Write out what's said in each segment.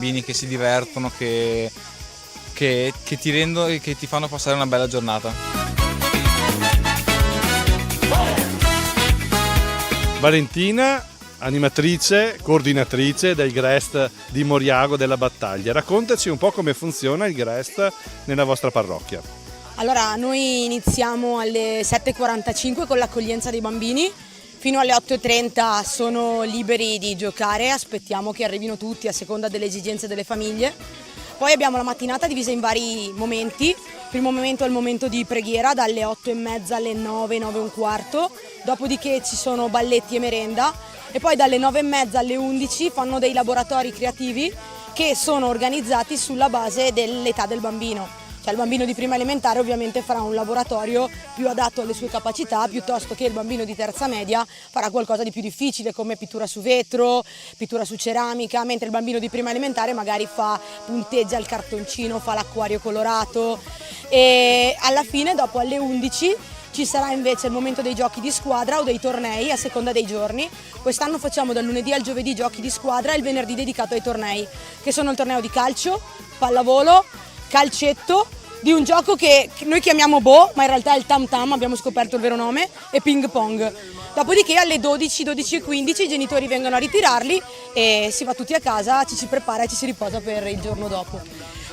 bambini che si divertono, che ti fanno passare una bella giornata. Valentina, animatrice, coordinatrice del GREST di Moriago della Battaglia. Raccontaci un po' come funziona il GREST nella vostra parrocchia. Allora, noi iniziamo alle 7:45 con l'accoglienza dei bambini, fino alle 8:30 sono liberi di giocare, aspettiamo che arrivino tutti a seconda delle esigenze delle famiglie. Poi abbiamo la mattinata divisa in vari momenti. Il primo momento è il momento di preghiera dalle 8:30 alle 9, 9 e un quarto, dopodiché ci sono balletti e merenda e poi dalle 9:30 alle 11 fanno dei laboratori creativi che sono organizzati sulla base dell'età del bambino. Cioè il bambino di prima elementare ovviamente farà un laboratorio più adatto alle sue capacità, piuttosto che il bambino di terza media farà qualcosa di più difficile come pittura su vetro, pittura su ceramica, mentre il bambino di prima elementare magari punteggia il cartoncino, fa l'acquario colorato e alla fine, dopo alle 11, ci sarà invece il momento dei giochi di squadra o dei tornei a seconda dei giorni. Quest'anno facciamo dal lunedì al giovedì giochi di squadra e il venerdì dedicato ai tornei, che sono il torneo di calcio, pallavolo, calcetto, di un gioco che noi chiamiamo Bo, ma in realtà è il tam tam, abbiamo scoperto il vero nome, e ping pong. Dopodiché alle 12, 12:15 i genitori vengono a ritirarli e si va tutti a casa, ci si prepara e ci si riposa per il giorno dopo.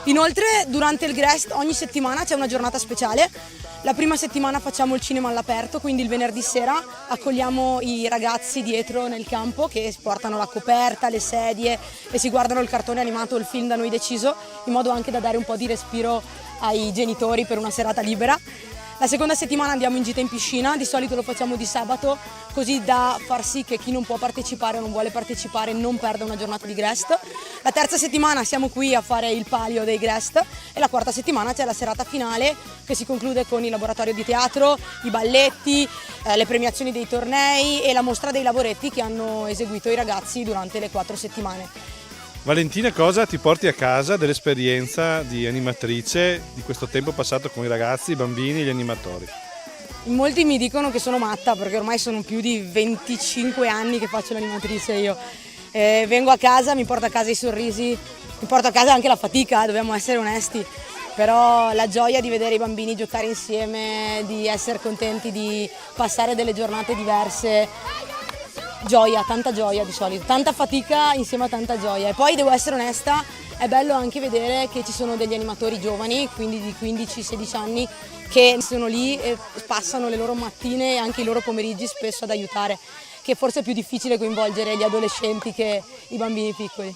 Inoltre durante il GREST ogni settimana c'è una giornata speciale. La prima settimana facciamo il cinema all'aperto, quindi il venerdì sera accogliamo i ragazzi dietro nel campo che portano la coperta, le sedie e si guardano il cartone animato o il film da noi deciso, in modo anche da dare un po' di respiro ai genitori per una serata libera. La seconda settimana andiamo in gita in piscina, di solito lo facciamo di sabato, così da far sì che chi non può partecipare o non vuole partecipare non perda una giornata di GREST. La terza settimana siamo qui a fare il palio dei GREST e la quarta settimana c'è la serata finale che si conclude con il laboratorio di teatro, i balletti, le premiazioni dei tornei e la mostra dei lavoretti che hanno eseguito i ragazzi durante le 4 settimane. Valentina, cosa ti porti a casa dell'esperienza di animatrice di questo tempo passato con i ragazzi, i bambini e gli animatori? Molti mi dicono che sono matta perché ormai sono più di 25 anni che faccio l'animatrice io. Vengo a casa, mi porto a casa i sorrisi, mi porto a casa anche la fatica, dobbiamo essere onesti, però la gioia di vedere i bambini giocare insieme, di essere contenti di passare delle giornate diverse. Gioia, tanta gioia di solito, tanta fatica insieme a tanta gioia. E poi devo essere onesta, è bello anche vedere che ci sono degli animatori giovani, quindi di 15-16 anni, che sono lì e passano le loro mattine e anche i loro pomeriggi spesso ad aiutare, che forse è più difficile coinvolgere gli adolescenti che i bambini piccoli.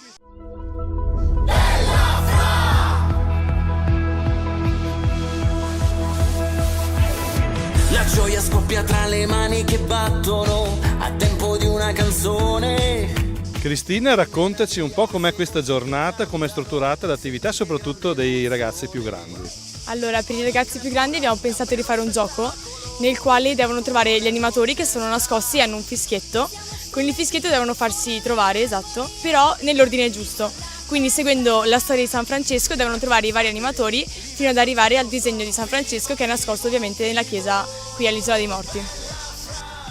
La gioia scoppia tra le mani che battono a tempo di una canzone. Cristina, raccontaci un po' com'è questa giornata, com'è strutturata l'attività soprattutto dei ragazzi più grandi. Allora, per i ragazzi più grandi abbiamo pensato di fare un gioco nel quale devono trovare gli animatori che sono nascosti e hanno un fischietto. Con il fischietto devono farsi trovare, esatto, però nell'ordine giusto. Quindi seguendo la storia di San Francesco devono trovare i vari animatori fino ad arrivare al disegno di San Francesco che è nascosto ovviamente nella chiesa qui all'Isola dei Morti.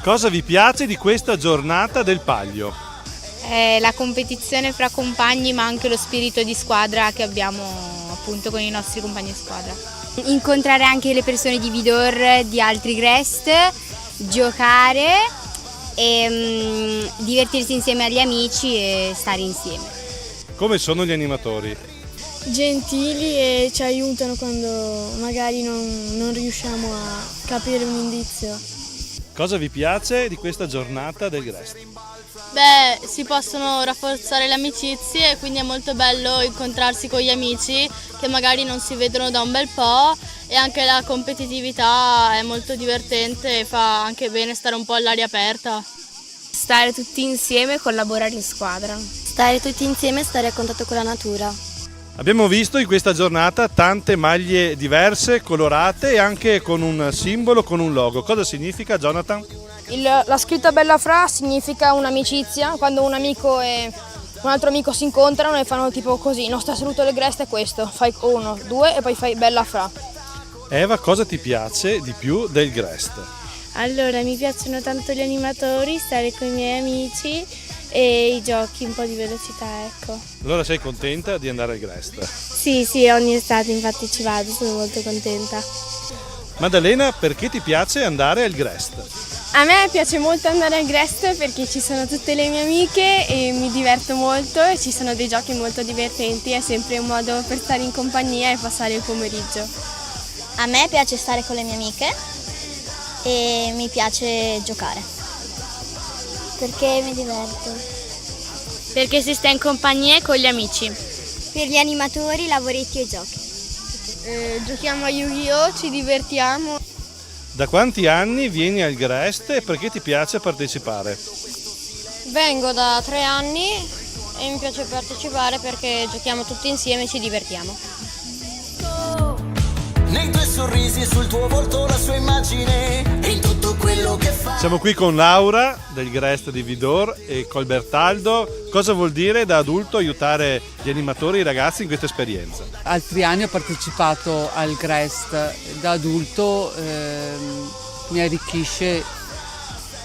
Cosa vi piace di questa giornata del Palio? La competizione fra compagni ma anche lo spirito di squadra che abbiamo appunto con i nostri compagni di squadra. Incontrare anche le persone di Vidor, di altri GREST, giocare e divertirsi insieme agli amici e stare insieme. Come sono gli animatori? Gentili e ci aiutano quando magari non riusciamo a capire un indizio. Cosa vi piace di questa giornata del GREST? Beh, si possono rafforzare le amicizie e quindi è molto bello incontrarsi con gli amici che magari non si vedono da un bel po' e anche la competitività è molto divertente e fa anche bene stare un po' all'aria aperta. Stare tutti insieme e collaborare in squadra. Stare tutti insieme e stare a contatto con la natura. Abbiamo visto in questa giornata tante maglie diverse, colorate e anche con un simbolo, con un logo. Cosa significa, Jonathan? La scritta Bella Fra significa un'amicizia, quando un amico e un altro amico si incontrano e fanno tipo così, il nostro saluto del GREST è questo, fai 1, 2 e poi fai Bella Fra. Eva, cosa ti piace di più del GREST? Allora, mi piacciono tanto gli animatori, stare con i miei amici e i giochi, un po' di velocità, ecco. Allora sei contenta di andare al Grest? Sì, ogni estate infatti ci vado, sono molto contenta. Maddalena, perché ti piace andare al Grest? A me piace molto andare al Grest perché ci sono tutte le mie amiche e mi diverto molto e ci sono dei giochi molto divertenti, è sempre un modo per stare in compagnia e passare il pomeriggio. A me piace stare con le mie amiche e mi piace giocare. Perché mi diverto. Perché si sta in compagnia con gli amici. Per gli animatori, lavoretti e giochi. Giochiamo a Yu-Gi-Oh!, ci divertiamo. Da quanti anni vieni al Grest e perché ti piace partecipare? Vengo da 3 anni e mi piace partecipare perché giochiamo tutti insieme e ci divertiamo. Nei tuoi sorrisi, sul tuo volto la sua immagine, in tutto quello che fa. Siamo qui con Laura del Grest di Vidor e Colbertaldo. Cosa vuol dire da adulto aiutare gli animatori e i ragazzi in questa esperienza? Altri anni ho partecipato al Grest, da adulto mi arricchisce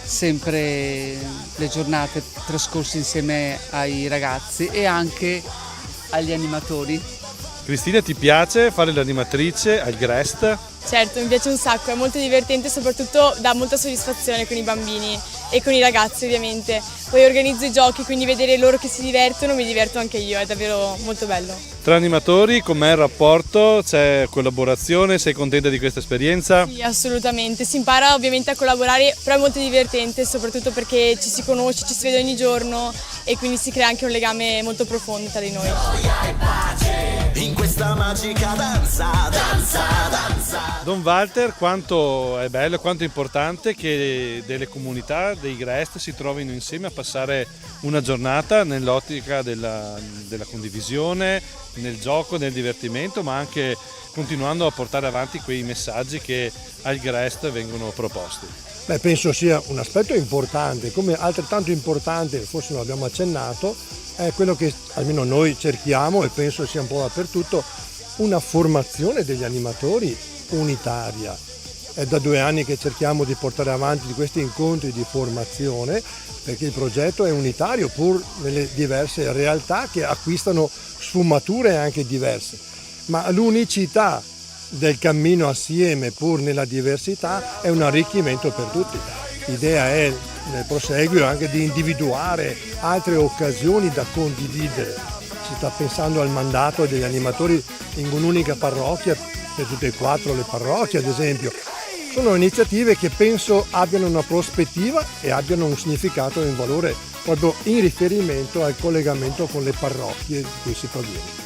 sempre le giornate trascorse insieme ai ragazzi e anche agli animatori. Cristina, ti piace fare l'animatrice al Grest? Certo, mi piace un sacco, è molto divertente e soprattutto dà molta soddisfazione con i bambini e con i ragazzi ovviamente. Poi organizzo i giochi, quindi vedere loro che si divertono, mi diverto anche io, è davvero molto bello. Tra animatori com'è il rapporto? C'è collaborazione? Sei contenta di questa esperienza? Sì, assolutamente, si impara ovviamente a collaborare, però è molto divertente, soprattutto perché ci si conosce, ci si vede ogni giorno e quindi si crea anche un legame molto profondo tra di noi. In questa magica danza. Don Walter, quanto è bello, quanto è importante che delle comunità, dei Grest si trovino insieme a passare una giornata nell'ottica della condivisione, nel gioco, nel divertimento, ma anche continuando a portare avanti quei messaggi che al Grest vengono proposti. Beh, penso sia un aspetto importante, come altrettanto importante, forse non abbiamo accennato, è quello che almeno noi cerchiamo e penso sia un po' dappertutto, una formazione degli animatori unitaria. È da 2 anni che cerchiamo di portare avanti questi incontri di formazione perché il progetto è unitario pur nelle diverse realtà che acquistano sfumature anche diverse, ma l'unicità del cammino assieme pur nella diversità è un arricchimento per tutti. L'idea è nel proseguio anche di individuare altre occasioni da condividere. Si sta pensando al mandato degli animatori in un'unica parrocchia, per tutte e 4 le parrocchie ad esempio. Sono iniziative che penso abbiano una prospettiva e abbiano un significato e un valore proprio in riferimento al collegamento con le parrocchie di cui si proviene.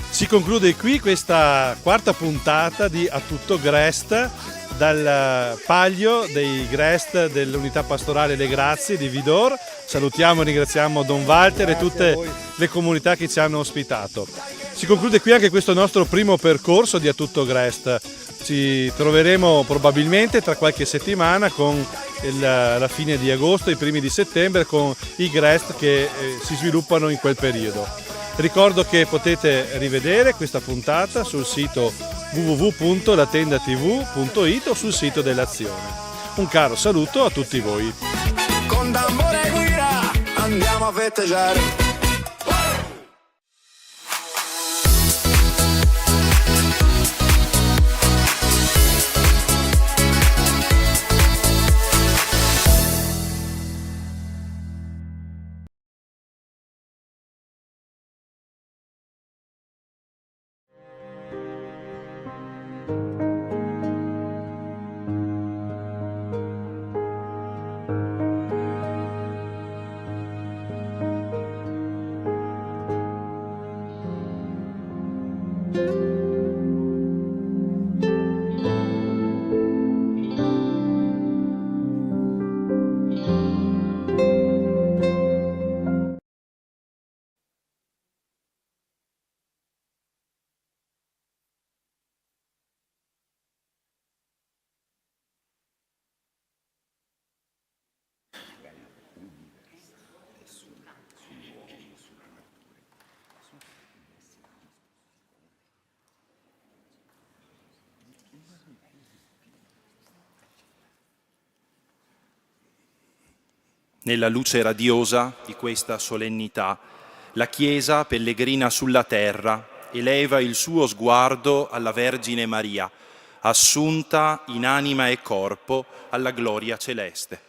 Si conclude qui questa 4ª puntata di A Tutto Grest dal Palio dei Grest dell'Unità Pastorale Le Grazie di Vidor. Salutiamo e ringraziamo Don Walter e tutte le comunità che ci hanno ospitato. Si conclude qui anche questo nostro primo percorso di A Tutto Grest. Ci troveremo probabilmente tra qualche settimana con la fine di agosto e i primi di settembre con i Grest che si sviluppano in quel periodo. Ricordo che potete rivedere questa puntata sul sito www.latendatv.it o sul sito dell'Azione. Un caro saluto a tutti voi. Con tambore e guida andiamo a festeggiare. Nella luce radiosa di questa solennità, la Chiesa pellegrina sulla terra eleva il suo sguardo alla Vergine Maria, assunta in anima e corpo alla gloria celeste.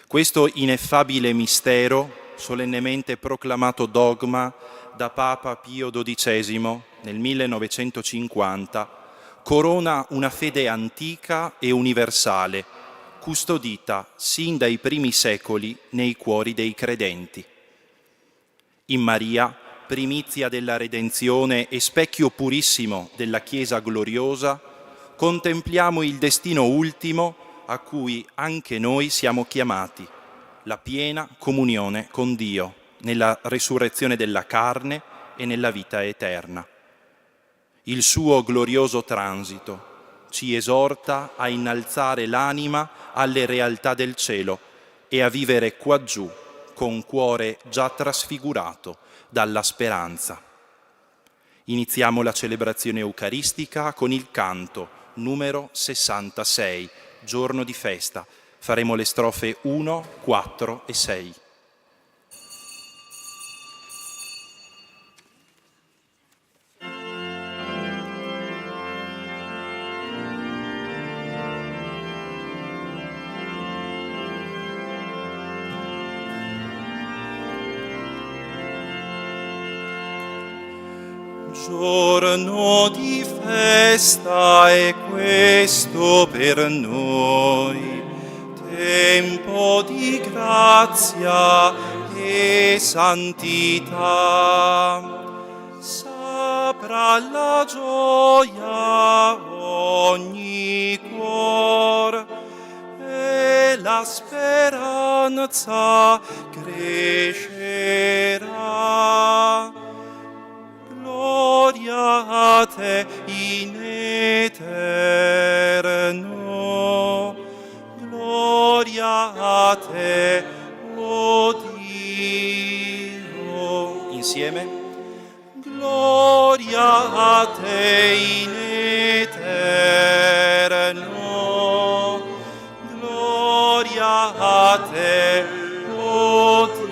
Questo ineffabile mistero, solennemente proclamato dogma da Papa Pio XII nel 1950, corona una fede antica e universale, custodita sin dai primi secoli nei cuori dei credenti. In Maria, primizia della redenzione e specchio purissimo della Chiesa gloriosa, contempliamo il destino ultimo a cui anche noi siamo chiamati, la piena comunione con Dio, nella resurrezione della carne e nella vita eterna. Il suo glorioso transito ci esorta a innalzare l'anima alle realtà del cielo e a vivere quaggiù con cuore già trasfigurato dalla speranza. Iniziamo la celebrazione eucaristica con il canto numero 66, giorno di festa. Faremo le strofe 1, 4 e 6. Giorno di festa è questo per noi, tempo di grazia e santità. Saprà la gioia ogni cuor e la speranza crescerà. Gloria a te in eterno, gloria a te, o Dio. Insieme. Gloria a te in eterno, gloria a te, o Dio.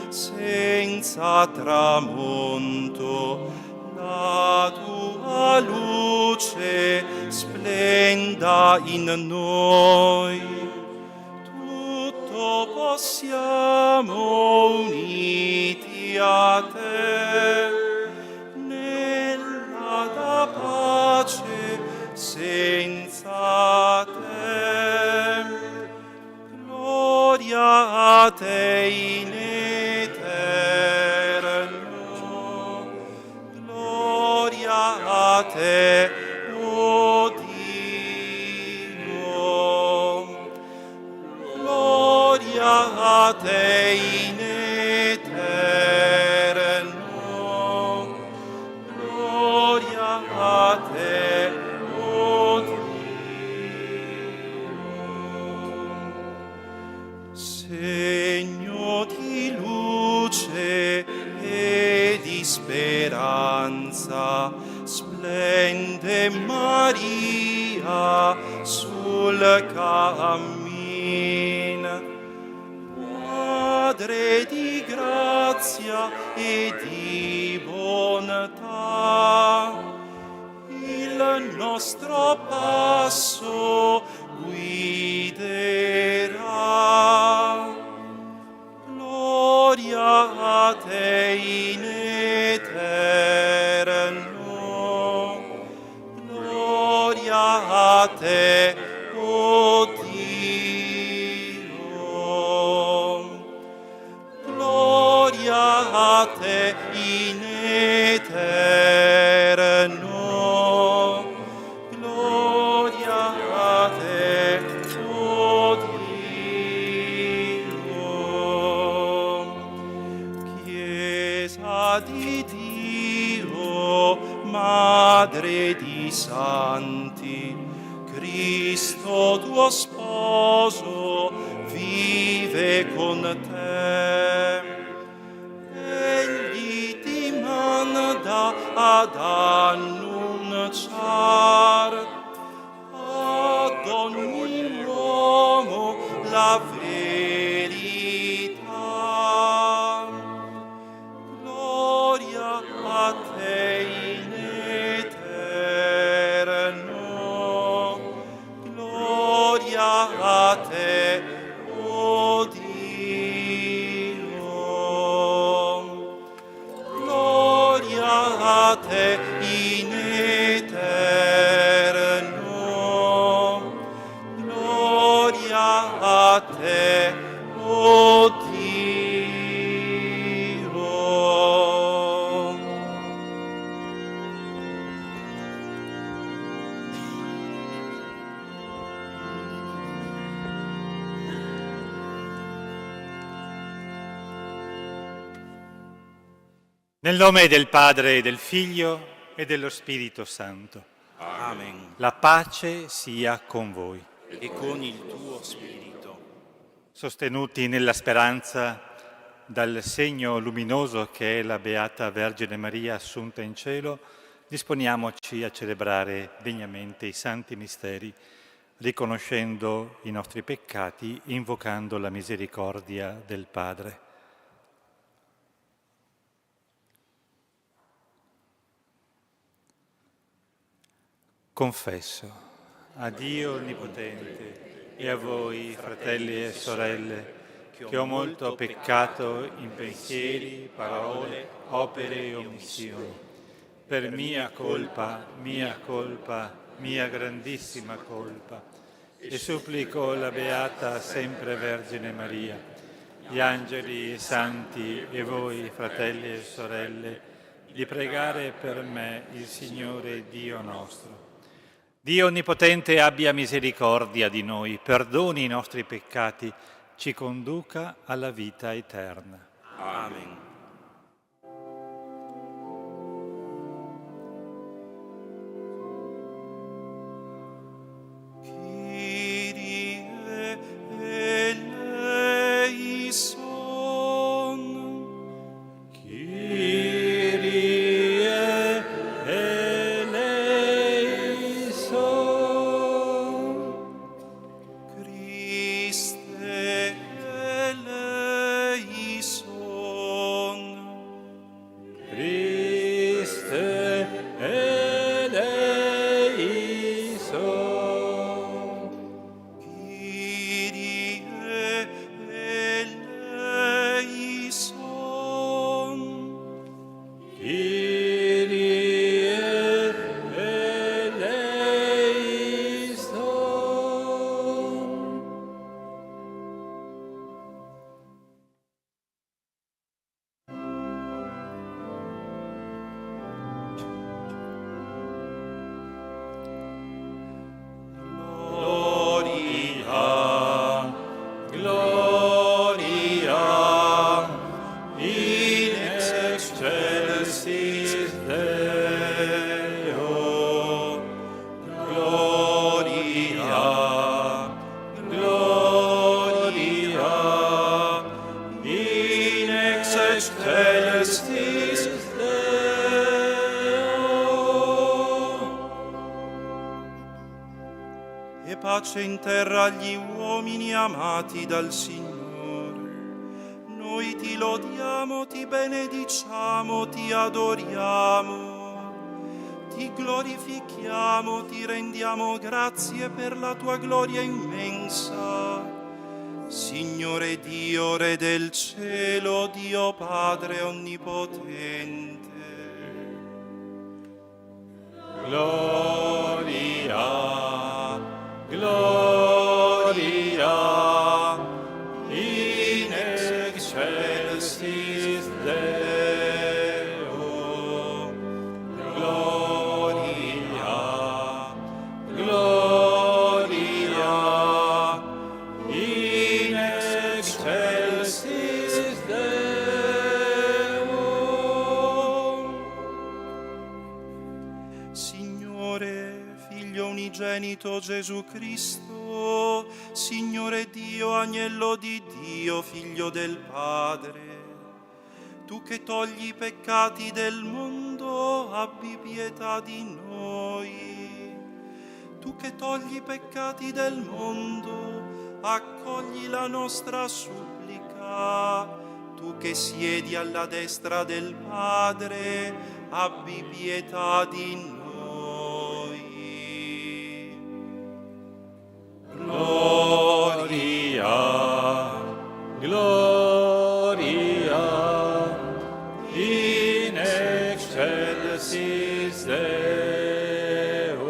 Senza tramonto, la tua luce splenda in noi. Tutto possiamo uniti a te, nella pace senza te. Gloria a te in eterno, gloria a te, o Dio. Gloria a te in eterno, gloria a te, o Dio. Segno di luce e di speranza, splende Maria sul cammin. Madre di grazia e di bontà, il nostro passo guiderà. Gloria a te in eterno, gloria a te, o Dio. Gloria a te in eterno, gloria a te, o Dio. Chiesa di Dio, Madre di Santi, Cristo tuo sposo vive con te. Egli ti manda ad annunciare annunciar ad ogni uomo la verità. Gloria a te in eterno, gloria a te, o Dio, gloria a te in eterno, gloria a te, o Dio. Nel nome del Padre, del Figlio e dello Spirito Santo. Amen. La pace sia con voi. E con il tuo spirito. Sostenuti nella speranza dal segno luminoso che è la Beata Vergine Maria assunta in cielo, disponiamoci a celebrare degnamente i santi misteri, riconoscendo i nostri peccati, invocando la misericordia del Padre. Confesso a Dio Onnipotente e a voi, fratelli e sorelle, che ho molto peccato in pensieri, parole, opere e omissioni. Per mia colpa, mia grandissima colpa. E supplico la Beata sempre Vergine Maria, gli angeli e santi e voi, fratelli e sorelle, di pregare per me il Signore Dio nostro. Dio Onnipotente abbia misericordia di noi, perdoni i nostri peccati, ci conduca alla vita eterna. Amen. Kyrie eleison, Kyrie eleison, Christe eleison, Christe eleison, Kyrie eleison, Kyrie eleison. Gloria, gloria, in excelsis Deo. Gloria, gloria, in excelsis Deo. e pace in terra agli uomini amati dal Signore. Noi ti lodiamo, ti benediciamo, ti adoriamo, ti glorifichiamo, ti rendiamo grazie per la tua gloria immensa. Signore Dio, Re del cielo, Dio Padre onnipotente. Gloria, gloria, in excelsis Deo. Gloria, gloria, in excelsis Deo. Signore, Figlio unigenito Gesù Cristo, Signore Dio, Agnello di Dio, Figlio del Padre, tu che togli i peccati del mondo, abbi pietà di noi. noi. Tu che togli i peccati del mondo, accogli la nostra supplica. Tu che siedi alla destra del Padre, abbi pietà di noi. Gloria, gloria, in excelsis Deo.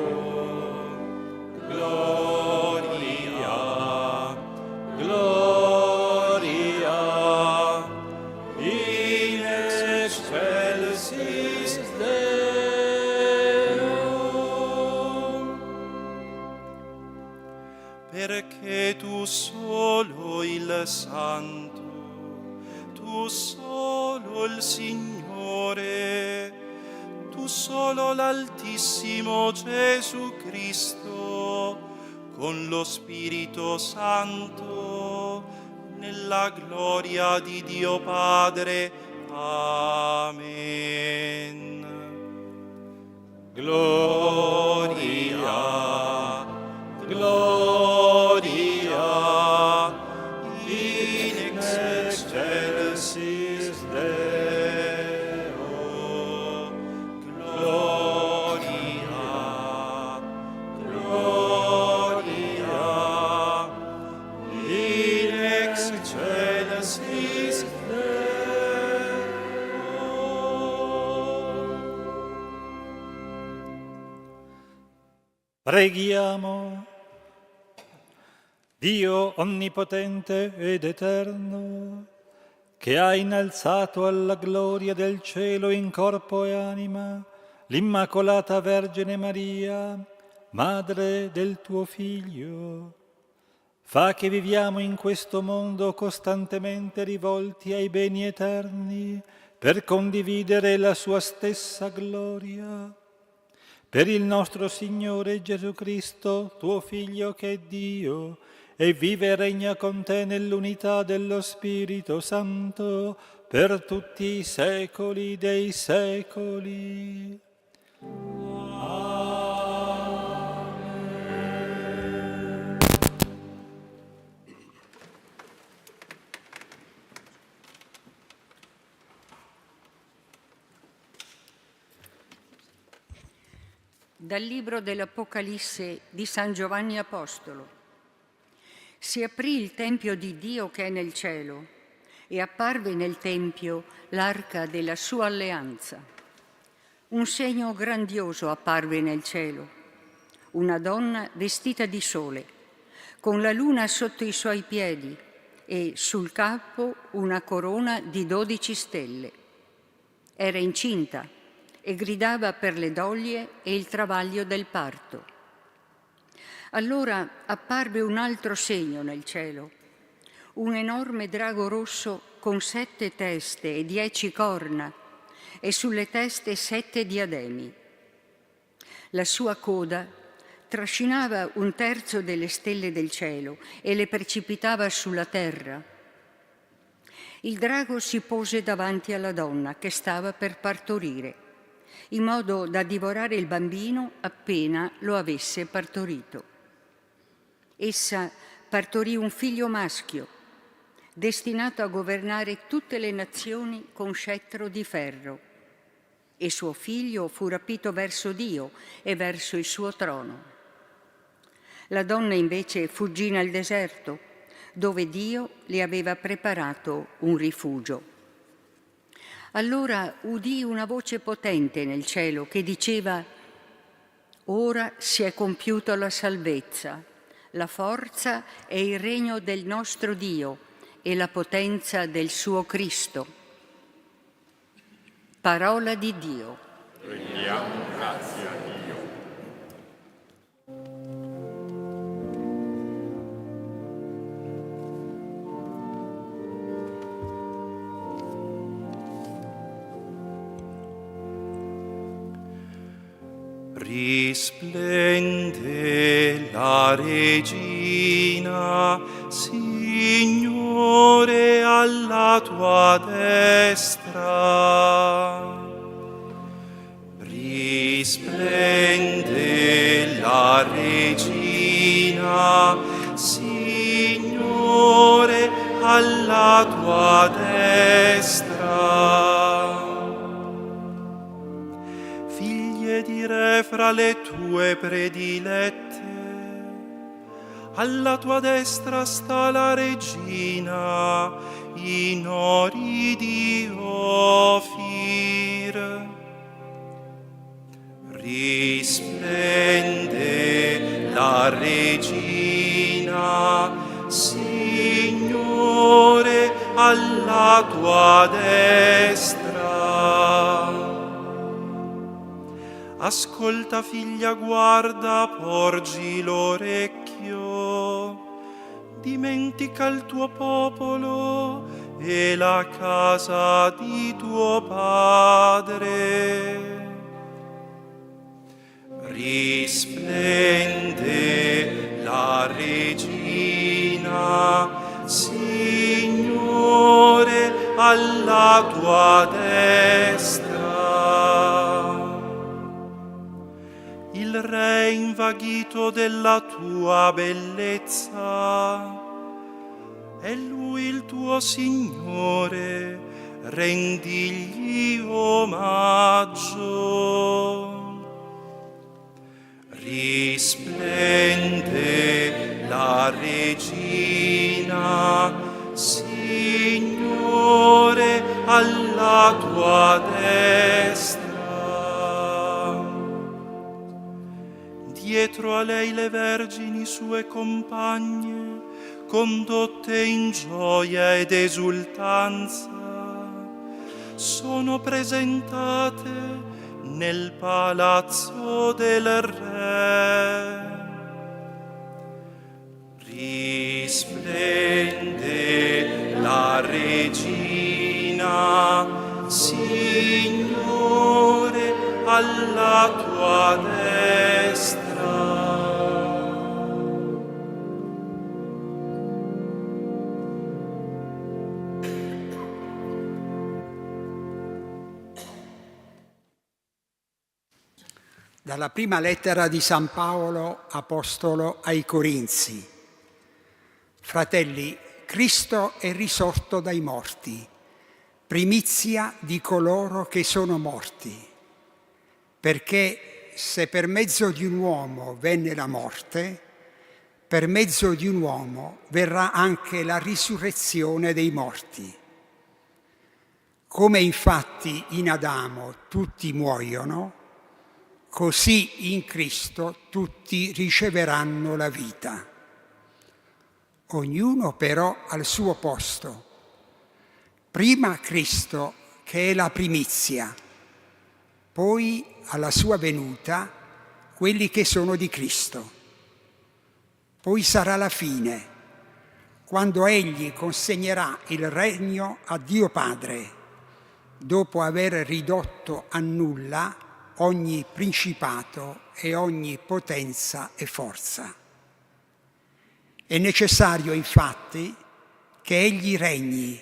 Gloria, gloria, in excelsis Deo. Perché tu solo il Santo, tu solo il Signore, tu solo l'Altissimo Gesù Cristo, con lo Spirito Santo, nella gloria di Dio Padre. Amen. Gloria, gloria, in excelsis Deo. Gloria, gloria, in excelsis Deo. Preghiamo. Dio onnipotente ed eterno, che ha innalzato alla gloria del cielo in corpo e anima l'Immacolata Vergine Maria, Madre del tuo Figlio, fa che viviamo in questo mondo costantemente rivolti ai beni eterni per condividere la sua stessa gloria. Per il nostro Signore Gesù Cristo, tuo Figlio che è Dio, e vive e regna con te nell'unità dello Spirito Santo per tutti i secoli dei secoli. Amen. Dal libro dell'Apocalisse di San Giovanni Apostolo. Si aprì il Tempio di Dio che è nel cielo e apparve nel Tempio l'arca della sua alleanza. Un segno grandioso apparve nel cielo, una donna vestita di sole, con la luna sotto i suoi piedi e sul capo una corona di 12 stelle. Era incinta e gridava per le doglie e il travaglio del parto. Allora apparve un altro segno nel cielo, un enorme drago rosso con 7 teste e 10 corna, e sulle teste 7 diademi. La sua coda trascinava 1/3 delle stelle del cielo e le precipitava sulla terra. Il drago si pose davanti alla donna che stava per partorire, in modo da divorare il bambino appena lo avesse partorito. Essa partorì un figlio maschio, destinato a governare tutte le nazioni con scettro di ferro, e suo figlio fu rapito verso Dio e verso il suo trono. La donna invece fuggì nel deserto, dove Dio le aveva preparato un rifugio. Allora udì una voce potente nel cielo che diceva: «Ora si è compiuta la salvezza, la forza e il regno del nostro Dio e la potenza del suo Cristo». Parola di Dio. Rendiamo grazie a Dio. Risplende la Regina, Signore, alla tua destra. Risplende risplende la regina, Signore, alla tua destra. Figlie di re fra le tue predilette, alla tua destra sta la regina, in ori di Ofir. Risplende la regina, Signore, alla tua destra. Ascolta, figlia, guarda, porgi l'orecchio, dimentica il tuo popolo e la casa di tuo padre. Risplende la regina, Signore, alla tua destra. Il re invaghito della tua bellezza, è lui il tuo Signore, rendigli omaggio. Risplende la regina, Signore, alla tua destra. Dietro a lei le vergini sue compagne, condotte in gioia ed esultanza, sono presentate nel palazzo del re. Risplende la regina, Signore, alla tua destra. Dalla prima lettera di San Paolo, apostolo ai Corinzi. Fratelli, Cristo è risorto dai morti, primizia di coloro che sono morti, perché se per mezzo di un uomo venne la morte, per mezzo di un uomo verrà anche la risurrezione dei morti. Come infatti in Adamo tutti muoiono, così in Cristo tutti riceveranno la vita. Ognuno però al suo posto. Prima Cristo, che è la primizia, poi alla sua venuta quelli che sono di Cristo. Poi sarà la fine, quando Egli consegnerà il regno a Dio Padre, dopo aver ridotto a nulla ogni principato e ogni potenza e forza. È necessario, infatti, che Egli regni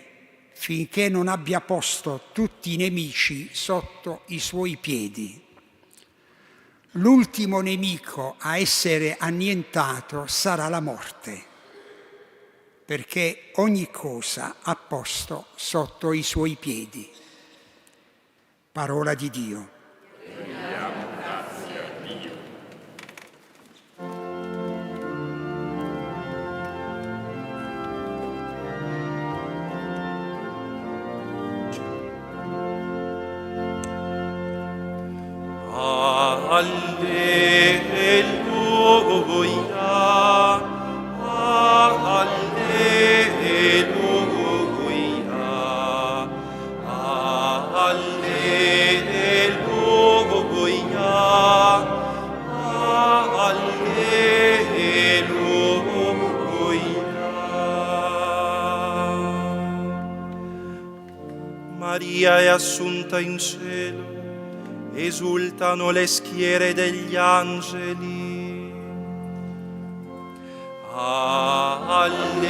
finché non abbia posto tutti i nemici sotto i suoi piedi. L'ultimo nemico a essere annientato sarà la morte, perché ogni cosa ha posto sotto i suoi piedi. Parola di Dio. Alleluia, Maria è assunta in cielo, esultano le schiere degli angeli. Alleluia,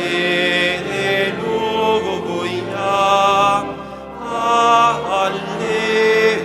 alleluia.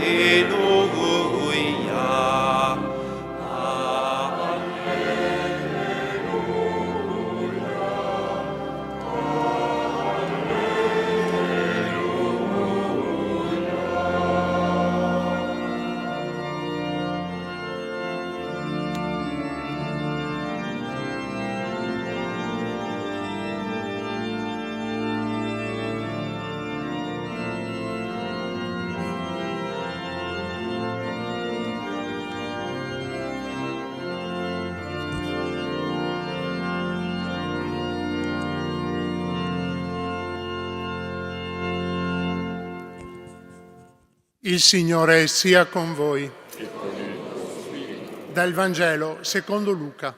Il Signore sia con voi. E con il tuo spirito. Dal Vangelo secondo Luca.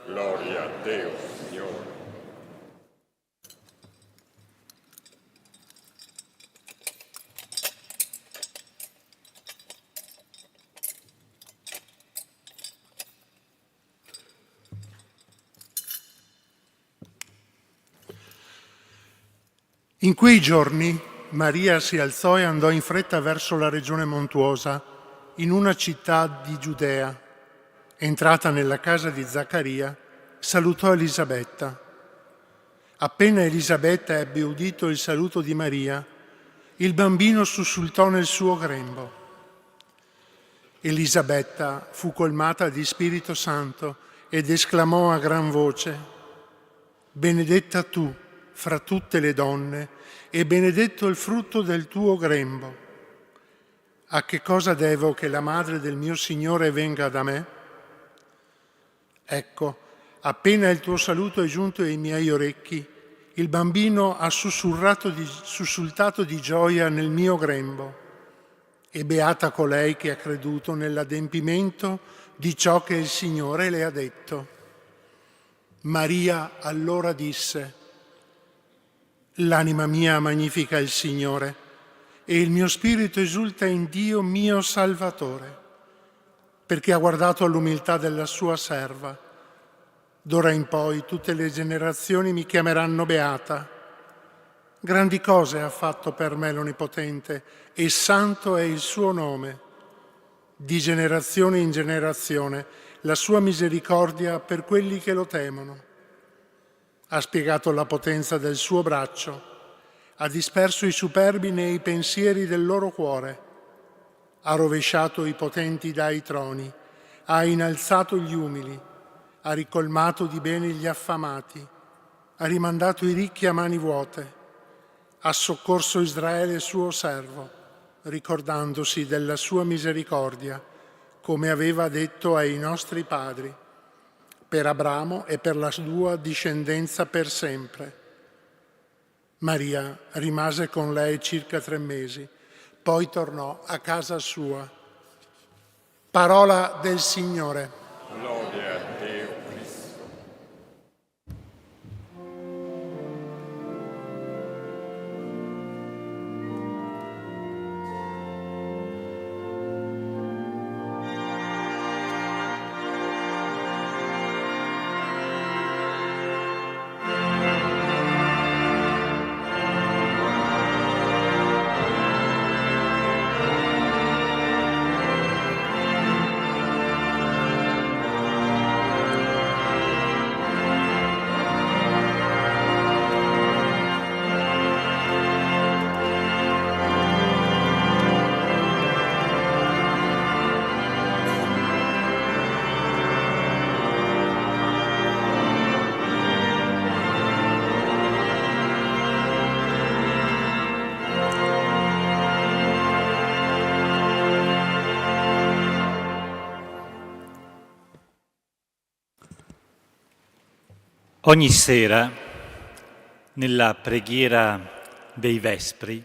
Gloria a Deo, Signore. In quei giorni Maria si alzò e andò in fretta verso la regione montuosa, in una città di Giudea. Entrata nella casa di Zaccaria, salutò Elisabetta. Appena Elisabetta ebbe udito il saluto di Maria, il bambino sussultò nel suo grembo. Elisabetta fu colmata di Spirito Santo ed esclamò a gran voce: «Benedetta tu fra tutte le donne, e benedetto il frutto del tuo grembo. A che cosa devo che la madre del mio Signore venga da me? Ecco, appena il tuo saluto è giunto ai miei orecchi, il bambino ha sussultato di gioia nel mio grembo. E beata colei che ha creduto nell'adempimento di ciò che il Signore le ha detto». Maria allora disse: «L'anima mia magnifica il Signore, e il mio spirito esulta in Dio mio Salvatore, perché ha guardato all'umiltà della sua serva. D'ora in poi tutte le generazioni mi chiameranno beata. Grandi cose ha fatto per me l'Onnipotente, e santo è il suo nome. Di generazione in generazione la sua misericordia per quelli che lo temono. Ha spiegato la potenza del suo braccio, ha disperso i superbi nei pensieri del loro cuore, ha rovesciato i potenti dai troni, ha innalzato gli umili, ha ricolmato di bene gli affamati, ha rimandato i ricchi a mani vuote, ha soccorso Israele suo servo, ricordandosi della sua misericordia, come aveva detto ai nostri padri, per Abramo e per la sua discendenza per sempre. Maria rimase con lei circa 3 mesi, poi tornò a casa sua. Parola del Signore. Gloria a Deo Cristo. Ogni sera, nella preghiera dei Vespri,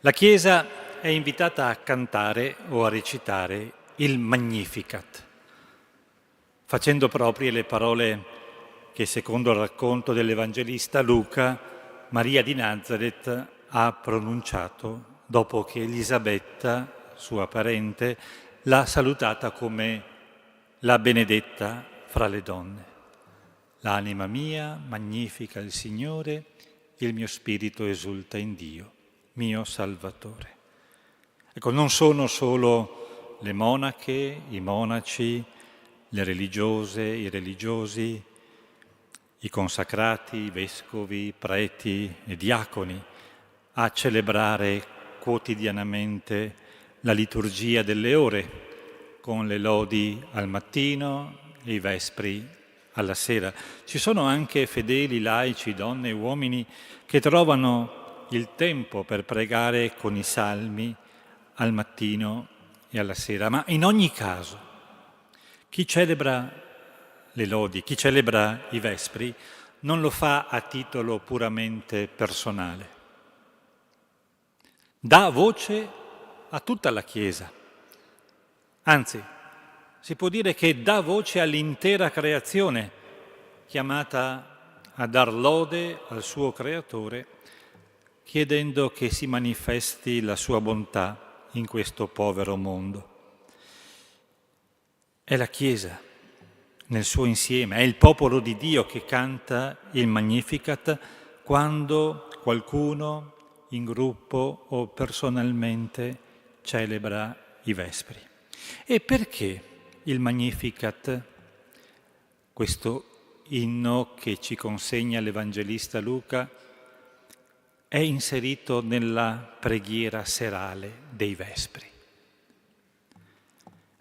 la Chiesa è invitata a cantare o a recitare il Magnificat, facendo proprie le parole che, secondo il racconto dell'Evangelista Luca, Maria di Nazaret ha pronunciato dopo che Elisabetta, sua parente, l'ha salutata come la benedetta fra le donne. L'anima mia magnifica il Signore, il mio spirito esulta in Dio, mio Salvatore. Ecco, non sono solo le monache, i monaci, le religiose, i religiosi, i consacrati, i vescovi, i preti e diaconi a celebrare quotidianamente la liturgia delle ore, con le lodi al mattino e i vespri alla sera. Ci sono anche fedeli, laici, donne e uomini che trovano il tempo per pregare con i salmi al mattino e alla sera. Ma in ogni caso, chi celebra le lodi, chi celebra i vespri, non lo fa a titolo puramente personale. Dà voce a tutta la Chiesa. Anzi, si può dire che dà voce all'intera creazione, chiamata a dar lode al suo Creatore, chiedendo che si manifesti la sua bontà in questo povero mondo. È la Chiesa nel suo insieme, è il popolo di Dio che canta il Magnificat quando qualcuno in gruppo o personalmente celebra i Vespri. E perché il Magnificat, questo inno che ci consegna l'Evangelista Luca, è inserito nella preghiera serale dei Vespri?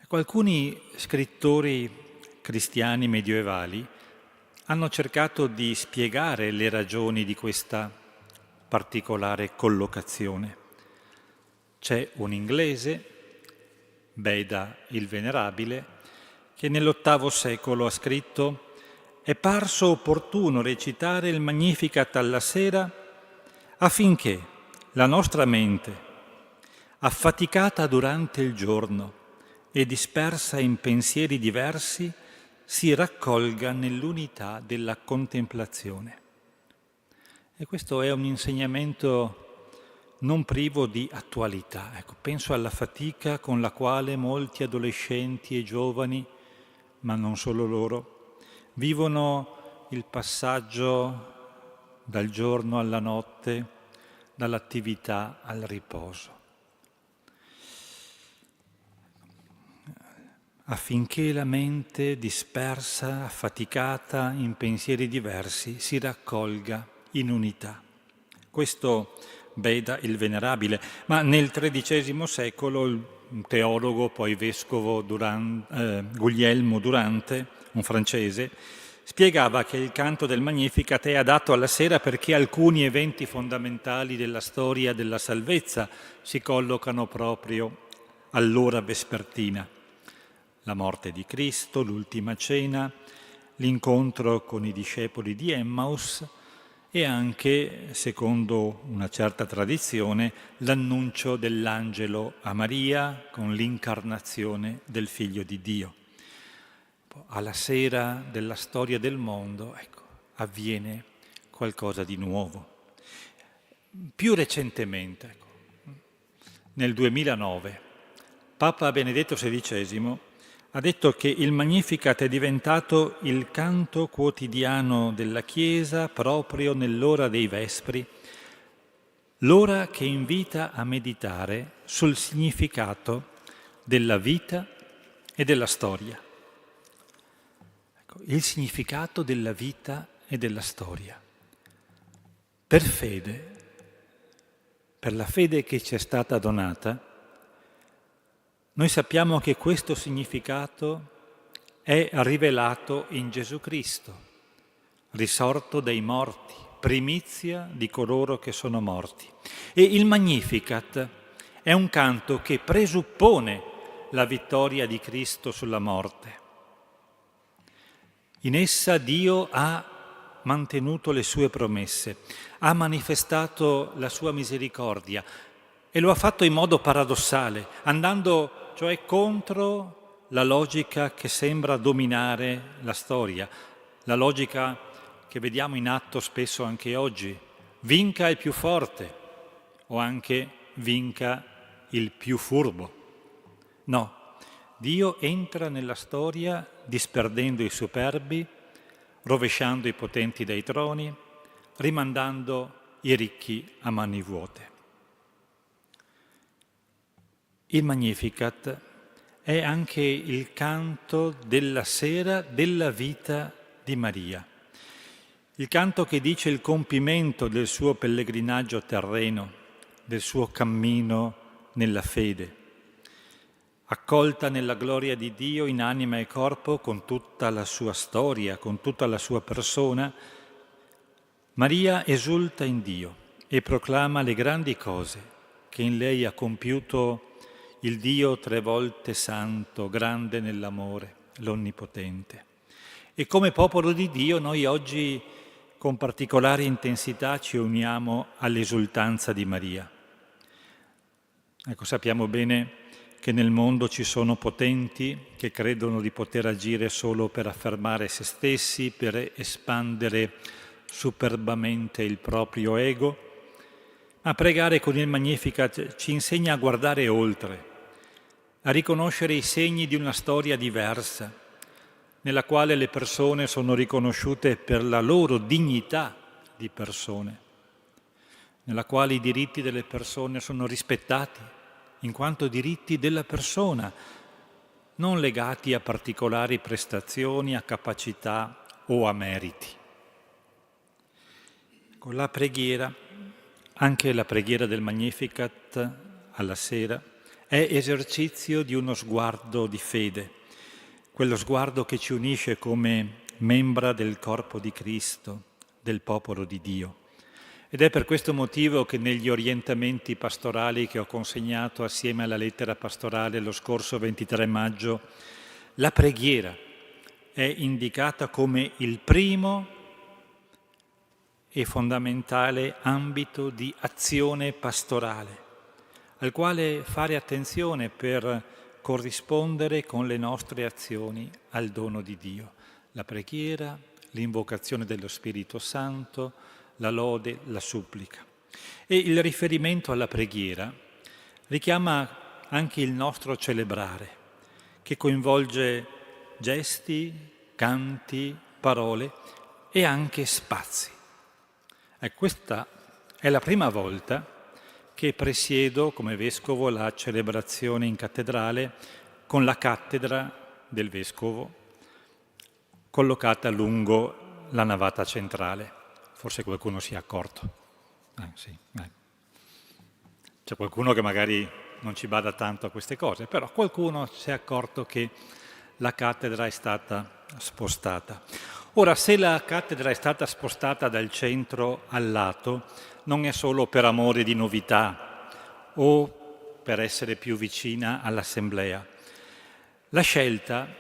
Alcuni scrittori cristiani medievali hanno cercato di spiegare le ragioni di questa particolare collocazione. C'è un inglese, Beda il Venerabile, che nell'VIII secolo ha scritto: «È parso opportuno recitare il Magnificat alla sera affinché la nostra mente, affaticata durante il giorno e dispersa in pensieri diversi, si raccolga nell'unità della contemplazione». E questo è un insegnamento non privo di attualità. Ecco, penso alla fatica con la quale molti adolescenti e giovani, ma non solo loro, vivono il passaggio dal giorno alla notte, dall'attività al riposo. Affinché la mente dispersa, affaticata in pensieri diversi, si raccolga in unità. Questo Beda il Venerabile, ma nel XIII secolo un teologo, poi vescovo Guglielmo Durante, un francese, spiegava che il canto del Magnificat è adatto alla sera perché alcuni eventi fondamentali della storia della salvezza si collocano proprio all'ora vespertina. La morte di Cristo, l'ultima cena, l'incontro con i discepoli di Emmaus e anche, secondo una certa tradizione, l'annuncio dell'angelo a Maria con l'incarnazione del Figlio di Dio. Alla sera della storia del mondo, avviene qualcosa di nuovo. Più recentemente, nel 2009, Papa Benedetto XVI ha detto che il Magnificat è diventato il canto quotidiano della Chiesa proprio nell'ora dei Vespri, l'ora che invita a meditare sul significato della vita e della storia. Il significato della vita e della storia. Per fede, per la fede che ci è stata donata, noi sappiamo che questo significato è rivelato in Gesù Cristo, risorto dai morti, primizia di coloro che sono morti. E il Magnificat è un canto che presuppone la vittoria di Cristo sulla morte. In essa Dio ha mantenuto le sue promesse, ha manifestato la sua misericordia e lo ha fatto in modo paradossale, andando cioè contro la logica che sembra dominare la storia, la logica che vediamo in atto spesso anche oggi: vinca il più forte o anche vinca il più furbo. No, Dio entra nella storia disperdendo i superbi, rovesciando i potenti dai troni, rimandando i ricchi a mani vuote. Il Magnificat è anche il canto della sera della vita di Maria, il canto che dice il compimento del suo pellegrinaggio terreno, del suo cammino nella fede, accolta nella gloria di Dio in anima e corpo con tutta la sua storia, con tutta la sua persona. Maria esulta in Dio e proclama le grandi cose che in lei ha compiuto il Dio 3 volte santo, grande nell'amore, l'Onnipotente. E come popolo di Dio noi oggi con particolare intensità ci uniamo all'esultanza di Maria. Ecco, sappiamo bene che nel mondo ci sono potenti che credono di poter agire solo per affermare se stessi, per espandere superbamente il proprio ego, ma pregare con il Magnificat ci insegna a guardare oltre, a riconoscere i segni di una storia diversa, nella quale le persone sono riconosciute per la loro dignità di persone, nella quale i diritti delle persone sono rispettati, in quanto diritti della persona, non legati a particolari prestazioni, a capacità o a meriti. Con la preghiera, anche la preghiera del Magnificat alla sera, è esercizio di uno sguardo di fede, quello sguardo che ci unisce come membra del corpo di Cristo, del popolo di Dio. Ed è per questo motivo che negli orientamenti pastorali che ho consegnato assieme alla lettera pastorale lo scorso 23 maggio, la preghiera è indicata come il primo e fondamentale ambito di azione pastorale, al quale fare attenzione per corrispondere con le nostre azioni al dono di Dio. La preghiera, l'invocazione dello Spirito Santo, la lode, la supplica. E il riferimento alla preghiera richiama anche il nostro celebrare, che coinvolge gesti, canti, parole e anche spazi. E questa è la prima volta che presiedo come vescovo la celebrazione in cattedrale con la cattedra del vescovo collocata lungo la navata centrale. Forse qualcuno si è accorto. Sì. C'è qualcuno che magari non ci bada tanto a queste cose, però qualcuno si è accorto che la cattedra è stata spostata. Ora, se la cattedra è stata spostata dal centro al lato, non è solo per amore di novità o per essere più vicina all'assemblea. La scelta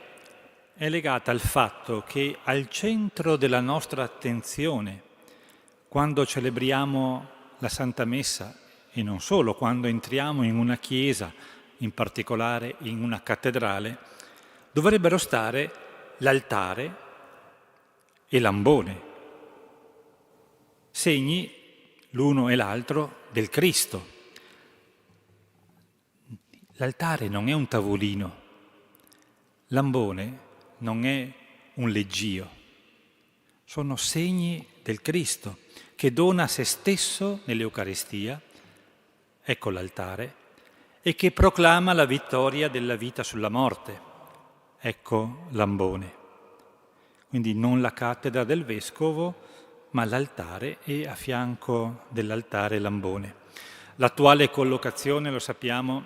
è legata al fatto che al centro della nostra attenzione, quando celebriamo la Santa Messa, e non solo, quando entriamo in una chiesa, in particolare in una cattedrale, dovrebbero stare l'altare e l'ambone, segni l'uno e l'altro del Cristo. L'altare non è un tavolino, l'ambone non è un leggio, sono segni del Cristo che dona se stesso nell'Eucaristia, ecco l'altare, e che proclama la vittoria della vita sulla morte, ecco l'ambone. Quindi non la cattedra del vescovo, ma l'altare e a fianco dell'altare l'ambone. L'attuale collocazione, lo sappiamo,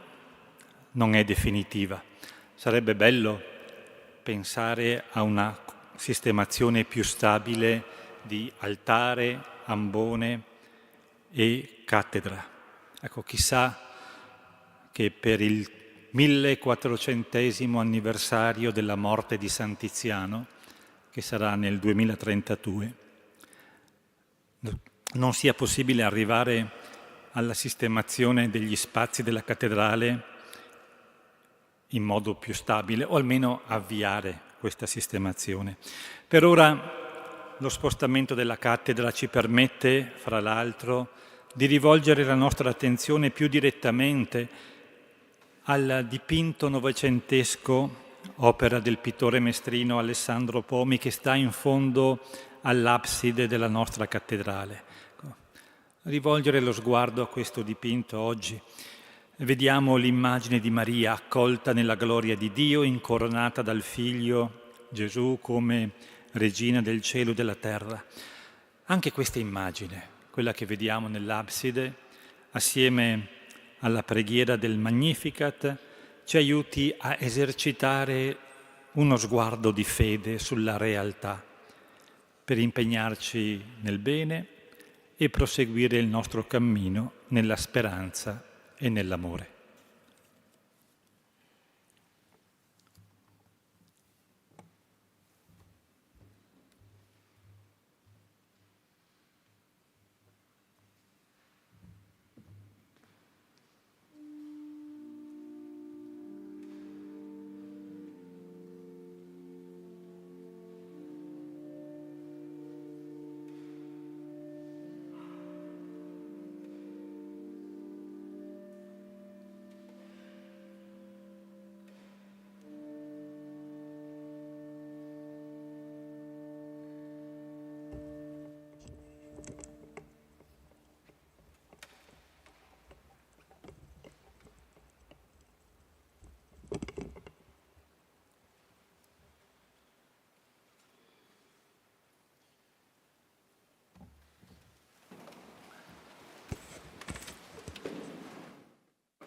non è definitiva. Sarebbe bello pensare a una sistemazione più stabile di altare, ambone e cattedra. Ecco, chissà che per il 1400° anniversario della morte di San Tiziano, che sarà nel 2032, non sia possibile arrivare alla sistemazione degli spazi della cattedrale in modo più stabile, o almeno avviare questa sistemazione. Per ora lo spostamento della cattedra ci permette, fra l'altro, di rivolgere la nostra attenzione più direttamente al dipinto novecentesco, opera del pittore mestrino Alessandro Pomi, che sta in fondo all'abside della nostra cattedrale. Rivolgere lo sguardo a questo dipinto oggi. Vediamo l'immagine di Maria accolta nella gloria di Dio, incoronata dal Figlio Gesù come Regina del cielo e della terra. Anche questa immagine, quella che vediamo nell'abside, assieme alla preghiera del Magnificat, ci aiuti a esercitare uno sguardo di fede sulla realtà, per impegnarci nel bene e proseguire il nostro cammino nella speranza e nell'amore.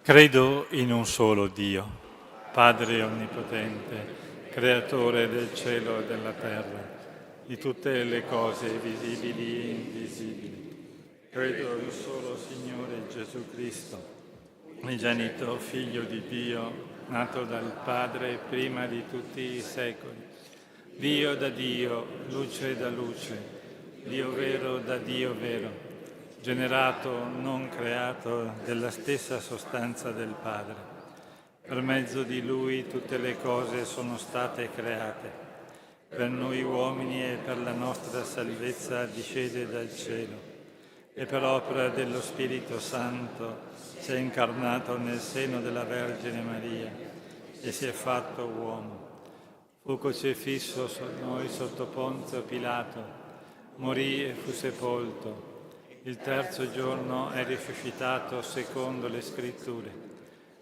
Credo in un solo Dio, Padre Onnipotente, Creatore del cielo e della terra, di tutte le cose visibili e invisibili. Credo in un solo Signore Gesù Cristo, unigenito Figlio di Dio, nato dal Padre prima di tutti i secoli, Dio da Dio, luce da luce, Dio vero da Dio vero, generato, non creato, della stessa sostanza del Padre. Per mezzo di Lui tutte le cose sono state create. Per noi uomini e per la nostra salvezza discese dal cielo e per opera dello Spirito Santo si è incarnato nel seno della Vergine Maria e si è fatto uomo. Fu crocifisso su noi sotto Ponzio Pilato, morì e fu sepolto. Il terzo giorno è risuscitato secondo le Scritture.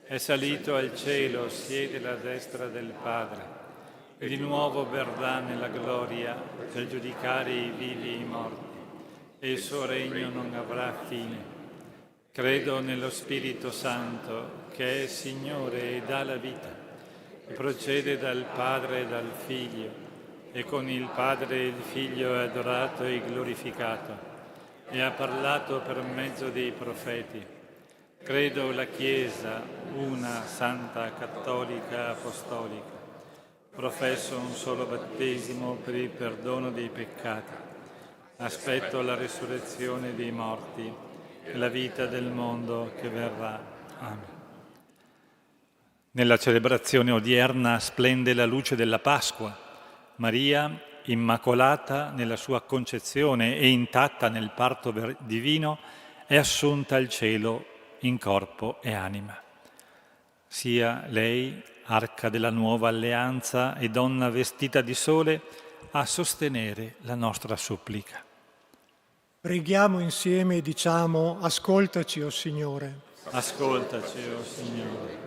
È salito al cielo, siede alla destra del Padre e di nuovo verrà nella gloria per giudicare i vivi e i morti, e il suo regno non avrà fine. Credo nello Spirito Santo, che è Signore e dà la vita, e procede dal Padre e dal Figlio, e con il Padre e il Figlio è adorato e glorificato, e ha parlato per mezzo dei profeti. Credo la Chiesa, una, santa, cattolica, apostolica. Professo un solo battesimo per il perdono dei peccati. Aspetto la risurrezione dei morti e la vita del mondo che verrà. Amen. Nella celebrazione odierna splende la luce della Pasqua. Maria, immacolata nella sua concezione e intatta nel parto divino, è assunta al cielo in corpo e anima. Sia lei, arca della nuova alleanza e donna vestita di sole, a sostenere la nostra supplica. Preghiamo insieme e diciamo: ascoltaci, o Signore. Ascoltaci, o Signore.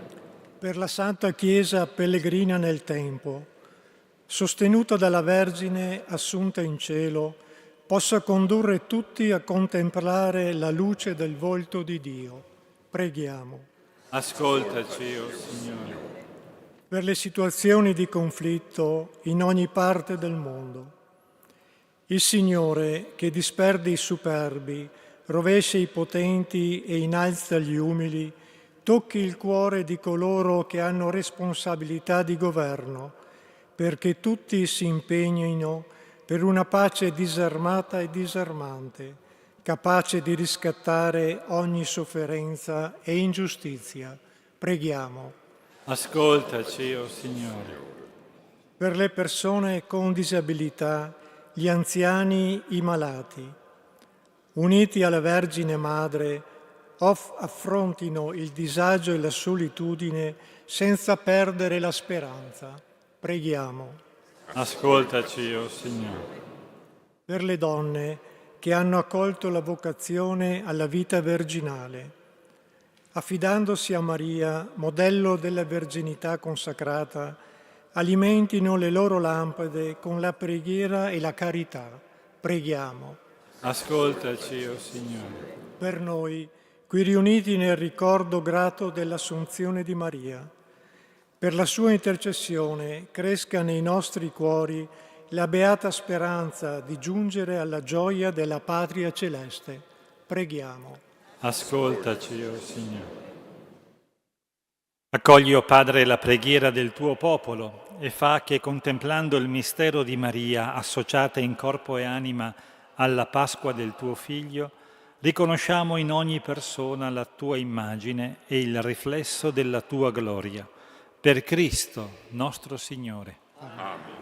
Per la Santa Chiesa pellegrina nel tempo, sostenuta dalla Vergine assunta in cielo, possa condurre tutti a contemplare la luce del volto di Dio. Preghiamo. Ascoltaci, o Signore. Per le situazioni di conflitto in ogni parte del mondo. Il Signore, che disperde i superbi, rovescia i potenti e innalza gli umili, tocchi il cuore di coloro che hanno responsabilità di governo, perché tutti si impegnino per una pace disarmata e disarmante, capace di riscattare ogni sofferenza e ingiustizia. Preghiamo. Ascoltaci, o Signore. Per le persone con disabilità, gli anziani, i malati, uniti alla Vergine Madre, affrontino il disagio e la solitudine senza perdere la speranza. Preghiamo. Ascoltaci, o Signore. Per le donne che hanno accolto la vocazione alla vita virginale, affidandosi a Maria, modello della verginità consacrata, alimentino le loro lampade con la preghiera e la carità. Preghiamo. Ascoltaci, o Signore. Per noi, qui riuniti nel ricordo grato dell'Assunzione di Maria, per la sua intercessione cresca nei nostri cuori la beata speranza di giungere alla gioia della patria celeste. Preghiamo. Ascoltaci, o Signore. Accogli, o Padre, la preghiera del tuo popolo e fa che, contemplando il mistero di Maria, associata in corpo e anima alla Pasqua del tuo Figlio, riconosciamo in ogni persona la tua immagine e il riflesso della tua gloria. Per Cristo, nostro Signore. Amen.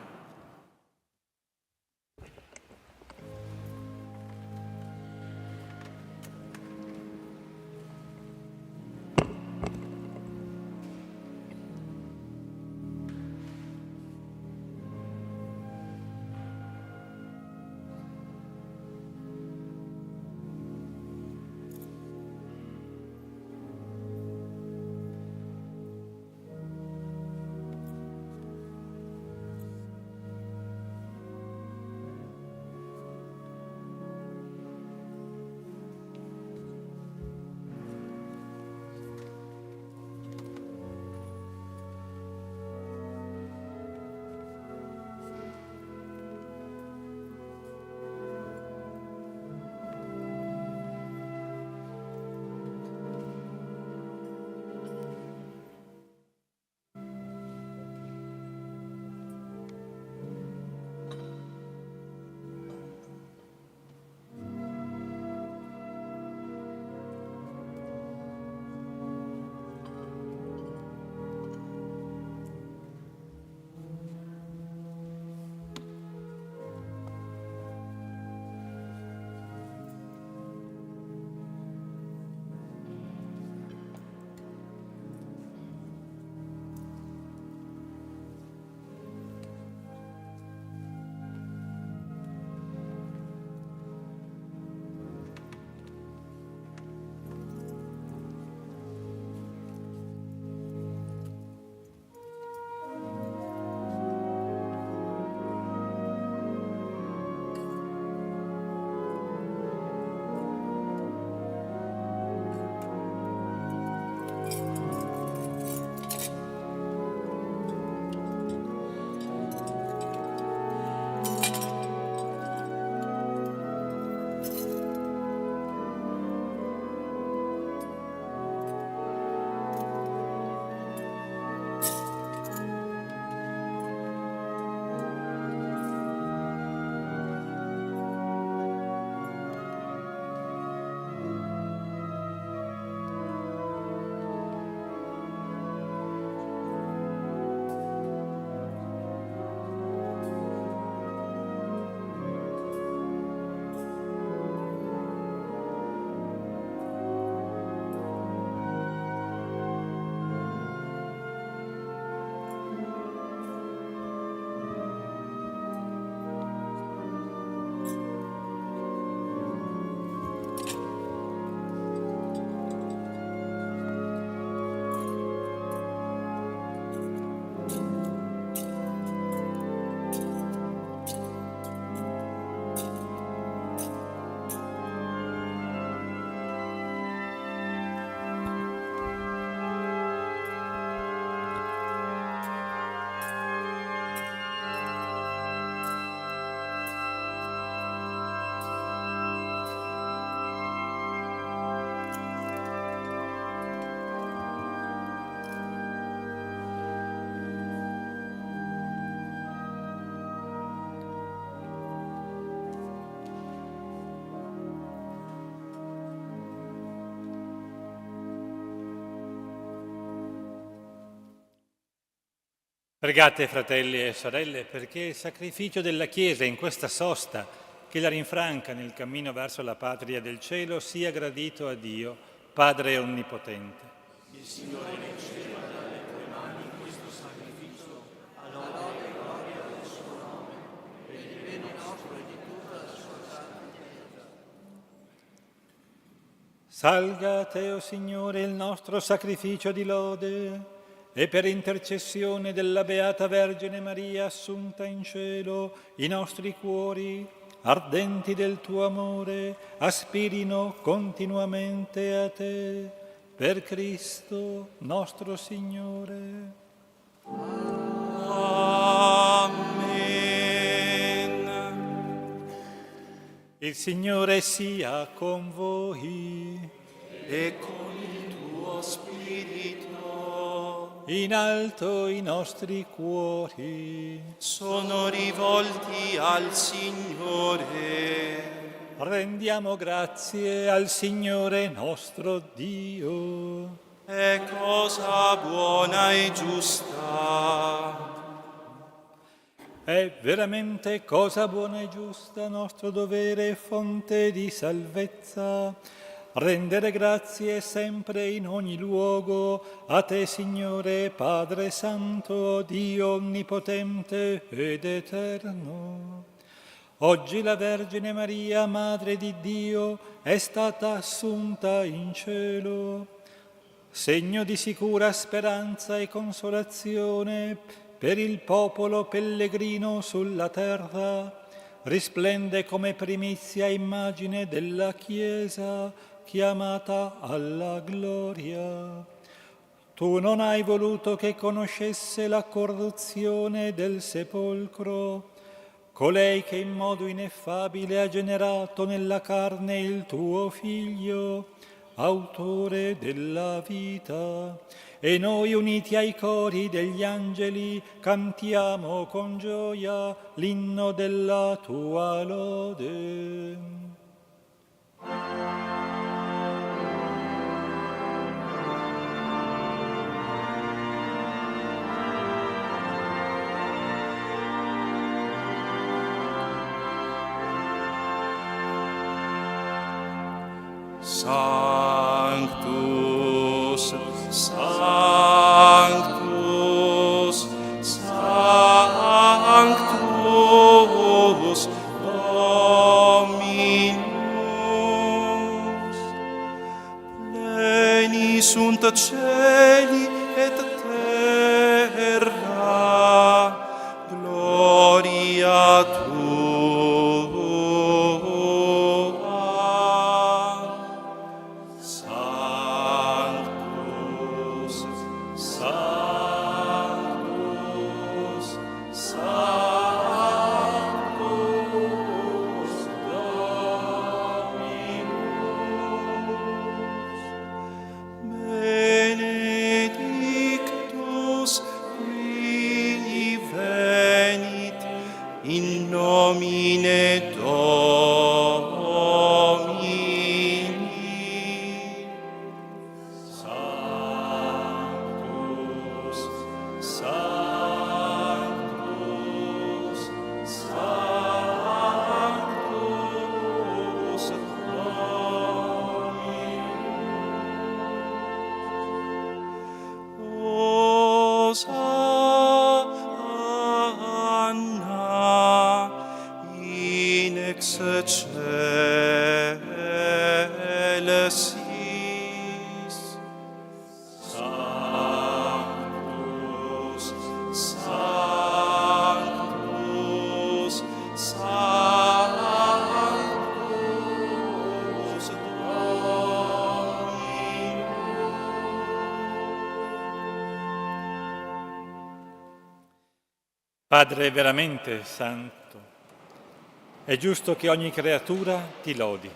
Pregate, fratelli e sorelle, perché il sacrificio della Chiesa in questa sosta che la rinfranca nel cammino verso la patria del cielo sia gradito a Dio, Padre Onnipotente. Il Signore riceva dalle tue mani questo sacrificio, a lode e gloria del suo nome, per il bene nostro e di tutta la sua santa Chiesa. Salga a te, o Signore, il nostro sacrificio di lode, e per intercessione della Beata Vergine Maria assunta in cielo, i nostri cuori, ardenti del tuo amore, aspirino continuamente a te, per Cristo nostro Signore. Amen. Il Signore sia con voi e con il tuo spirito. In alto i nostri cuori sono rivolti al Signore. Rendiamo grazie al Signore nostro Dio. È cosa buona e giusta. È veramente cosa buona e giusta, nostro dovere e fonte di salvezza. Rendere grazie sempre in ogni luogo a te, Signore, Padre Santo, Dio Onnipotente ed Eterno. Oggi la Vergine Maria, Madre di Dio, è stata assunta in cielo, segno di sicura speranza e consolazione per il popolo pellegrino sulla terra. Risplende come primizia immagine della Chiesa, chiamata alla gloria. Tu non hai voluto che conoscesse la corruzione del sepolcro, colei che in modo ineffabile ha generato nella carne il tuo Figlio, autore della vita. E noi, uniti ai cori degli angeli, cantiamo con gioia l'inno della tua lode. Sanctus, Sanctus, Sanctus, Dominus. Pleni sunt celi et terra, gloria tua. Benedictus qui venit in nomine Domini. Sanctus, Sanctus, Sanctus, Hosanna in excelsis. Sanctus, Sanctus, Sanctus, Padre veramente santo, è giusto che ogni creatura ti lodi.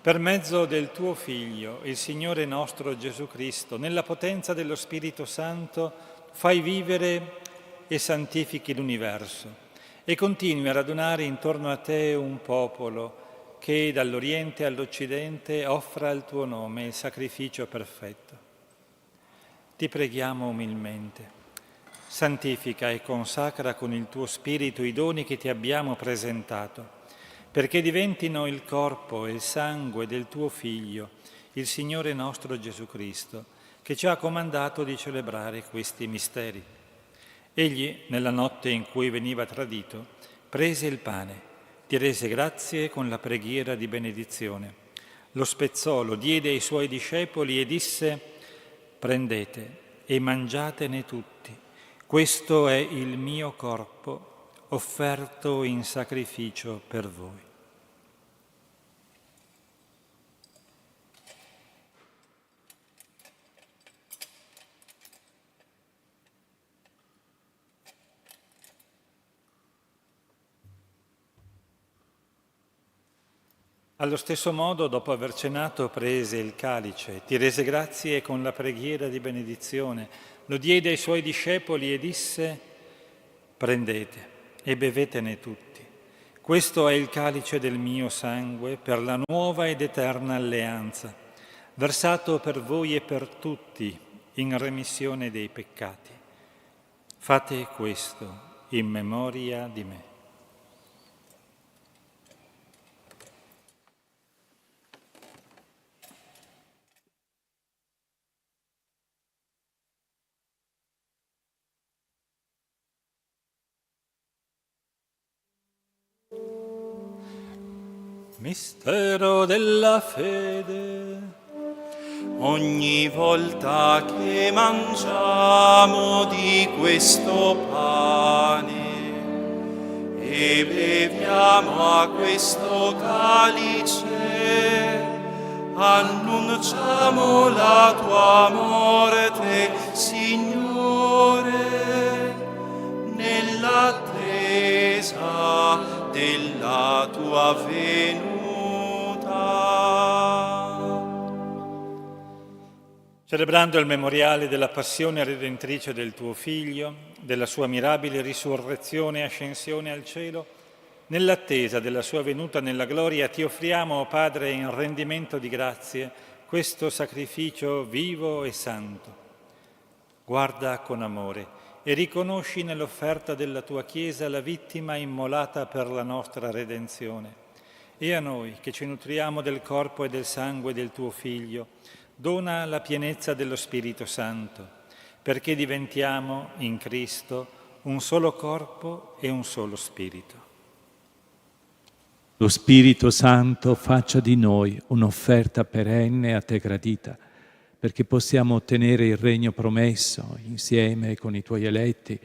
Per mezzo del tuo Figlio, il Signore nostro Gesù Cristo, nella potenza dello Spirito Santo, fai vivere e santifichi l'universo e continui a radunare intorno a te un popolo che dall'Oriente all'Occidente offra al tuo nome il sacrificio perfetto. Ti preghiamo umilmente. santifica e consacra con il tuo Spirito i doni che ti abbiamo presentato, perché diventino il corpo e il sangue del tuo Figlio, il Signore nostro Gesù Cristo, che ci ha comandato di celebrare questi misteri. Egli, nella notte in cui veniva tradito, prese il pane, ti rese grazie con la preghiera di benedizione. Lo spezzò, lo diede ai suoi discepoli e disse: «Prendete e mangiatene tutti. Questo è il mio corpo, offerto in sacrificio per voi». Allo stesso modo, dopo aver cenato, prese il calice, ti rese grazie con la preghiera di benedizione, lo diede ai suoi discepoli e disse: «Prendete e bevetene tutti. Questo è il calice del mio sangue per la nuova ed eterna alleanza, versato per voi e per tutti in remissione dei peccati. Fate questo in memoria di me». Mistero della fede. Ogni volta che mangiamo di questo pane e beviamo a questo calice, annunciamo la tua morte, Signore, nell'attesa della tua venuta. Celebrando il memoriale della passione redentrice del tuo Figlio, della sua mirabile risurrezione e ascensione al cielo, nell'attesa della sua venuta nella gloria, ti offriamo, o Padre, in rendimento di grazie, questo sacrificio vivo e santo. Guarda con amore e riconosci nell'offerta della tua Chiesa la vittima immolata per la nostra redenzione. E a noi, che ci nutriamo del corpo e del sangue del tuo Figlio, dona la pienezza dello Spirito Santo, perché diventiamo in Cristo un solo corpo e un solo Spirito. Lo Spirito Santo faccia di noi un'offerta perenne a te gradita, perché possiamo ottenere il regno promesso insieme con i tuoi eletti,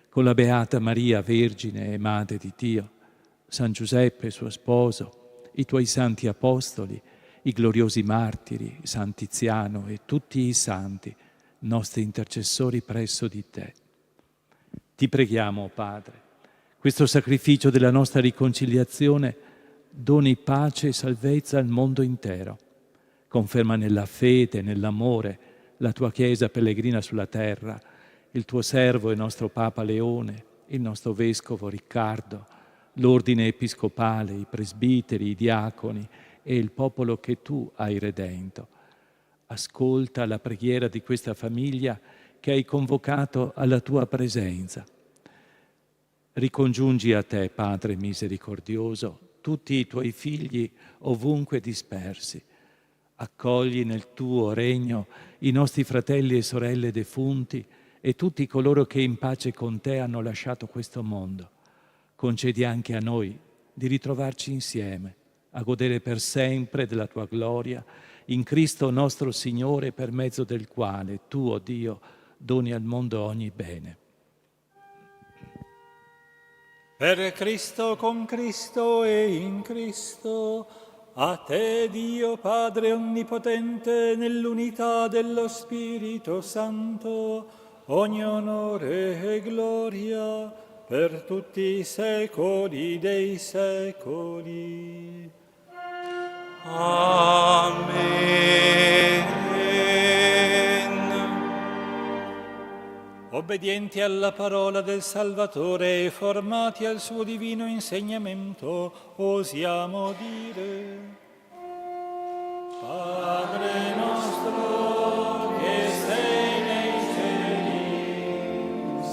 con la Beata Maria, Vergine e Madre di Dio, San Giuseppe, suo sposo, i tuoi santi apostoli, i gloriosi martiri, San Tiziano e tutti i santi, nostri intercessori presso di te. Ti preghiamo, Padre, questo sacrificio della nostra riconciliazione doni pace e salvezza al mondo intero. Conferma nella fede, nell'amore, la tua Chiesa pellegrina sulla terra, il tuo servo e nostro Papa Leone, il nostro Vescovo Riccardo, l'ordine episcopale, i presbiteri, i diaconi e il popolo che tu hai redento. Ascolta la preghiera di questa famiglia che hai convocato alla tua presenza. Ricongiungi a te, Padre misericordioso, tutti i tuoi figli ovunque dispersi. Accogli nel tuo regno i nostri fratelli e sorelle defunti e tutti coloro che in pace con te hanno lasciato questo mondo. Concedi anche a noi di ritrovarci insieme, a godere per sempre della tua gloria, in Cristo nostro Signore, per mezzo del quale tu, o Dio, doni al mondo ogni bene. Per Cristo, con Cristo e in Cristo, a te, Dio Padre Onnipotente, nell'unità dello Spirito Santo, ogni onore e gloria per tutti i secoli dei secoli. Amen. Obbedienti alla parola del Salvatore e formati al suo divino insegnamento, osiamo dire: Padre nostro che sei nei cieli,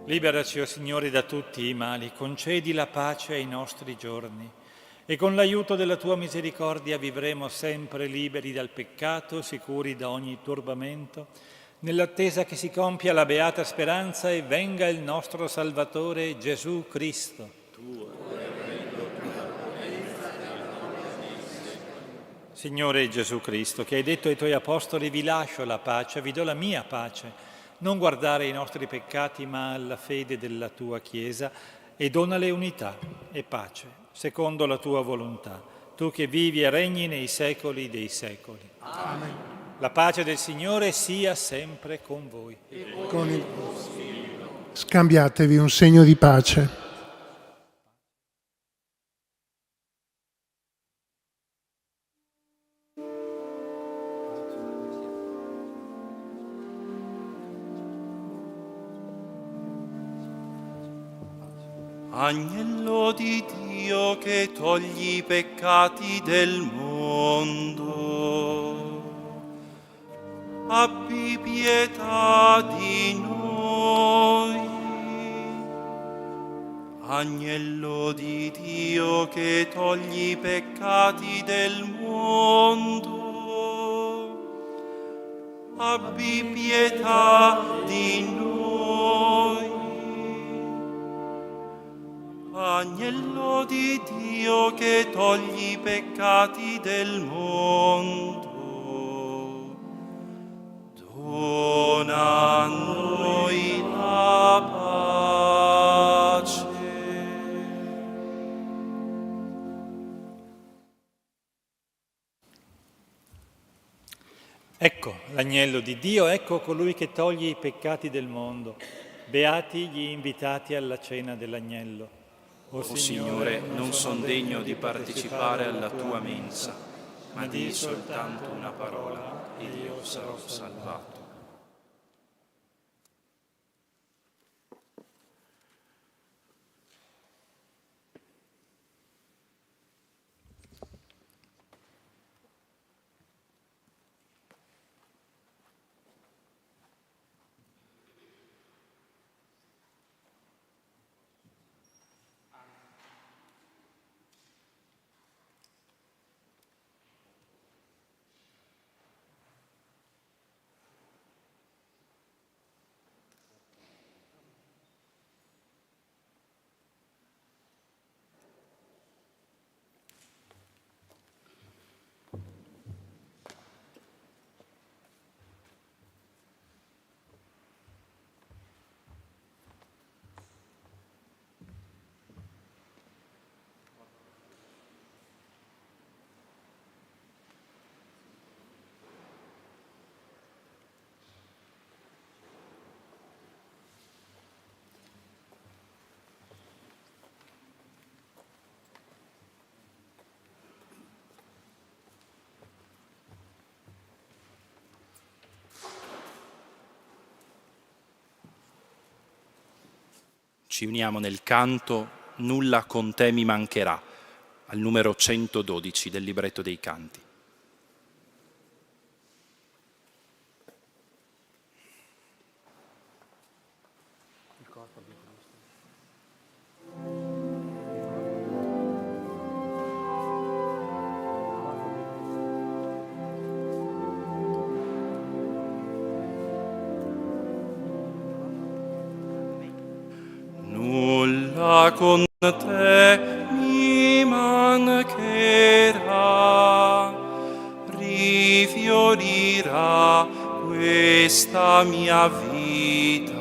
Liberaci, o Signore, da tutti i mali, concedi la pace ai nostri giorni e con l'aiuto della Tua misericordia vivremo sempre liberi dal peccato, sicuri da ogni turbamento, nell'attesa che si compia la beata speranza e venga il nostro Salvatore Gesù Cristo. Signore Gesù Cristo, che hai detto ai Tuoi Apostoli: vi lascio la pace, vi do la mia pace, non guardare ai nostri peccati ma alla fede della Tua Chiesa, e donale unità e pace, secondo la Tua volontà, Tu che vivi e regni nei secoli dei secoli. Amen. La pace del Signore sia sempre con voi. Con il Scambiatevi un segno di pace. Agnello di Dio che togli i peccati del mondo, abbi pietà di noi. Agnello di Dio che togli i peccati del mondo, abbi pietà di noi. Agnello di Dio che togli i peccati del mondo, dona a noi la pace. Ecco l'agnello di Dio, ecco colui che toglie i peccati del mondo. Beati gli invitati alla cena dell'agnello. O Signore, non son degno di partecipare alla Tua mensa, ma di soltanto una parola ed io sarò salvato. Ci uniamo nel canto Nulla con te mi mancherà, al numero 112 del libretto dei canti. Nulla con te mi mancherà, rifiorirà questa mia vita.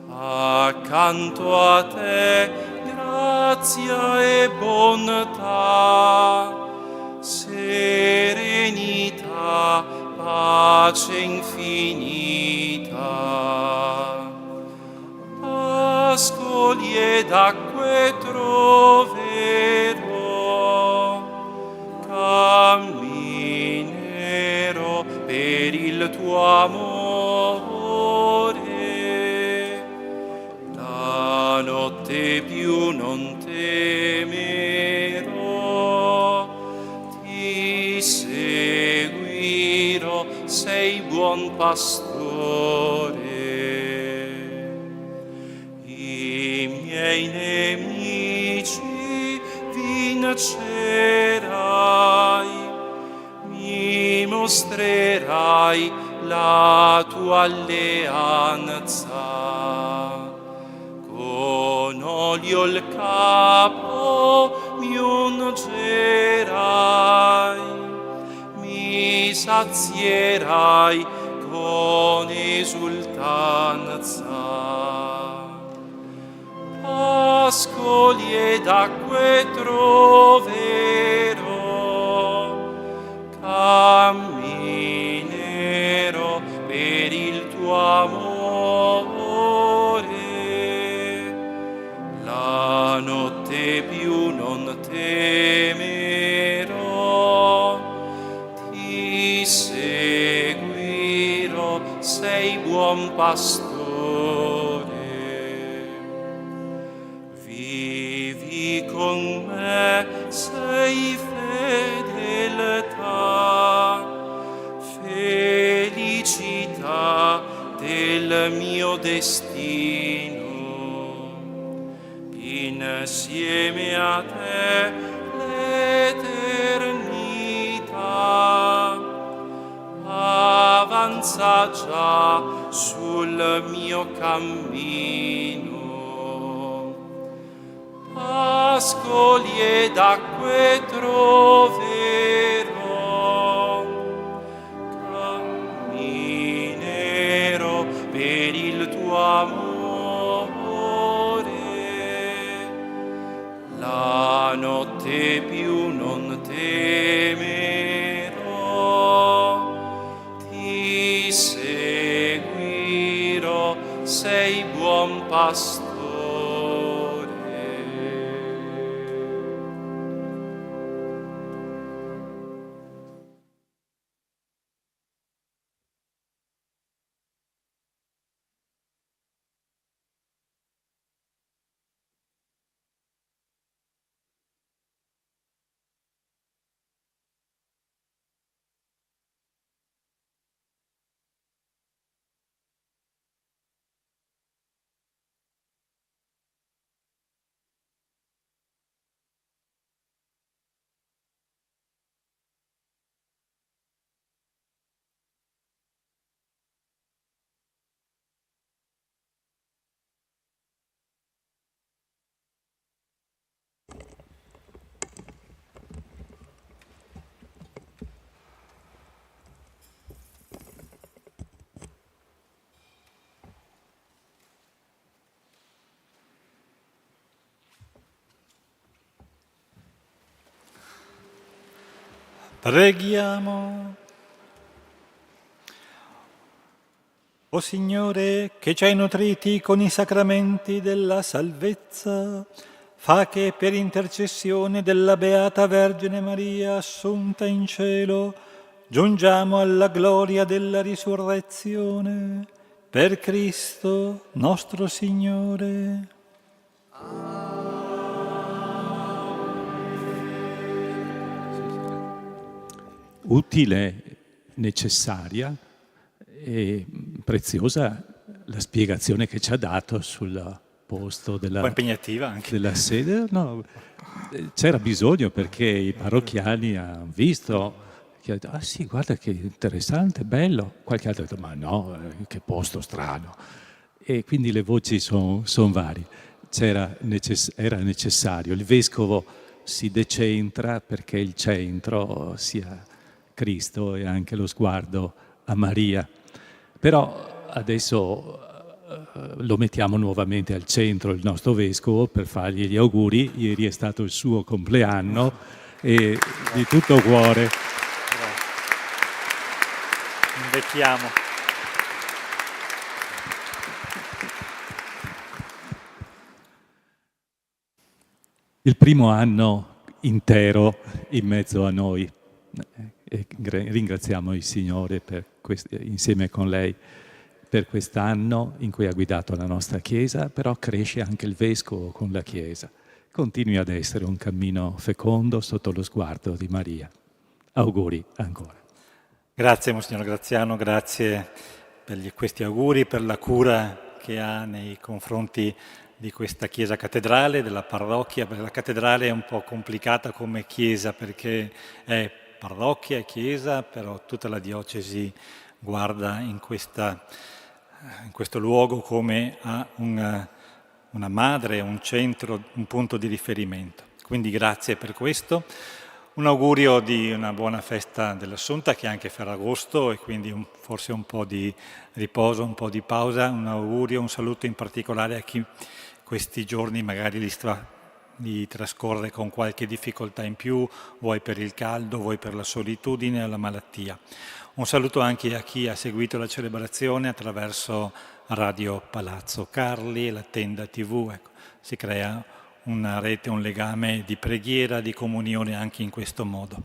Accanto a te grazia e bontà, serenità, pace infinita. Pascoli ed acque troverò, camminerò per il tuo amore. La notte più non temerò, ti seguirò, sei buon pastore. nemici vincerai, mi mostrerai la tua alleanza. Con olio il capo mi ungerai, mi sazierai con esultanza. Pascoli ed acque troverò, camminerò per il tuo amore. La notte più non temerò, ti seguirò, sei buon pastore. Vivi con me, sei fedeltà, felicità del mio destino. Insieme a te l'eternità avanza già sul mio cammino. Pascoli ed acque troverò, camminerò per il tuo amore. La notte più non temerò, ti seguirò, sei buon pastore. Preghiamo. O Signore, che ci hai nutriti con i sacramenti della salvezza, fa che per intercessione della Beata Vergine Maria assunta in cielo giungiamo alla gloria della risurrezione. Per Cristo nostro Signore. Utile, necessaria e preziosa la spiegazione che ci ha dato sul posto della, un po' impegnativa anche. Della sede. No, c'era bisogno perché i parrocchiani hanno visto, che hanno detto, ah sì, guarda che interessante, bello. Qualche altro ha detto, ma no, che posto strano. E quindi le voci sono varie. Era necessario. Il vescovo si decentra perché il centro sia Cristo e anche lo sguardo a Maria. Però adesso lo mettiamo nuovamente al centro, il nostro vescovo, per fargli gli auguri. Ieri è stato il suo compleanno e di tutto cuore. Invecchiamo. Il primo anno intero in mezzo a noi. E ringraziamo il Signore insieme con lei per quest'anno in cui ha guidato la nostra Chiesa, però cresce anche il Vescovo con la Chiesa. Continui ad essere un cammino fecondo sotto lo sguardo di Maria. Auguri ancora. Grazie Monsignor Graziano, grazie per questi auguri, per la cura che ha nei confronti di questa chiesa cattedrale, della parrocchia, perché la cattedrale è un po' complicata come chiesa perché è parrocchia e chiesa, però tutta la diocesi guarda in questo luogo come a una madre, un centro, un punto di riferimento. Quindi grazie per questo. Un augurio di una buona festa dell'Assunta, che è anche Ferragosto, e quindi forse un po' di riposo, un po' di pausa. Un augurio, un saluto in particolare a chi questi giorni magari li trascorre con qualche difficoltà in più, vuoi per il caldo, vuoi per la solitudine o la malattia. Un saluto anche a chi ha seguito la celebrazione attraverso Radio Palazzo Carli e la Tenda TV. Ecco, si crea una rete, un legame di preghiera, di comunione anche in questo modo.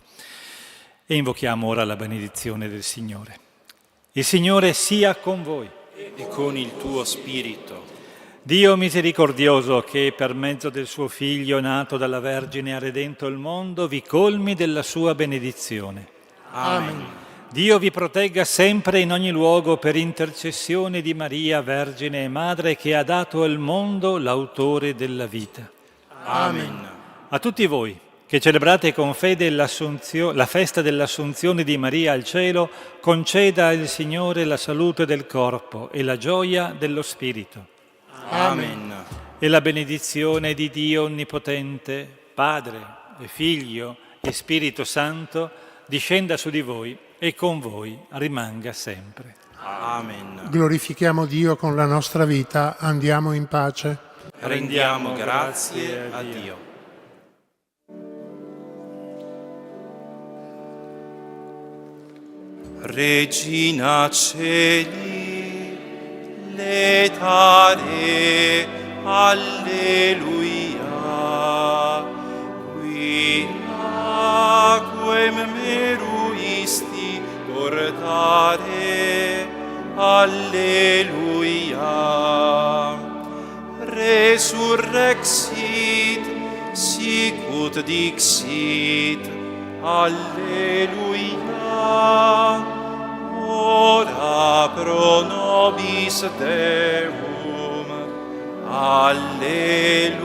E invochiamo ora la benedizione del Signore. Il Signore sia con voi. E con il tuo spirito. Dio misericordioso, che per mezzo del suo Figlio nato dalla Vergine ha redento il mondo, vi colmi della sua benedizione. Amen. Dio vi protegga sempre in ogni luogo per intercessione di Maria, Vergine e Madre, che ha dato al mondo l'autore della vita. Amen. A tutti voi che celebrate con fede la festa dell'Assunzione di Maria al cielo, conceda il Signore la salute del corpo e la gioia dello spirito. Amen. E la benedizione di Dio Onnipotente, Padre e Figlio e Spirito Santo, discenda su di voi e con voi rimanga sempre. Amen. Glorifichiamo Dio con la nostra vita, andiamo in pace. Rendiamo grazie a Dio. Regina Celi, letare, alleluia, qui aquem meruisti portare, alleluia. Resurrexit, sicut dixit, alleluia. Ora pro nobis Deum, alleluia.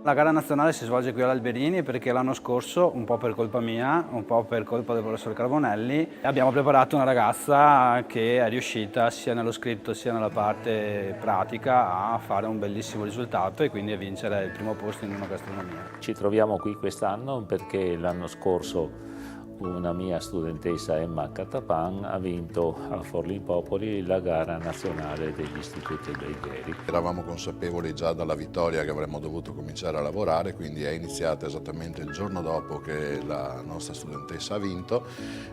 La gara nazionale si svolge qui all'Alberini perché l'anno scorso, un po' per colpa mia, un po' per colpa del professor Carbonelli, abbiamo preparato una ragazza che è riuscita sia nello scritto sia nella parte pratica a fare un bellissimo risultato e quindi a vincere il primo posto in enogastronomia. Ci troviamo qui quest'anno perché l'anno scorso una mia studentessa, Emma Catapan, ha vinto a Forlimpopoli la gara nazionale degli istituti alberghieri. Eravamo consapevoli già dalla vittoria che avremmo dovuto cominciare a lavorare, quindi è iniziata esattamente il giorno dopo che la nostra studentessa ha vinto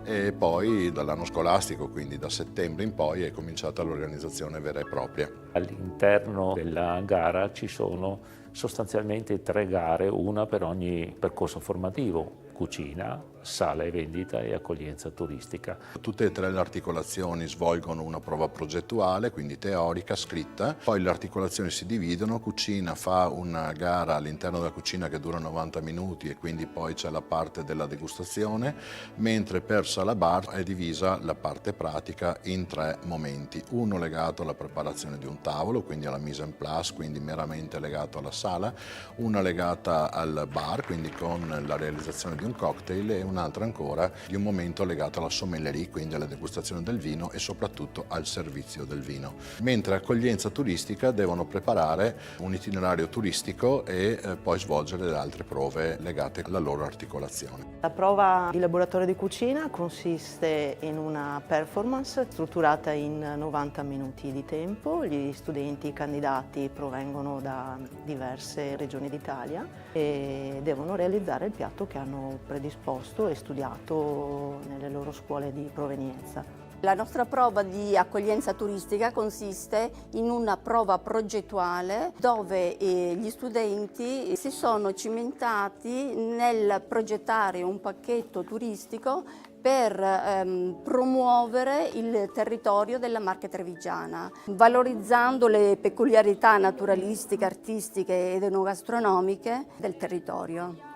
e poi dall'anno scolastico, quindi da settembre in poi, è cominciata l'organizzazione vera e propria. All'interno della gara ci sono sostanzialmente 3 gare, una per ogni percorso formativo: cucina, sala e vendita e accoglienza turistica. Tutte e 3 le articolazioni svolgono una prova progettuale, quindi teorica, scritta. Poi le articolazioni si dividono, cucina fa una gara all'interno della cucina che dura 90 minuti e quindi poi c'è la parte della degustazione, mentre per sala bar è divisa la parte pratica in 3 momenti. Uno legato alla preparazione di un tavolo, quindi alla mise en place, quindi meramente legato alla sala, una legata al bar, quindi con la realizzazione di un cocktail, e un'altra ancora di un momento legato alla sommellerie, quindi alla degustazione del vino e soprattutto al servizio del vino. Mentre accoglienza turistica devono preparare un itinerario turistico e poi svolgere le altre prove legate alla loro articolazione. La prova di laboratorio di cucina consiste in una performance strutturata in 90 minuti di tempo. Gli studenti candidati provengono da diverse regioni d'Italia e devono realizzare il piatto che hanno predisposto e studiato nelle loro scuole di provenienza. La nostra prova di accoglienza turistica consiste in una prova progettuale dove gli studenti si sono cimentati nel progettare un pacchetto turistico per promuovere il territorio della Marche Trevigiana, valorizzando le peculiarità naturalistiche, artistiche ed enogastronomiche del territorio.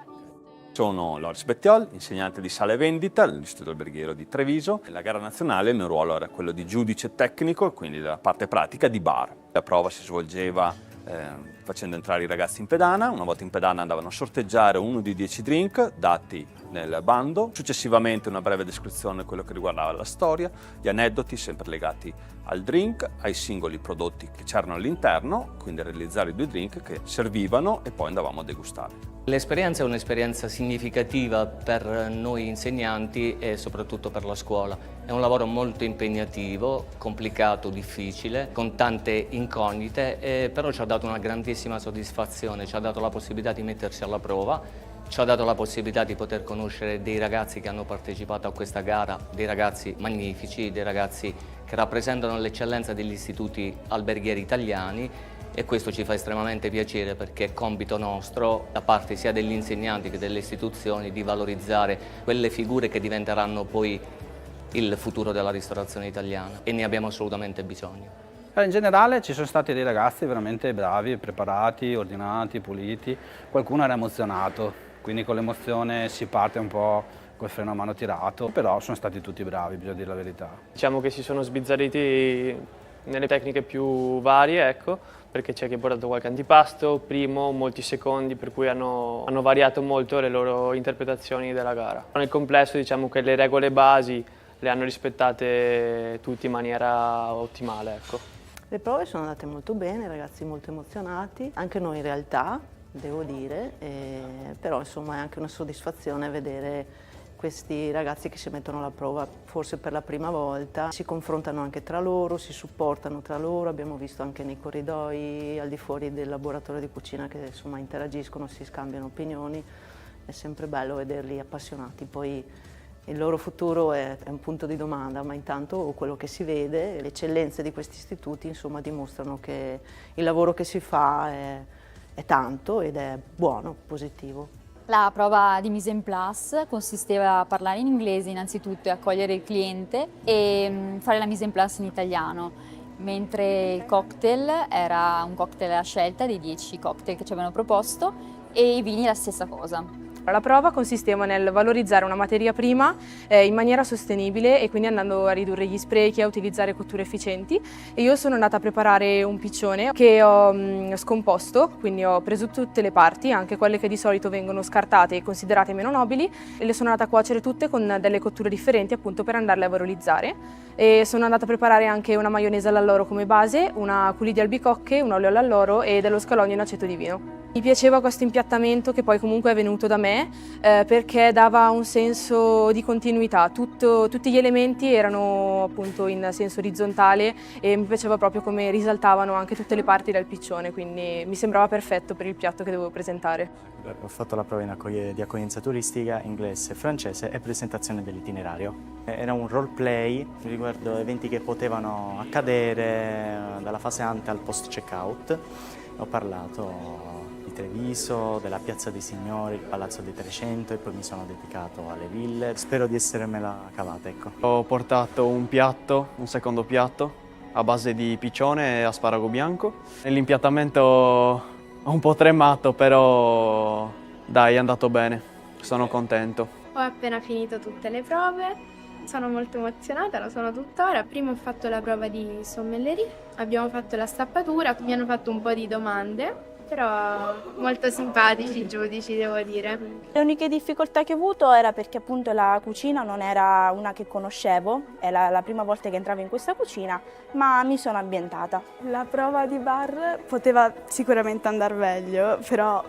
Sono Loris Bettiol, insegnante di sala e vendita all'Istituto Alberghiero di Treviso. Nella gara nazionale il mio ruolo era quello di giudice tecnico, quindi della parte pratica di bar. La prova si svolgeva facendo entrare i ragazzi in pedana. Una volta in pedana andavano a sorteggiare uno di 10 drink dati nel bando, successivamente una breve descrizione di quello che riguardava la storia, gli aneddoti sempre legati al drink, ai singoli prodotti che c'erano all'interno, quindi realizzare i 2 drink che servivano e poi andavamo a degustare. L'esperienza è un'esperienza significativa per noi insegnanti e soprattutto per la scuola. È un lavoro molto impegnativo, complicato, difficile, con tante incognite, però ci ha dato una grandissima soddisfazione, ci ha dato la possibilità di mettersi alla prova, ci ha dato la possibilità di poter conoscere dei ragazzi che hanno partecipato a questa gara, dei ragazzi magnifici, dei ragazzi che rappresentano l'eccellenza degli istituti alberghieri italiani, e questo ci fa estremamente piacere perché è compito nostro, da parte sia degli insegnanti che delle istituzioni, di valorizzare quelle figure che diventeranno poi il futuro della ristorazione italiana, e ne abbiamo assolutamente bisogno. In generale ci sono stati dei ragazzi veramente bravi, preparati, ordinati, puliti. Qualcuno era emozionato, quindi con l'emozione si parte un po' col freno a mano tirato, però sono stati tutti bravi, bisogna dire la verità. Diciamo che si sono sbizzarriti nelle tecniche più varie, ecco, perché c'è chi ha portato qualche antipasto, primo, molti secondi, per cui hanno variato molto le loro interpretazioni della gara. Nel complesso diciamo che le regole basi le hanno rispettate tutti in maniera ottimale, ecco. Le prove sono andate molto bene, i ragazzi molto emozionati, anche noi in realtà, devo dire, però insomma è anche una soddisfazione vedere questi ragazzi che si mettono alla prova forse per la prima volta, si confrontano anche tra loro, si supportano tra loro, abbiamo visto anche nei corridoi al di fuori del laboratorio di cucina che insomma interagiscono, si scambiano opinioni, è sempre bello vederli appassionati. Poi il loro futuro è un punto di domanda, ma intanto quello che si vede, le eccellenze di questi istituti insomma dimostrano che il lavoro che si fa è tanto ed è buono, positivo. La prova di mise en place consisteva a parlare in inglese innanzitutto e accogliere il cliente e fare la mise en place in italiano, mentre il cocktail era un cocktail a scelta dei 10 cocktail che ci avevano proposto e i vini la stessa cosa. La prova consisteva nel valorizzare una materia prima in maniera sostenibile e quindi andando a ridurre gli sprechi, a utilizzare cotture efficienti. E io sono andata a preparare un piccione che ho scomposto, quindi ho preso tutte le parti, anche quelle che di solito vengono scartate e considerate meno nobili, e le sono andata a cuocere tutte con delle cotture differenti appunto per andarle a valorizzare. E sono andata a preparare anche una maionese all'alloro come base, una coulis di albicocche, un olio all'alloro e dello scalogno in aceto di vino. Mi piaceva questo impiattamento che poi comunque è venuto da me perché dava un senso di continuità, tutti gli elementi erano appunto in senso orizzontale e mi piaceva proprio come risaltavano anche tutte le parti del piccione, quindi mi sembrava perfetto per il piatto che dovevo presentare. Ho fatto la prova di accoglienza turistica, inglese, francese e presentazione dell'itinerario. Era un role play riguardo eventi che potevano accadere dalla fase ante al post checkout. Ho parlato di Treviso, della Piazza dei Signori, il Palazzo dei 300 e poi mi sono dedicato alle ville. Spero di essermela cavata, ecco. Ho portato un secondo piatto a base di piccione e asparago bianco. Nell'impiattamento ho un po' tremato, però dai, è andato bene, sono contento. Ho appena finito tutte le prove, sono molto emozionata, lo sono tuttora. Prima ho fatto la prova di sommellerie, abbiamo fatto la stappatura, mi hanno fatto un po' di domande, però molto simpatici i giudici, devo dire. Le uniche difficoltà che ho avuto era perché appunto la cucina non era una che conoscevo, è la prima volta che entravo in questa cucina, ma mi sono ambientata. La prova di bar poteva sicuramente andare meglio, però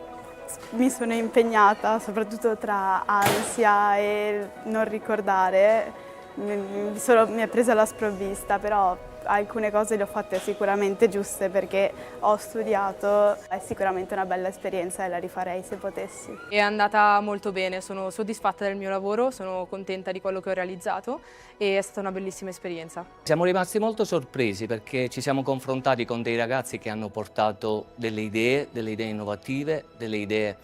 mi sono impegnata, soprattutto tra ansia e non ricordare, mi è presa la sprovvista, però alcune cose le ho fatte sicuramente giuste perché ho studiato, è sicuramente una bella esperienza e la rifarei se potessi. È andata molto bene, sono soddisfatta del mio lavoro, sono contenta di quello che ho realizzato e è stata una bellissima esperienza. Siamo rimasti molto sorpresi perché ci siamo confrontati con dei ragazzi che hanno portato delle idee innovative, delle idee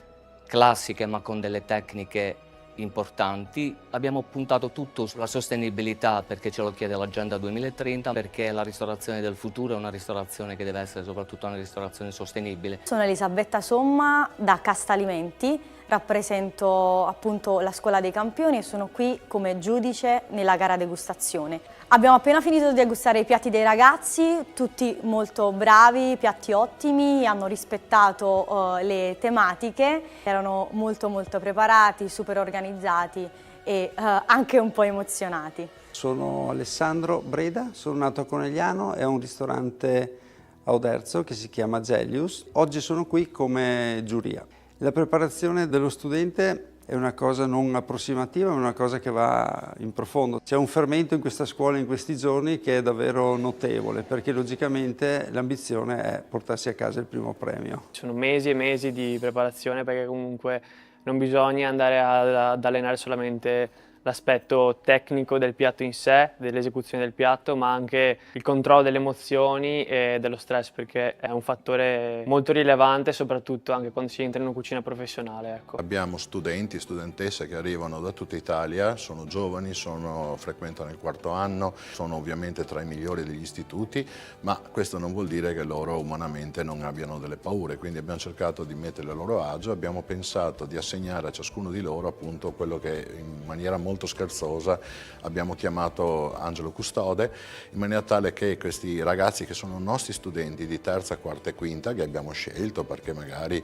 classiche ma con delle tecniche importanti. Abbiamo puntato tutto sulla sostenibilità perché ce lo chiede l'Agenda 2030, perché la ristorazione del futuro è una ristorazione che deve essere soprattutto una ristorazione sostenibile. Sono Elisabetta Somma da Castalimenti, rappresento appunto la Scuola dei Campioni e sono qui come giudice nella gara degustazione. Abbiamo appena finito di degustare i piatti dei ragazzi, tutti molto bravi, piatti ottimi, hanno rispettato le tematiche, erano molto preparati, super organizzati e anche un po' emozionati. Sono Alessandro Breda, sono nato a Conegliano, è un ristorante a Oderzo che si chiama Gelius. Oggi sono qui come giuria. La preparazione dello studente è una cosa non approssimativa, ma una cosa che va in profondo. C'è un fermento in questa scuola in questi giorni che è davvero notevole, perché logicamente l'ambizione è portarsi a casa il primo premio. Ci sono mesi e mesi di preparazione perché comunque non bisogna andare ad allenare solamente l'aspetto tecnico del piatto in sé, dell'esecuzione del piatto, ma anche il controllo delle emozioni e dello stress, perché è un fattore molto rilevante, soprattutto anche quando si entra in una cucina professionale. Ecco. Abbiamo studenti e studentesse che arrivano da tutta Italia, sono giovani, frequentano il quarto anno, sono ovviamente tra i migliori degli istituti, ma questo non vuol dire che loro umanamente non abbiano delle paure, quindi abbiamo cercato di metterli a loro agio, abbiamo pensato di assegnare a ciascuno di loro appunto quello che in maniera molto scherzosa abbiamo chiamato Angelo Custode, in maniera tale che questi ragazzi che sono nostri studenti di terza, quarta e quinta, che abbiamo scelto perché magari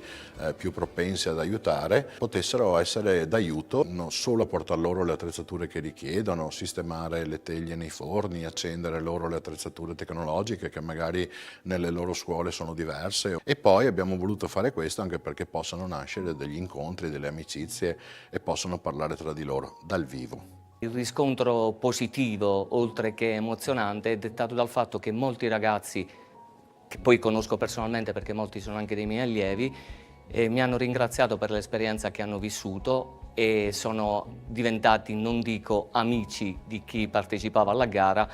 più propensi ad aiutare, potessero essere d'aiuto non solo a portare loro le attrezzature che richiedono, sistemare le teglie nei forni, accendere loro le attrezzature tecnologiche che magari nelle loro scuole sono diverse, e poi abbiamo voluto fare questo anche perché possano nascere degli incontri, delle amicizie e possano parlare tra di loro dal vivo. Il riscontro positivo, oltre che emozionante, è dettato dal fatto che molti ragazzi, che poi conosco personalmente perché molti sono anche dei miei allievi, mi hanno ringraziato per l'esperienza che hanno vissuto e sono diventati, non dico amici di chi partecipava alla gara,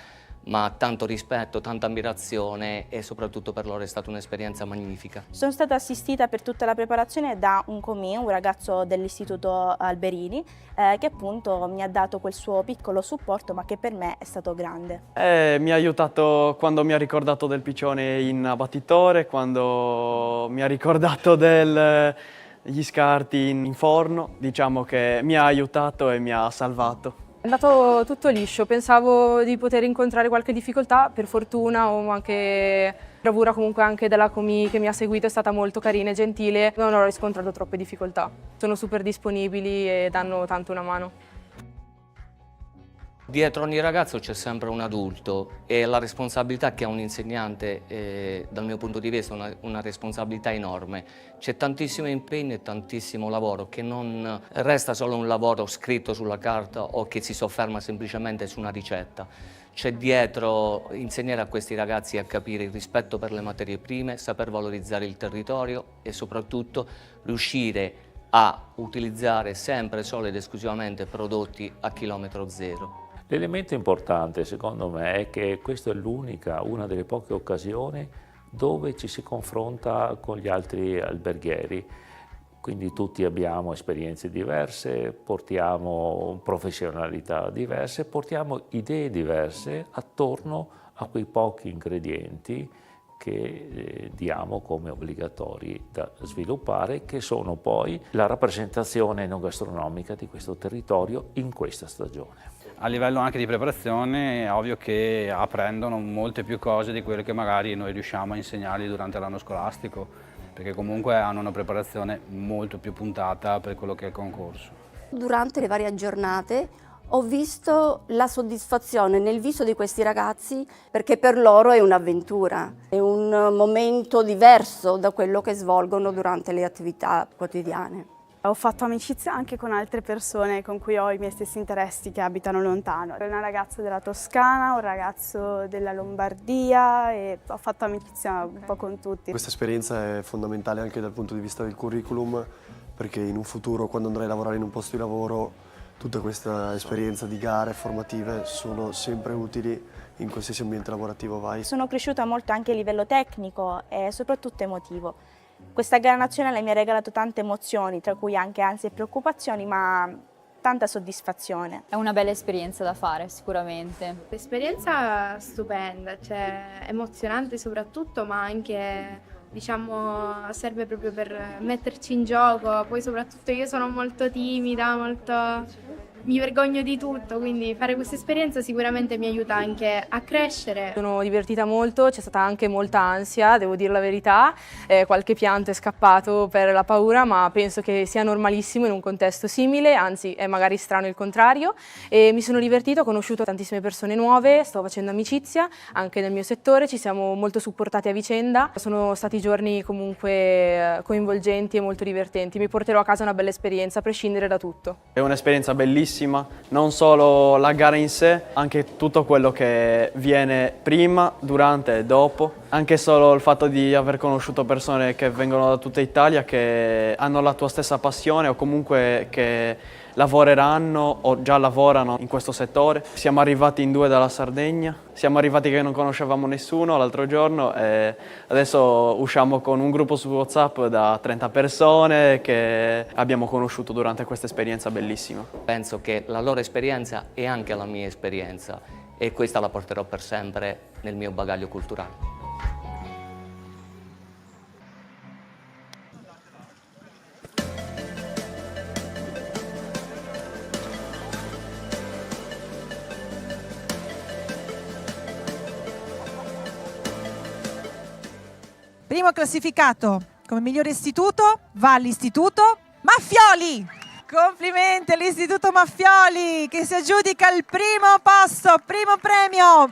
ma tanto rispetto, tanta ammirazione e soprattutto per loro è stata un'esperienza magnifica. Sono stata assistita per tutta la preparazione da un comì, un ragazzo dell'Istituto Alberini, che appunto mi ha dato quel suo piccolo supporto, ma che per me è stato grande. Mi ha aiutato quando mi ha ricordato del piccione in abbattitore, quando mi ha ricordato del gli scarti in forno, diciamo che mi ha aiutato e mi ha salvato. È andato tutto liscio, pensavo di poter incontrare qualche difficoltà, per fortuna o anche bravura comunque anche della comì che mi ha seguito, è stata molto carina e gentile, non ho riscontrato troppe difficoltà. Sono super disponibili e danno tanto una mano. Dietro ogni ragazzo c'è sempre un adulto e la responsabilità che ha un insegnante, dal mio punto di vista, è una responsabilità enorme. C'è tantissimo impegno e tantissimo lavoro che non resta solo un lavoro scritto sulla carta o che si sofferma semplicemente su una ricetta. C'è dietro insegnare a questi ragazzi a capire il rispetto per le materie prime, saper valorizzare il territorio e soprattutto riuscire a utilizzare sempre solo ed esclusivamente prodotti a chilometro zero. L'elemento importante secondo me è che questa è una delle poche occasioni dove ci si confronta con gli altri alberghieri, quindi tutti abbiamo esperienze diverse, portiamo professionalità diverse, portiamo idee diverse attorno a quei pochi ingredienti che diamo come obbligatori da sviluppare, che sono poi la rappresentazione enogastronomica di questo territorio in questa stagione. A livello anche di preparazione è ovvio che apprendono molte più cose di quelle che magari noi riusciamo a insegnargli durante l'anno scolastico, perché comunque hanno una preparazione molto più puntata per quello che è il concorso. Durante le varie giornate ho visto la soddisfazione nel viso di questi ragazzi, perché per loro è un'avventura, è un momento diverso da quello che svolgono durante le attività quotidiane. Ho fatto amicizia anche con altre persone con cui ho i miei stessi interessi che abitano lontano. Una ragazza della Toscana, un ragazzo della Lombardia e ho fatto amicizia un po' con tutti. Questa esperienza è fondamentale anche dal punto di vista del curriculum, perché in un futuro, quando andrai a lavorare in un posto di lavoro, tutta questa esperienza di gare formative sono sempre utili in qualsiasi ambiente lavorativo vai. Sono cresciuta molto anche a livello tecnico e soprattutto emotivo. Questa gara nazionale mi ha regalato tante emozioni, tra cui anche ansie e preoccupazioni, ma tanta soddisfazione. È una bella esperienza da fare, sicuramente. L'esperienza stupenda, cioè emozionante soprattutto, ma anche diciamo serve proprio per metterci in gioco. Poi soprattutto io sono molto timida, mi vergogno di tutto, quindi fare questa esperienza sicuramente mi aiuta anche a crescere. Sono divertita molto, c'è stata anche molta ansia, devo dire la verità, qualche pianto è scappato per la paura, ma penso che sia normalissimo in un contesto simile, anzi è magari strano il contrario, e mi sono divertita, ho conosciuto tantissime persone nuove, sto facendo amicizia anche nel mio settore, ci siamo molto supportati a vicenda, sono stati giorni comunque coinvolgenti e molto divertenti, mi porterò a casa una bella esperienza a prescindere da tutto. È un'esperienza bellissima, non solo la gara in sé, anche tutto quello che viene prima, durante e dopo. Anche solo il fatto di aver conosciuto persone che vengono da tutta Italia, che hanno la tua stessa passione o comunque che lavoreranno o già lavorano in questo settore. Siamo arrivati in 2 dalla Sardegna, siamo arrivati che non conoscevamo nessuno l'altro giorno e adesso usciamo con un gruppo su WhatsApp da 30 persone che abbiamo conosciuto durante questa esperienza bellissima. Penso che la loro esperienza è anche la mia esperienza e questa la porterò per sempre nel mio bagaglio culturale. Primo classificato come migliore istituto va all'Istituto Maffioli. Complimenti all'Istituto Maffioli che si aggiudica il primo posto, primo premio.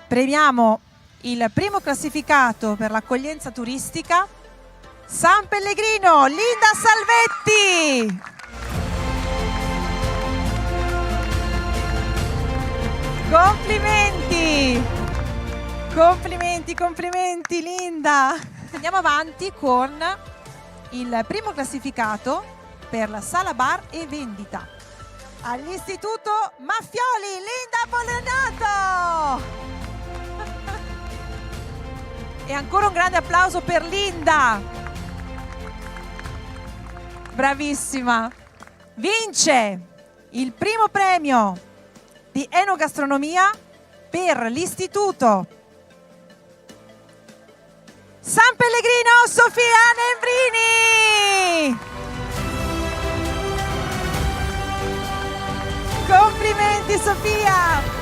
Premiamo il primo classificato per l'accoglienza turistica, San Pellegrino, Linda Salvetti. Complimenti! Complimenti, complimenti Linda! Andiamo avanti con il primo classificato per la sala bar e vendita. All'Istituto Maffioli, Linda Pollenato! E ancora un grande applauso per Linda! Bravissima! Vince il primo premio di enogastronomia per l'Istituto San Pellegrino, Sofia Nembrini! Complimenti Sofia!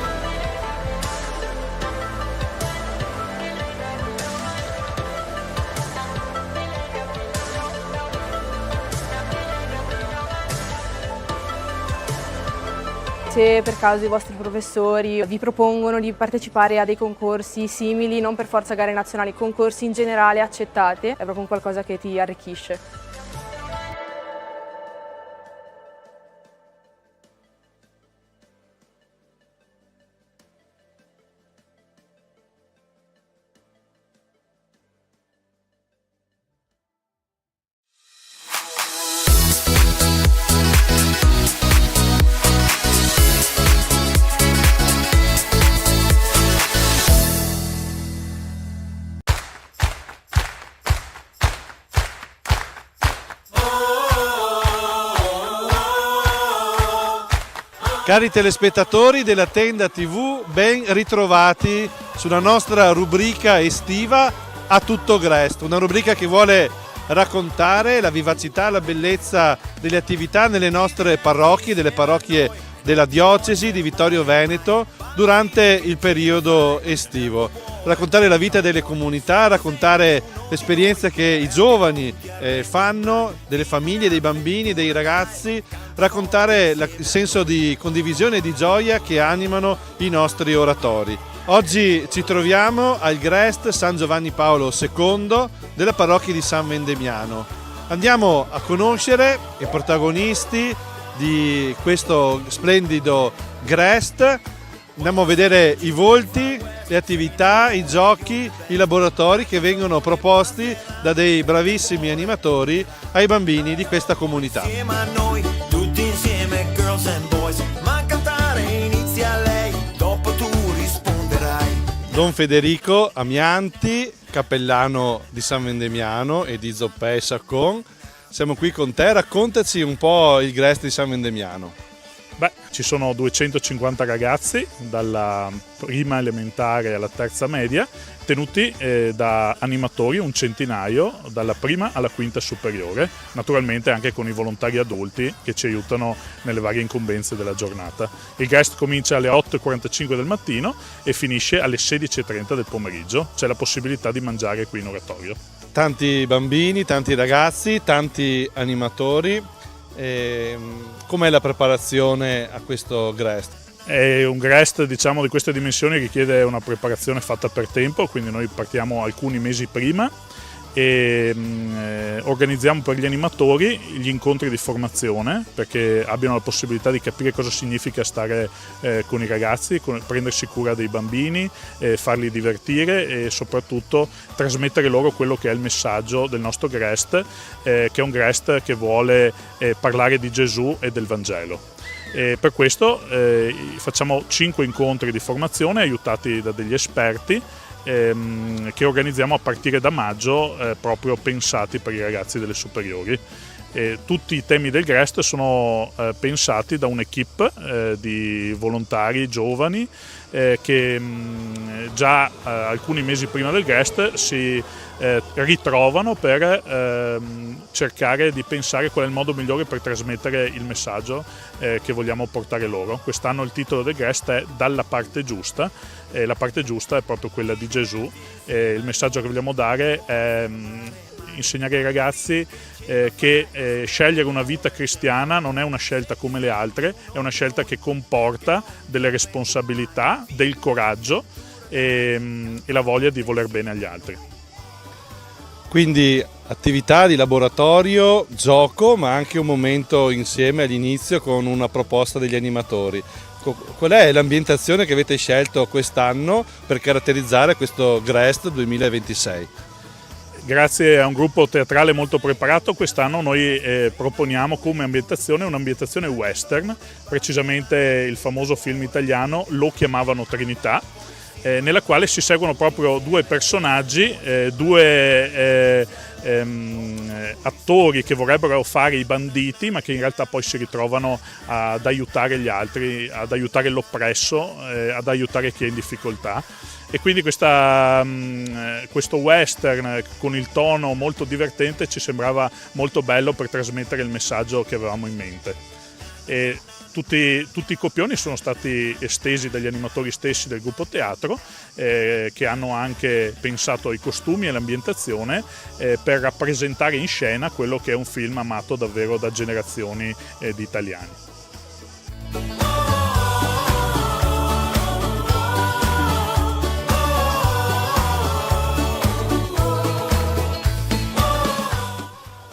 Se per caso i vostri professori vi propongono di partecipare a dei concorsi simili, non per forza gare nazionali, concorsi in generale, accettate, è proprio un qualcosa che ti arricchisce. Cari telespettatori della Tenda TV, ben ritrovati sulla nostra rubrica estiva A Tutto Grest, una rubrica che vuole raccontare la vivacità, la bellezza delle attività nelle nostre parrocchie, delle parrocchie della diocesi di Vittorio Veneto durante il periodo estivo. Raccontare la vita delle comunità, raccontare l'esperienza che i giovani fanno, delle famiglie, dei bambini, dei ragazzi, raccontare il senso di condivisione e di gioia che animano i nostri oratori. Oggi ci troviamo al Grest San Giovanni Paolo II della parrocchia di San Vendemiano. Andiamo a conoscere i protagonisti di questo splendido Grest, andiamo a vedere i volti, le attività, i giochi, i laboratori che vengono proposti da dei bravissimi animatori ai bambini di questa comunità. Insieme a noi, tutti insieme, girls and boys, ma cantare inizia lei, dopo tu risponderai. Don Federico Amianti, cappellano di San Vendemiano e di Zoppè e Saccon, siamo qui con te, raccontaci un po' il Grest di San Vendemiano. Beh, ci sono 250 ragazzi dalla prima elementare alla terza media, tenuti da animatori, un centinaio, dalla prima alla quinta superiore, naturalmente anche con i volontari adulti che ci aiutano nelle varie incombenze della giornata. Il Grest comincia alle 8:45 del mattino e finisce alle 16:30 del pomeriggio, c'è la possibilità di mangiare qui in oratorio. Tanti bambini, tanti ragazzi, tanti animatori. Com'è la preparazione a questo Grest? È un Grest, diciamo, di queste dimensioni richiede una preparazione fatta per tempo, quindi noi partiamo alcuni mesi prima e organizziamo per gli animatori gli incontri di formazione perché abbiano la possibilità di capire cosa significa stare con i ragazzi, prendersi cura dei bambini, farli divertire e soprattutto trasmettere loro quello che è il messaggio del nostro Grest, che è un Grest che vuole parlare di Gesù e del Vangelo. Per questo facciamo 5 incontri di formazione aiutati da degli esperti che organizziamo a partire da maggio, proprio pensati per i ragazzi delle superiori. Tutti i temi del Grest sono pensati da un'equipe di volontari giovani che già alcuni mesi prima del Grest si ritrovano per cercare di pensare qual è il modo migliore per trasmettere il messaggio che vogliamo portare loro. Quest'anno il titolo del Grest è Dalla parte giusta, e la parte giusta è proprio quella di Gesù. Il messaggio che vogliamo dare è insegnare ai ragazzi che scegliere una vita cristiana non è una scelta come le altre, è una scelta che comporta delle responsabilità, del coraggio e la voglia di voler bene agli altri. Quindi attività di laboratorio, gioco, ma anche un momento insieme all'inizio con una proposta degli animatori. Qual è l'ambientazione che avete scelto quest'anno per caratterizzare questo Grest 2026? Grazie a un gruppo teatrale molto preparato, quest'anno noi proponiamo come ambientazione un'ambientazione western, precisamente il famoso film italiano Lo chiamavano Trinità, nella quale si seguono proprio due personaggi, due attori che vorrebbero fare i banditi ma che in realtà poi si ritrovano ad aiutare gli altri, ad aiutare l'oppresso, ad aiutare chi è in difficoltà. e quindi questo western con il tono molto divertente ci sembrava molto bello per trasmettere il messaggio che avevamo in mente. E tutti i copioni sono stati estesi dagli animatori stessi del gruppo teatro, che hanno anche pensato ai costumi e all'ambientazione per rappresentare in scena quello che è un film amato davvero da generazioni di italiani.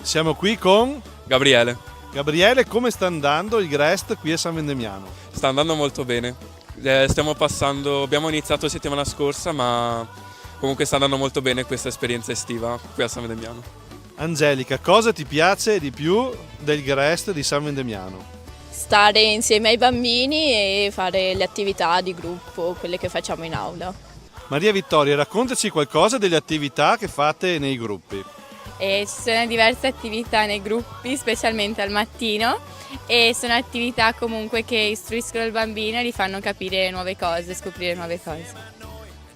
Siamo qui con Gabriele. Gabriele, come sta andando il GREST qui a San Vendemiano? Sta andando molto bene. Abbiamo iniziato settimana scorsa, ma comunque sta andando molto bene questa esperienza estiva qui a San Vendemiano. Angelica, cosa ti piace di più del GREST di San Vendemiano? Stare insieme ai bambini e fare le attività di gruppo, quelle che facciamo in aula. Maria Vittoria, raccontaci qualcosa delle attività che fate nei gruppi. Ci sono diverse attività nei gruppi, specialmente al mattino, e sono attività comunque che istruiscono il bambino e gli fanno capire nuove cose, scoprire nuove cose.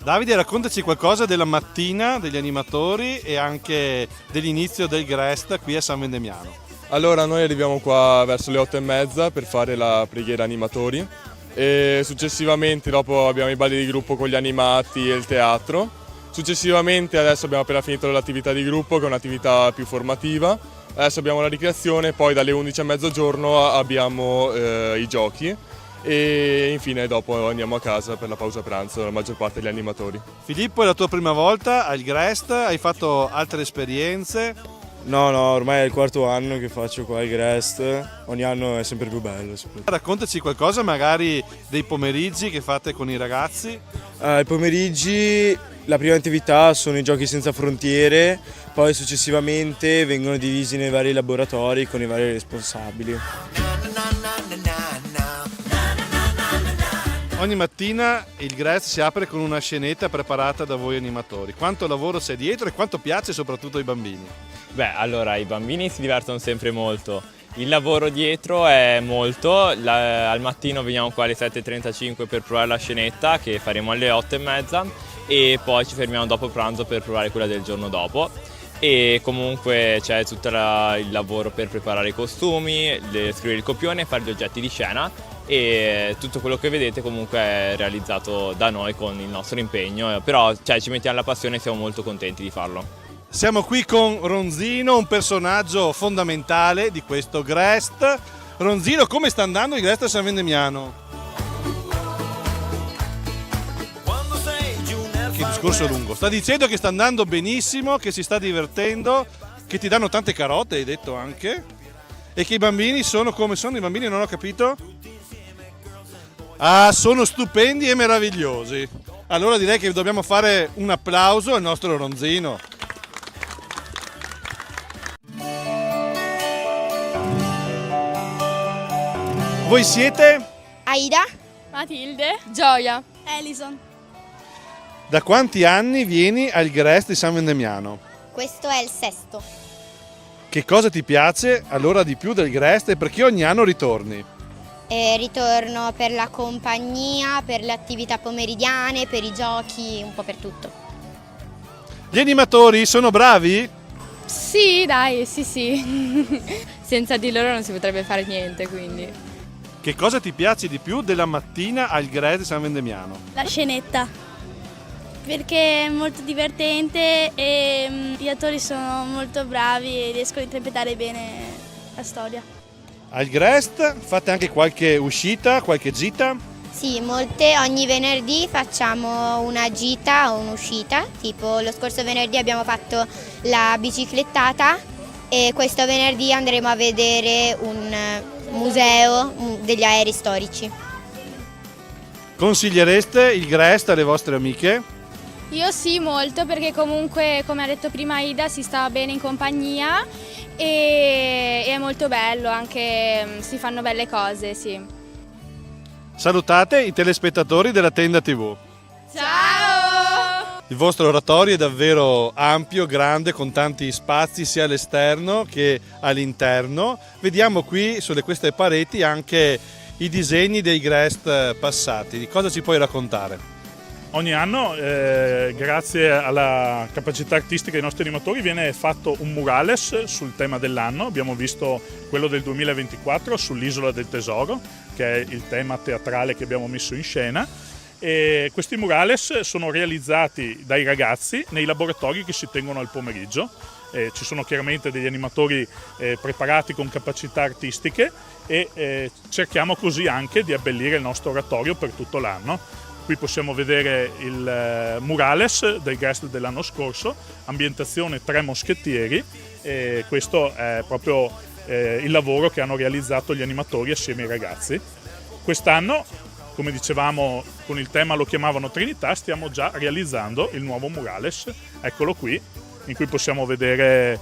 Davide, raccontaci qualcosa della mattina degli animatori e anche dell'inizio del GREST qui a San Vendemiano. Allora, noi arriviamo qua verso le 8:30 per fare la preghiera animatori e successivamente dopo abbiamo i balli di gruppo con gli animati e il teatro. Successivamente adesso abbiamo appena finito l'attività di gruppo che è un'attività più formativa, adesso abbiamo la ricreazione, poi dalle 11 a mezzogiorno abbiamo i giochi e infine dopo andiamo a casa per la pausa pranzo, la maggior parte degli animatori. Filippo, è la tua prima volta al GREST? Hai fatto altre esperienze? No, ormai è il quarto anno che faccio qua al GREST, ogni anno è sempre più bello. Raccontaci qualcosa magari dei pomeriggi che fate con i ragazzi. I pomeriggi, la prima attività sono i giochi senza frontiere, poi successivamente vengono divisi nei vari laboratori con i vari responsabili. Ogni mattina il GREST si apre con una scenetta preparata da voi animatori. Quanto lavoro c'è dietro e quanto piace soprattutto ai bambini? Beh, allora i bambini si divertono sempre molto. Il lavoro dietro è molto, al mattino veniamo qua alle 7:35 per provare la scenetta che faremo alle 8:30 e poi ci fermiamo dopo pranzo per provare quella del giorno dopo. E comunque c'è tutto il lavoro per preparare i costumi, scrivere il copione, fare gli oggetti di scena e tutto quello che vedete comunque è realizzato da noi con il nostro impegno, però ci mettiamo la passione e siamo molto contenti di farlo. Siamo qui con Ronzino, un personaggio fondamentale di questo GREST. Ronzino, come sta andando il GREST a San Vendemiano? Che discorso lungo. Sta dicendo che sta andando benissimo, che si sta divertendo, che ti danno tante carote, hai detto anche, e che i bambini sono come sono. I bambini non ho capito? Ah, sono stupendi e meravigliosi. Allora direi che dobbiamo fare un applauso al nostro Ronzino. Voi siete? Aida, Matilde, Gioia, Elison. Da quanti anni vieni al GREST di San Vendemiano? Questo è il sesto. Che cosa ti piace allora di più del GREST e perché ogni anno ritorni? Ritorno per la compagnia, per le attività pomeridiane, per i giochi, un po' per tutto. Gli animatori sono bravi? Sì, dai, sì. Senza di loro non si potrebbe fare niente, quindi. Che cosa ti piace di più della mattina al GREST di San Vendemiano? La scenetta, perché è molto divertente e gli attori sono molto bravi e riescono a interpretare bene la storia. Al GREST fate anche qualche uscita, qualche gita? Sì, molte. Ogni venerdì facciamo una gita o un'uscita, tipo lo scorso venerdì abbiamo fatto la biciclettata e questo venerdì andremo a vedere un museo degli aerei storici. Consigliereste il GREST alle vostre amiche? Io sì, molto, perché comunque, come ha detto prima Ida, si sta bene in compagnia e è molto bello, anche si fanno belle cose, sì. Salutate i telespettatori della Tenda TV. Ciao! Il vostro oratorio è davvero ampio, grande, con tanti spazi sia all'esterno che all'interno. Vediamo qui sulle queste pareti anche i disegni dei GREST passati. Di cosa ci puoi raccontare? Ogni anno, grazie alla capacità artistica dei nostri animatori, viene fatto un murales sul tema dell'anno. Abbiamo visto quello del 2024 sull'Isola del Tesoro, che è il tema teatrale che abbiamo messo in scena. E questi murales sono realizzati dai ragazzi nei laboratori che si tengono al pomeriggio. Ci sono chiaramente degli animatori preparati con capacità artistiche e cerchiamo così anche di abbellire il nostro oratorio per tutto l'anno. Qui possiamo vedere il murales del guest dell'anno scorso, ambientazione Tre Moschettieri, e questo è proprio il lavoro che hanno realizzato gli animatori assieme ai ragazzi. Quest'anno, come dicevamo, con il tema lo chiamavano Trinità, stiamo già realizzando il nuovo murales, eccolo qui, in cui possiamo vedere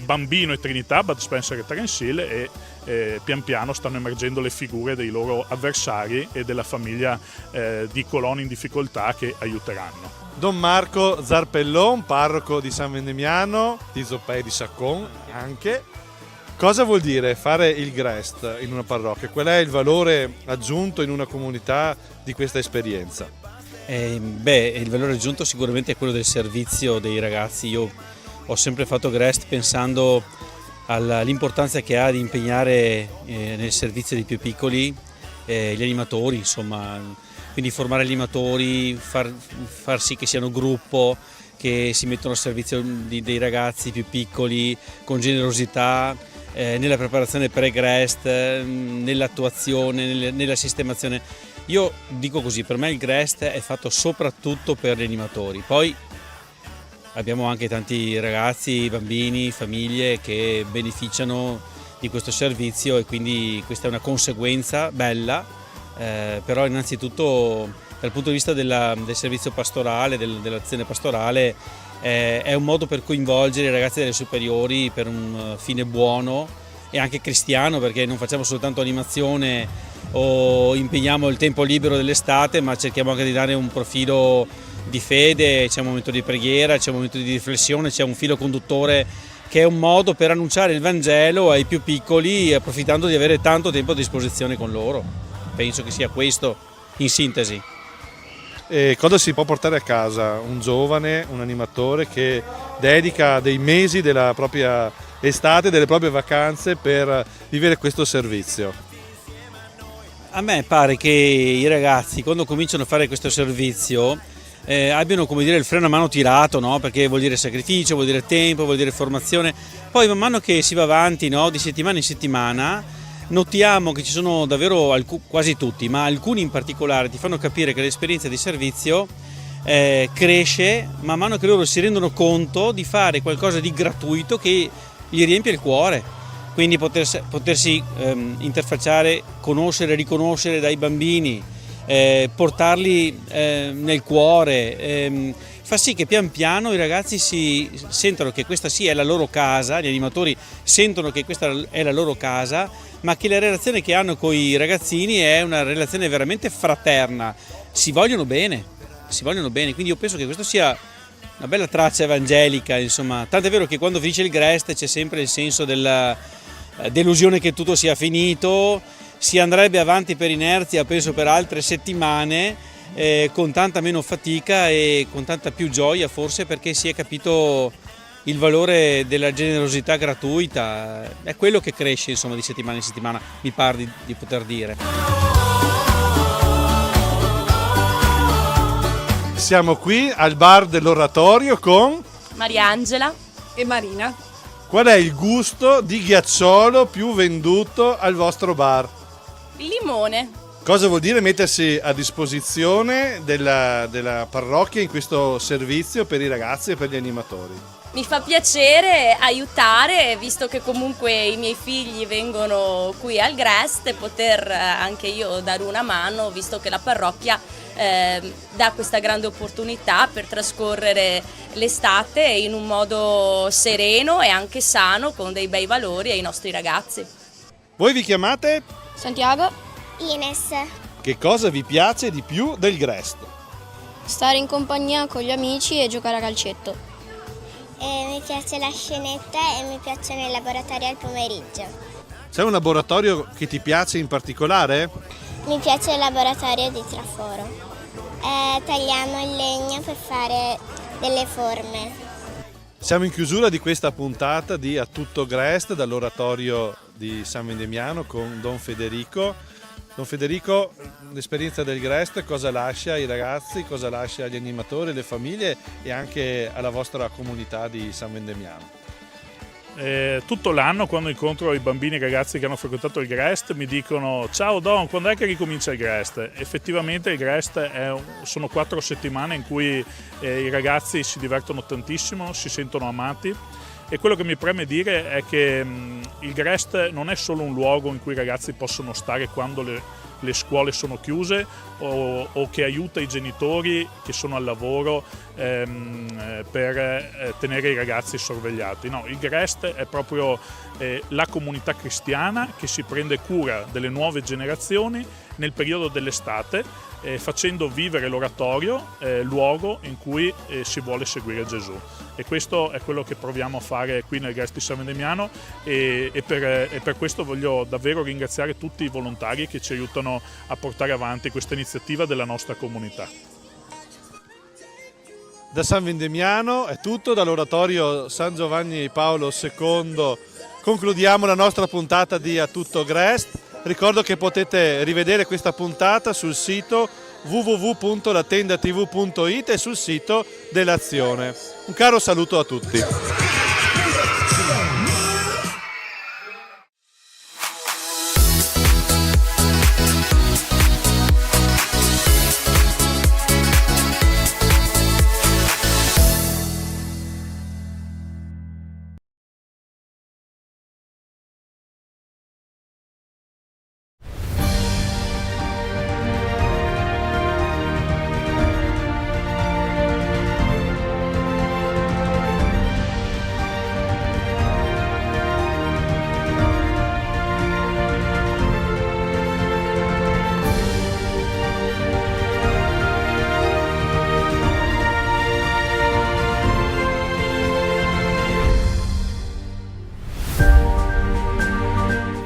Bambino e Trinità, Bud Spencer e Terence Hill, e pian piano stanno emergendo le figure dei loro avversari e della famiglia di coloni in difficoltà che aiuteranno. Don Marco Zarpellon, parroco di San Vendemiano, di Zoppè di Saccon anche. Cosa vuol dire fare il GREST in una parrocchia? Qual è il valore aggiunto in una comunità di questa esperienza? Il valore aggiunto sicuramente è quello del servizio dei ragazzi. Io ho sempre fatto GREST pensando all'importanza che ha di impegnare nel servizio dei più piccoli gli animatori, insomma, quindi formare gli animatori, far sì che siano gruppo, che si mettono al servizio dei ragazzi più piccoli con generosità, nella preparazione pre-GREST, nell'attuazione, nella sistemazione. Io dico così, per me il GREST è fatto soprattutto per gli animatori, poi abbiamo anche tanti ragazzi, bambini, famiglie che beneficiano di questo servizio e quindi questa è una conseguenza bella, però innanzitutto dal punto di vista del servizio pastorale, dell'azione pastorale, è un modo per coinvolgere i ragazzi delle superiori per un fine buono e anche cristiano, perché non facciamo soltanto animazione o impegniamo il tempo libero dell'estate, ma cerchiamo anche di dare un profilo di fede, c'è un momento di preghiera, c'è un momento di riflessione, c'è un filo conduttore che è un modo per annunciare il Vangelo ai più piccoli, approfittando di avere tanto tempo a disposizione con loro. Penso che sia questo in sintesi. E cosa si può portare a casa un giovane, un animatore che dedica dei mesi della propria estate, delle proprie vacanze per vivere questo servizio? A me pare che i ragazzi quando cominciano a fare questo servizio abbiano, come dire, il freno a mano tirato, no? Perché vuol dire sacrificio, vuol dire tempo, vuol dire formazione. Poi man mano che si va avanti, no? Di settimana in settimana, notiamo che ci sono davvero quasi tutti, ma alcuni in particolare ti fanno capire che l'esperienza di servizio cresce man mano che loro si rendono conto di fare qualcosa di gratuito che gli riempie il cuore. Quindi potersi interfacciare, conoscere, riconoscere dai bambini, portarli nel cuore, fa sì che pian piano i ragazzi si sentono che questa sì è la loro casa, gli animatori sentono che questa è la loro casa, ma che la relazione che hanno con i ragazzini è una relazione veramente fraterna, si vogliono bene, quindi io penso che questo sia una bella traccia evangelica, insomma, tant'è vero che quando finisce il GREST c'è sempre il senso della delusione che tutto sia finito, si andrebbe avanti per inerzia, penso per altre settimane, con tanta meno fatica e con tanta più gioia forse, perché si è capito il valore della generosità gratuita, è quello che cresce, insomma, di settimana in settimana, mi pare di poter dire. Siamo qui al bar dell'Oratorio con Mariangela e Marina. Qual è il gusto di ghiacciolo più venduto al vostro bar? Il limone. Cosa vuol dire mettersi a disposizione della parrocchia in questo servizio per i ragazzi e per gli animatori? Mi fa piacere aiutare, visto che comunque i miei figli vengono qui al GREST, e poter anche io dare una mano, visto che la parrocchia dà questa grande opportunità per trascorrere l'estate in un modo sereno e anche sano, con dei bei valori ai nostri ragazzi. Voi vi chiamate? Santiago. Ines. Che cosa vi piace di più del GREST? Stare in compagnia con gli amici e giocare a calcetto. Mi piace la scenetta e mi piacciono i laboratori al pomeriggio. C'è un laboratorio che ti piace in particolare? Mi piace il laboratorio di traforo. tagliamo il legno per fare delle forme. Siamo in chiusura di questa puntata di A Tutto Grest dall'oratorio di San Vendemiano con Don Federico. Don Federico, l'esperienza del Grest cosa lascia ai ragazzi, cosa lascia agli animatori, alle famiglie e anche alla vostra comunità di San Vendemiano? Tutto l'anno quando incontro i bambini e i ragazzi che hanno frequentato il Grest mi dicono: ciao Don, quando è che ricomincia il Grest? Effettivamente il Grest sono 4 settimane in cui i ragazzi si divertono tantissimo, si sentono amati, e quello che mi preme dire è che il Grest non è solo un luogo in cui i ragazzi possono stare quando le scuole sono chiuse o che aiuta i genitori che sono al lavoro per tenere i ragazzi sorvegliati. No, il Grest è proprio la comunità cristiana che si prende cura delle nuove generazioni nel periodo dell'estate, facendo vivere l'oratorio, luogo in cui si vuole seguire Gesù. E questo è quello che proviamo a fare qui nel Grest di San Vendemiano e per questo voglio davvero ringraziare tutti i volontari che ci aiutano a portare avanti questa iniziativa della nostra comunità. Da San Vendemiano è tutto, dall'oratorio San Giovanni Paolo II concludiamo la nostra puntata di A Tutto Grest. Ricordo che potete rivedere questa puntata sul sito www.latendatv.it e sul sito dell'Azione. Un caro saluto a tutti.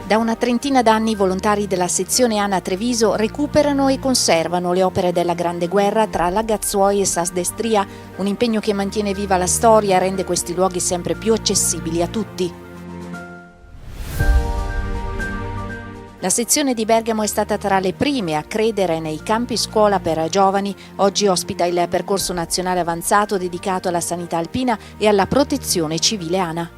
Da una trentina d'anni i volontari della sezione ANA Treviso recuperano e conservano le opere della Grande Guerra tra Lagazzuoi e Sas d'Estria, un impegno che mantiene viva la storia e rende questi luoghi sempre più accessibili a tutti. La sezione di Bergamo è stata tra le prime a credere nei campi scuola per giovani. Oggi ospita il percorso nazionale avanzato dedicato alla sanità alpina e alla protezione civile ANA.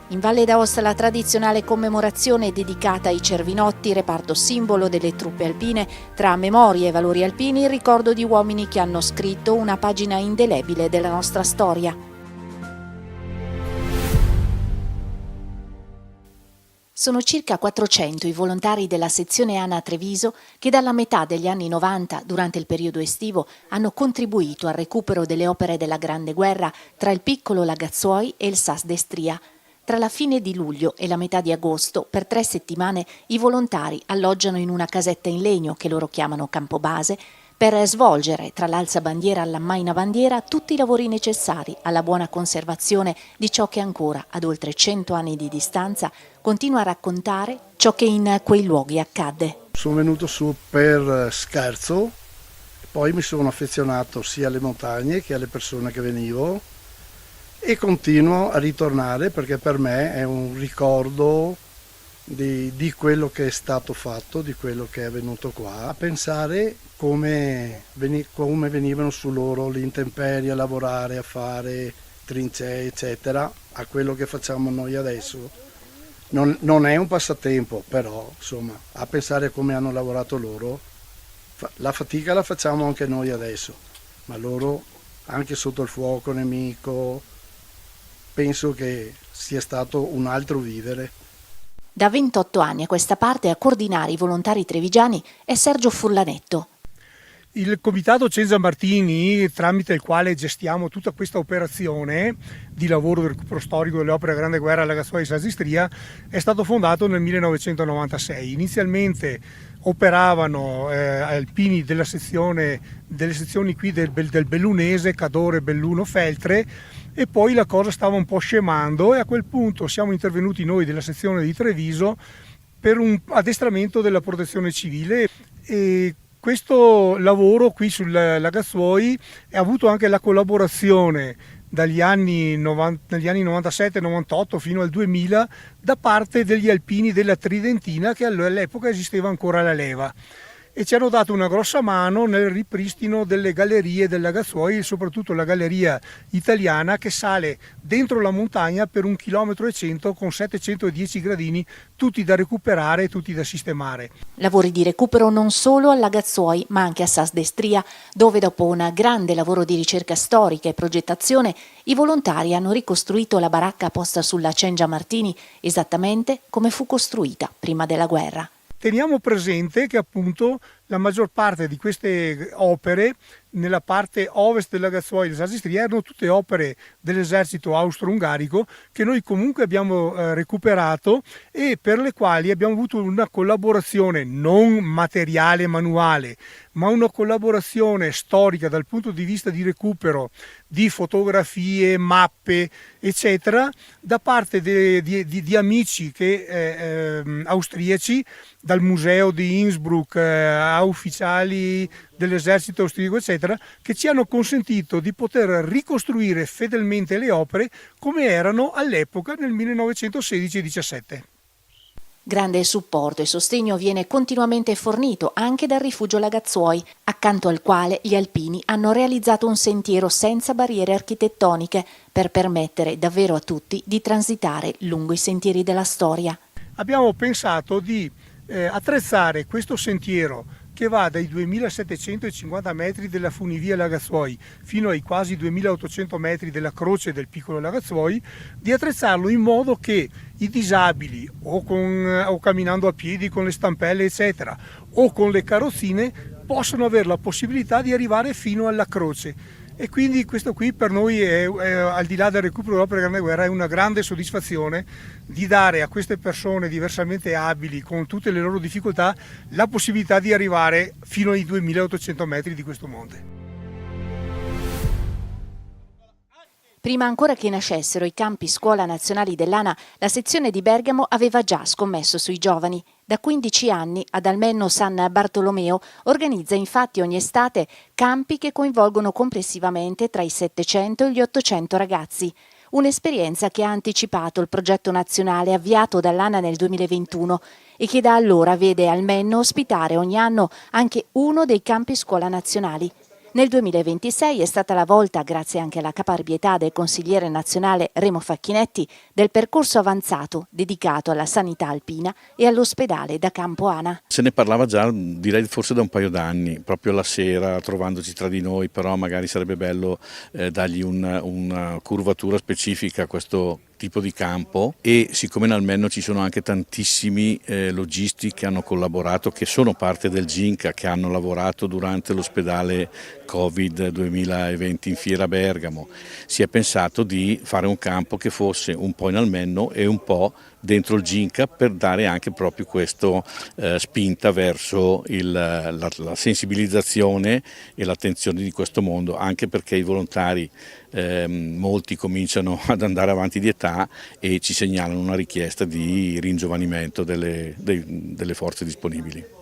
In Valle d'Aosta la tradizionale commemorazione è dedicata ai Cervinotti, reparto simbolo delle truppe alpine. Tra memorie e valori alpini il ricordo di uomini che hanno scritto una pagina indelebile della nostra storia. Sono circa 400 i volontari della sezione ANA Treviso che dalla metà degli anni 90, durante il periodo estivo, hanno contribuito al recupero delle opere della Grande Guerra tra il piccolo Lagazzuoi e il Sas d'Estria. Tra la fine di luglio e la metà di agosto, per 3 settimane, i volontari alloggiano in una casetta in legno che loro chiamano campo base per svolgere, tra l'alzabandiera all'ammaina bandiera, tutti i lavori necessari alla buona conservazione di ciò che ancora, ad oltre 100 anni di distanza, continua a raccontare ciò che in quei luoghi accadde. Sono venuto su per scherzo, poi mi sono affezionato sia alle montagne che alle persone che venivo, e continuo a ritornare perché per me è un ricordo di quello che è stato fatto, di quello che è avvenuto qua, a pensare come venivano su loro l'intemperie a lavorare, a fare trincee eccetera, a quello che facciamo noi adesso. Non è un passatempo, però insomma, a pensare a come hanno lavorato loro, la fatica la facciamo anche noi adesso, ma loro anche sotto il fuoco nemico, penso che sia stato un altro vivere. Da 28 anni a questa parte a coordinare i volontari trevigiani è Sergio Furlanetto. Il comitato Cenza Martini, tramite il quale gestiamo tutta questa operazione di lavoro del recupero storico delle opere della Grande Guerra alla Lagazzuoi e Sas d'Istria, è stato fondato nel 1996. Inizialmente operavano alpini delle sezioni qui del Bellunese, Cadore, Belluno, Feltre, e poi la cosa stava un po' scemando e a quel punto siamo intervenuti noi della sezione di Treviso per un addestramento della protezione civile. E questo lavoro qui sul Lagazzuoi ha avuto anche la collaborazione negli anni 97-98 fino al 2000 da parte degli alpini della Tridentina, che all'epoca esisteva ancora la leva, e ci hanno dato una grossa mano nel ripristino delle gallerie del Lagazzuoi, e soprattutto la galleria italiana che sale dentro la montagna per 1,1 km con 710 gradini, tutti da recuperare e tutti da sistemare. Lavori di recupero non solo al Lagazzuoi ma anche a Sas d'Estria, dove dopo un grande lavoro di ricerca storica e progettazione i volontari hanno ricostruito la baracca posta sulla Cengia Martini esattamente come fu costruita prima della guerra. Teniamo presente che appunto la maggior parte di queste opere nella parte ovest del Lagazzuoi e Sas d'Istria erano tutte opere dell'esercito austro-ungarico che noi comunque abbiamo recuperato e per le quali abbiamo avuto una collaborazione non materiale manuale, ma una collaborazione storica dal punto di vista di recupero di fotografie, mappe, eccetera, da parte di amici austriaci, dal museo di Innsbruck a ufficiali dell'esercito austriaco, eccetera, che ci hanno consentito di poter ricostruire fedelmente le opere come erano all'epoca nel 1916-17. Grande supporto e sostegno viene continuamente fornito anche dal rifugio Lagazzuoi, accanto al quale gli alpini hanno realizzato un sentiero senza barriere architettoniche per permettere davvero a tutti di transitare lungo i sentieri della storia. Abbiamo pensato di attrezzare questo sentiero che va dai 2750 metri della funivia Lagazzuoi fino ai quasi 2800 metri della croce del piccolo Lagazzuoi, di attrezzarlo in modo che i disabili o camminando a piedi con le stampelle eccetera o con le carrozzine possano avere la possibilità di arrivare fino alla croce. E quindi questo qui per noi è al di là del recupero dell'opera Grande Guerra, è una grande soddisfazione di dare a queste persone diversamente abili, con tutte le loro difficoltà, la possibilità di arrivare fino ai 2800 metri di questo monte. Prima ancora che nascessero i campi scuola nazionali dell'ANA, la sezione di Bergamo aveva già scommesso sui giovani. Da 15 anni ad Almenno San Bartolomeo organizza infatti ogni estate campi che coinvolgono complessivamente tra i 700 e gli 800 ragazzi. Un'esperienza che ha anticipato il progetto nazionale avviato dall'ANA nel 2021 e che da allora vede Almenno ospitare ogni anno anche uno dei campi scuola nazionali. Nel 2026 è stata la volta, grazie anche alla caparbietà del consigliere nazionale Remo Facchinetti, del percorso avanzato dedicato alla sanità alpina e all'ospedale da campo ANA. Se ne parlava già, direi forse da un paio d'anni, proprio la sera, trovandoci tra di noi, però magari sarebbe bello dargli una curvatura specifica a questo tipo di campo, e siccome in Almenno ci sono anche tantissimi logisti che hanno collaborato, che sono parte del GINCA, che hanno lavorato durante l'ospedale Covid 2020 in Fiera Bergamo, si è pensato di fare un campo che fosse un po' in Almenno e un po' dentro il GINCA, per dare anche proprio questa spinta verso la sensibilizzazione e l'attenzione di questo mondo, anche perché i volontari molti cominciano ad andare avanti di età e ci segnalano una richiesta di ringiovanimento delle forze disponibili.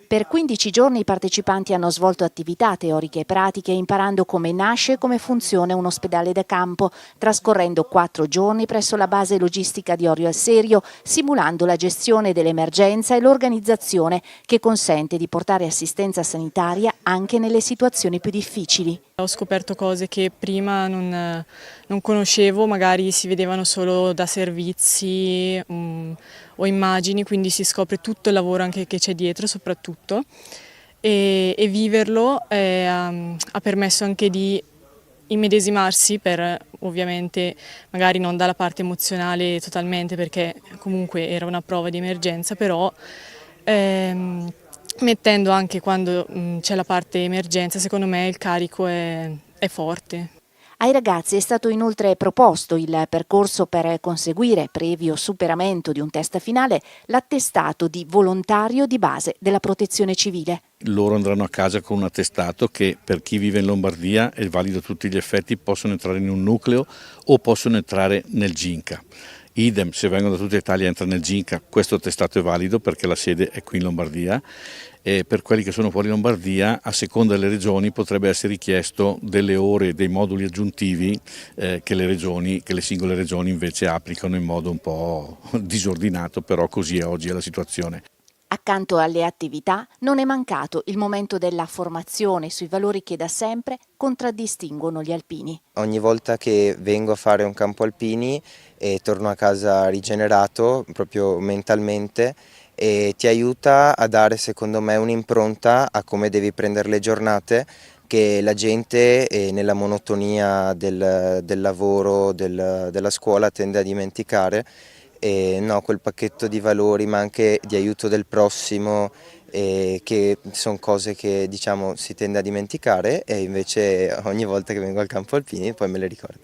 Per 15 giorni i partecipanti hanno svolto attività teoriche e pratiche imparando come nasce e come funziona un ospedale da campo, trascorrendo 4 giorni presso la base logistica di Orio al Serio, simulando la gestione dell'emergenza e l'organizzazione che consente di portare assistenza sanitaria anche nelle situazioni più difficili. Ho scoperto cose che prima non conoscevo, magari si vedevano solo da servizi o immagini, quindi si scopre tutto il lavoro anche che c'è dietro soprattutto, e viverlo ha permesso anche di immedesimarsi, per ovviamente magari non dalla parte emozionale totalmente, perché comunque era una prova di emergenza, però mettendo anche quando c'è la parte emergenza, secondo me il carico è forte. Ai ragazzi è stato inoltre proposto il percorso per conseguire, previo superamento di un test finale, l'attestato di volontario di base della Protezione Civile. Loro andranno a casa con un attestato che per chi vive in Lombardia è valido a tutti gli effetti, possono entrare in un nucleo o possono entrare nel GINCA. idem se vengono da tutta Italia entra nel GINCA, questo attestato è valido perché la sede è qui in Lombardia, e per quelli che sono fuori Lombardia a seconda delle regioni potrebbe essere richiesto delle ore, dei moduli aggiuntivi che le singole regioni invece applicano in modo un po' disordinato, però così è oggi la situazione. Accanto alle attività non è mancato il momento della formazione sui valori che da sempre contraddistinguono gli alpini. Ogni volta che vengo a fare un campo alpini e torno a casa rigenerato proprio mentalmente, e ti aiuta a dare secondo me un'impronta a come devi prendere le giornate che la gente nella monotonia del lavoro, della scuola tende a dimenticare. E no, quel pacchetto di valori ma anche di aiuto del prossimo che sono cose che diciamo si tende a dimenticare e invece ogni volta che vengo al campo alpini poi me le ricordo.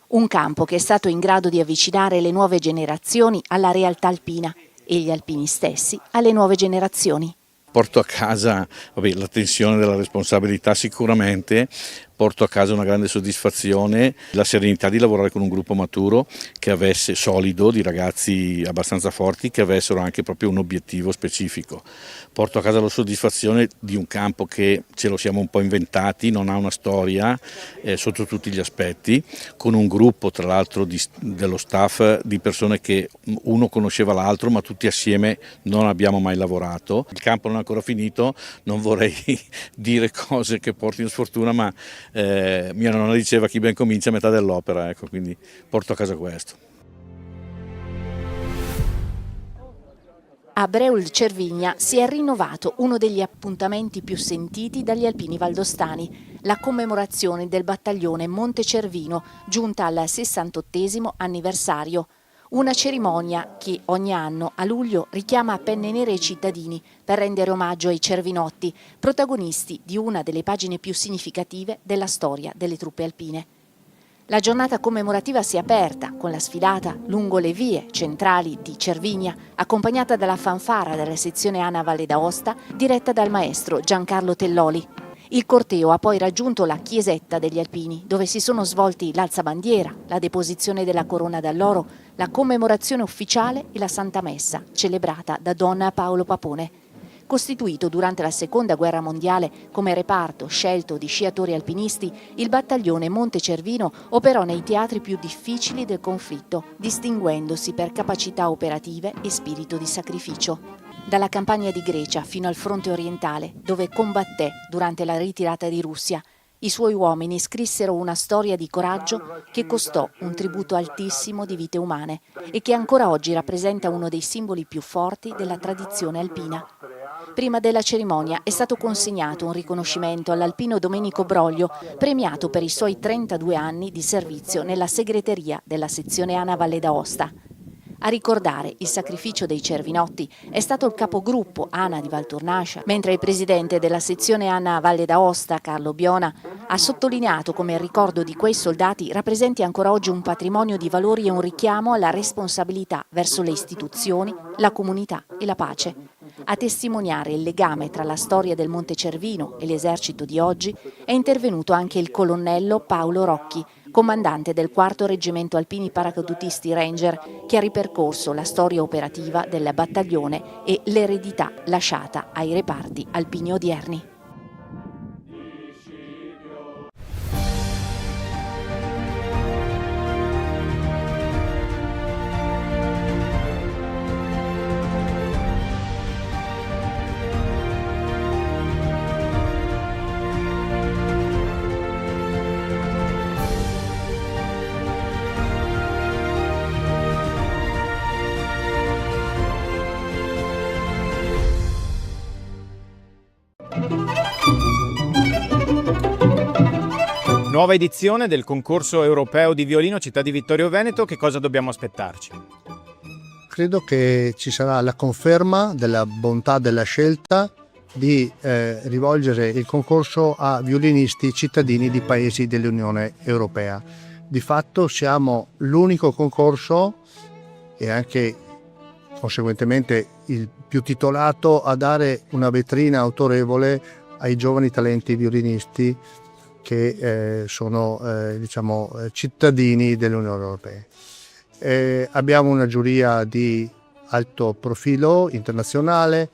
Un campo che è stato in grado di avvicinare le nuove generazioni alla realtà alpina e gli alpini stessi alle nuove generazioni. Porto a casa la tensione della responsabilità sicuramente, porto a casa una grande soddisfazione, la serenità di lavorare con un gruppo maturo che avesse solido, di ragazzi abbastanza forti, che avessero anche proprio un obiettivo specifico. Porto a casa la soddisfazione di un campo che ce lo siamo un po' inventati, non ha una storia sotto tutti gli aspetti, con un gruppo tra l'altro dello staff di persone che uno conosceva l'altro ma tutti assieme non abbiamo mai lavorato. Il campo non è ancora finito, non vorrei dire cose che portino sfortuna, ma mia nonna diceva chi ben comincia a metà dell'opera, ecco, quindi porto a casa questo. A Breul Cervigna si è rinnovato uno degli appuntamenti più sentiti dagli alpini valdostani, la commemorazione del battaglione Monte Cervino, giunta al 68° anniversario. Una cerimonia che ogni anno a luglio richiama a penne nere i cittadini per rendere omaggio ai cervinotti, protagonisti di una delle pagine più significative della storia delle truppe alpine. La giornata commemorativa si è aperta con la sfilata lungo le vie centrali di Cervigna, accompagnata dalla fanfara della sezione ANA Valle d'Aosta, diretta dal maestro Giancarlo Telloli. Il corteo ha poi raggiunto la chiesetta degli alpini, dove si sono svolti l'alzabandiera, la deposizione della corona d'alloro, la commemorazione ufficiale e la Santa Messa, celebrata da Don Paolo Papone. Costituito durante la Seconda Guerra Mondiale come reparto scelto di sciatori alpinisti, il battaglione Monte Cervino operò nei teatri più difficili del conflitto, distinguendosi per capacità operative e spirito di sacrificio. Dalla campagna di Grecia fino al fronte orientale, dove combatté durante la ritirata di Russia, i suoi uomini scrissero una storia di coraggio che costò un tributo altissimo di vite umane e che ancora oggi rappresenta uno dei simboli più forti della tradizione alpina. Prima della cerimonia è stato consegnato un riconoscimento all'alpino Domenico Broglio, premiato per i suoi 32 anni di servizio nella segreteria della sezione ANA Valle d'Aosta. A ricordare il sacrificio dei cervinotti è stato il capogruppo ANA di Valtournascia, mentre il presidente della sezione ANA Valle d'Aosta, Carlo Biona, ha sottolineato come il ricordo di quei soldati rappresenti ancora oggi un patrimonio di valori e un richiamo alla responsabilità verso le istituzioni, la comunità e la pace. A testimoniare il legame tra la storia del Monte Cervino e l'esercito di oggi è intervenuto anche il colonnello Paolo Rocchi, comandante del 4° Reggimento Alpini Paracadutisti Ranger, che ha ripercorso la storia operativa del battaglione e l'eredità lasciata ai reparti alpini odierni. Nuova edizione del concorso europeo di violino Città di Vittorio Veneto, che cosa dobbiamo aspettarci? Credo che ci sarà la conferma della bontà della scelta di rivolgere il concorso a violinisti cittadini di paesi dell'Unione Europea. Di fatto siamo l'unico concorso e anche conseguentemente il più titolato a dare una vetrina autorevole ai giovani talenti violinisti che sono cittadini dell'Unione Europea. Abbiamo una giuria di alto profilo internazionale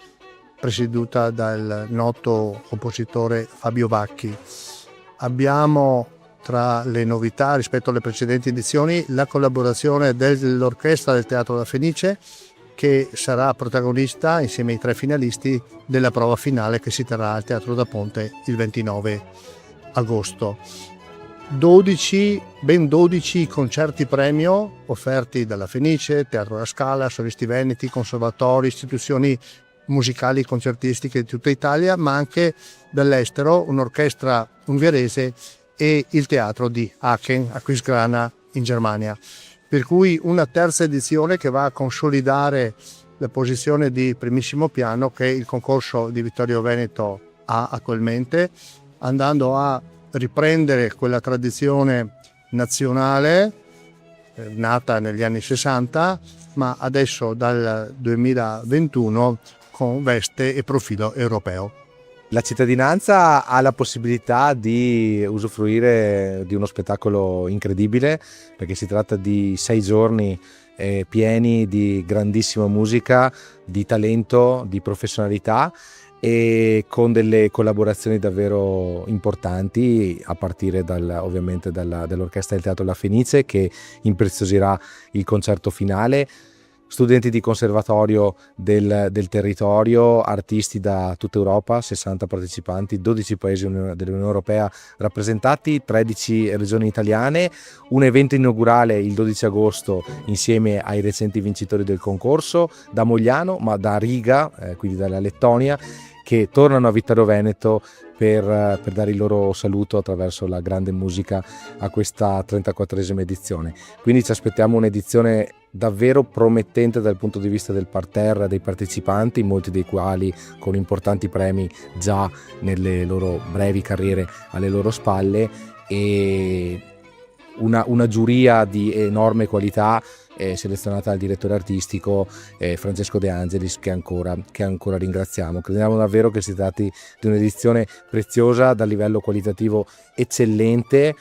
presieduta dal noto compositore Fabio Vacchi. Abbiamo tra le novità rispetto alle precedenti edizioni la collaborazione dell'Orchestra del Teatro La Fenice, che sarà protagonista insieme ai 3 finalisti della prova finale che si terrà al Teatro da Ponte il 29 agosto. Ben 12 concerti premio offerti dalla Fenice, Teatro La Scala, Solisti Veneti, conservatori, istituzioni musicali concertistiche di tutta Italia, ma anche dall'estero, un'orchestra ungherese e il teatro di Aachen, Aquisgrana in Germania. Per cui una terza edizione che va a consolidare la posizione di primissimo piano che il concorso di Vittorio Veneto ha attualmente, andando a riprendere quella tradizione nazionale nata negli anni 60, ma adesso dal 2021 con veste e profilo europeo. La cittadinanza ha la possibilità di usufruire di uno spettacolo incredibile, perché si tratta di 6 giorni pieni di grandissima musica, di talento, di professionalità e con delle collaborazioni davvero importanti, a partire ovviamente dall'Orchestra del Teatro La Fenice, che impreziosirà il concerto finale, studenti di conservatorio del territorio, artisti da tutta Europa, 60 partecipanti, 12 paesi dell'Unione Europea rappresentati, 13 regioni italiane, un evento inaugurale il 12 agosto insieme ai recenti vincitori del concorso da Mogliano, ma da Riga, quindi dalla Lettonia, che tornano a Vittorio Veneto per dare il loro saluto attraverso la grande musica a questa 34esima edizione. Quindi ci aspettiamo un'edizione davvero promettente dal punto di vista del parterre dei partecipanti, molti dei quali con importanti premi già nelle loro brevi carriere alle loro spalle, e una giuria di enorme qualità selezionata dal direttore artistico Francesco De Angelis, che ancora ringraziamo. Crediamo davvero che si tratti di un'edizione preziosa dal livello qualitativo eccellente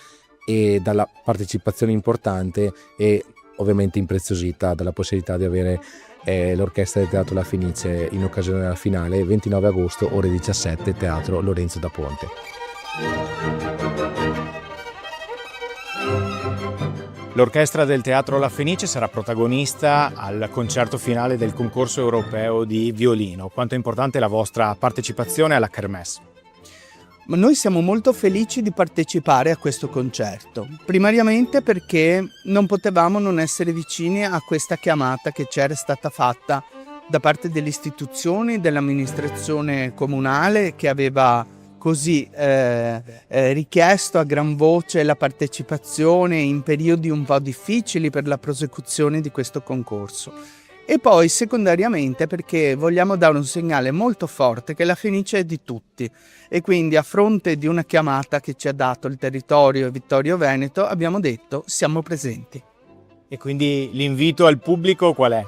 e dalla partecipazione importante, e ovviamente impreziosita dalla possibilità di avere l'Orchestra del Teatro La Fenice in occasione della finale 29 agosto ore 17, Teatro Lorenzo da Ponte. L'Orchestra del Teatro La Fenice sarà protagonista al concerto finale del concorso europeo di violino. Quanto è importante la vostra partecipazione alla Kermesse? Noi siamo molto felici di partecipare a questo concerto, primariamente perché non potevamo non essere vicini a questa chiamata che c'era stata fatta da parte delle istituzioni, dell'amministrazione comunale, che aveva così richiesto a gran voce la partecipazione in periodi un po' difficili per la prosecuzione di questo concorso. E poi secondariamente perché vogliamo dare un segnale molto forte che la Fenice è di tutti, e quindi a fronte di una chiamata che ci ha dato il territorio Vittorio Veneto abbiamo detto siamo presenti. E quindi l'invito al pubblico qual è?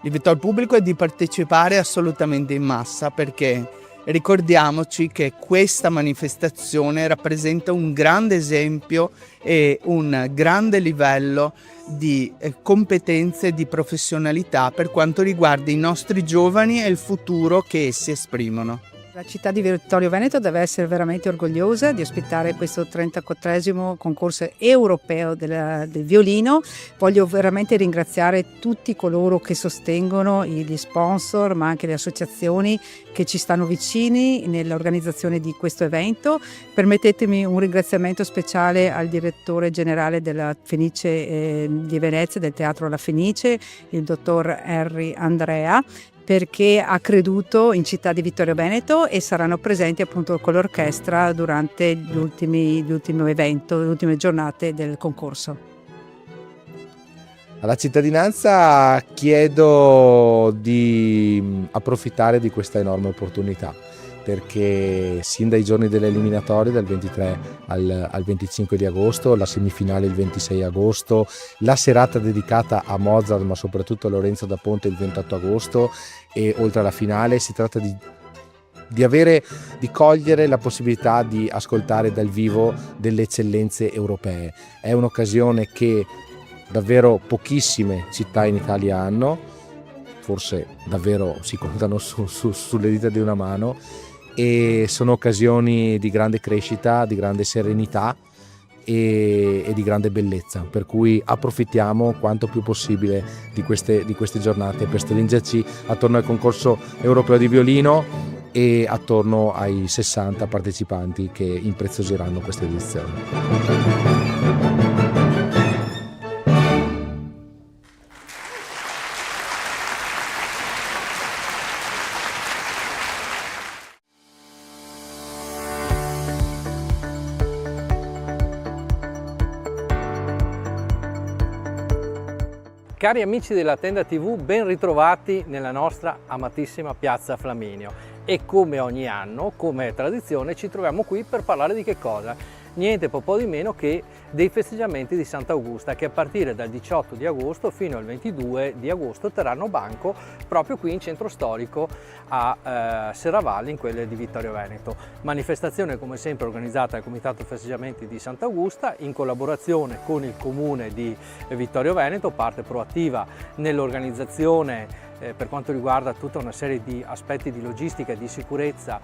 L'invito al pubblico è di partecipare assolutamente in massa, perché ricordiamoci che questa manifestazione rappresenta un grande esempio e un grande livello di competenze e di professionalità per quanto riguarda i nostri giovani e il futuro che essi esprimono. La città di Vittorio Veneto deve essere veramente orgogliosa di ospitare questo 34esimo concorso europeo del violino. Voglio veramente ringraziare tutti coloro che sostengono, gli sponsor, ma anche le associazioni che ci stanno vicini nell'organizzazione di questo evento. Permettetemi un ringraziamento speciale al direttore generale della Fenice di Venezia, del Teatro La Fenice, il dottor Henry Andrea, perché ha creduto in città di Vittorio Veneto, e saranno presenti appunto con l'orchestra durante l'ultimo evento, le ultime giornate del concorso. Alla cittadinanza chiedo di approfittare di questa enorme opportunità, perché sin dai giorni delle eliminatorie, dal 23 al 25 di agosto, la semifinale il 26 agosto, la serata dedicata a Mozart ma soprattutto a Lorenzo da Ponte il 28 agosto, e oltre alla finale si tratta di cogliere la possibilità di ascoltare dal vivo delle eccellenze europee. È un'occasione che davvero pochissime città in Italia hanno, forse davvero si contano sulle dita di una mano, e sono occasioni di grande crescita, di grande serenità e di grande bellezza, per cui approfittiamo quanto più possibile di queste giornate per stringerci attorno al concorso europeo di violino e attorno ai 60 partecipanti che impreziosiranno questa edizione. Cari amici della Tenda TV, ben ritrovati nella nostra amatissima Piazza Flaminio, e come ogni anno, come è tradizione, ci troviamo qui per parlare di che cosa? Niente po' di meno che dei festeggiamenti di Sant'Augusta, che a partire dal 18 di agosto fino al 22 di agosto terranno banco proprio qui in centro storico a Serravalle, in quelle di Vittorio Veneto. Manifestazione come sempre organizzata dal Comitato Festeggiamenti di Sant'Augusta in collaborazione con il Comune di Vittorio Veneto, parte proattiva nell'organizzazione per quanto riguarda tutta una serie di aspetti di logistica e di sicurezza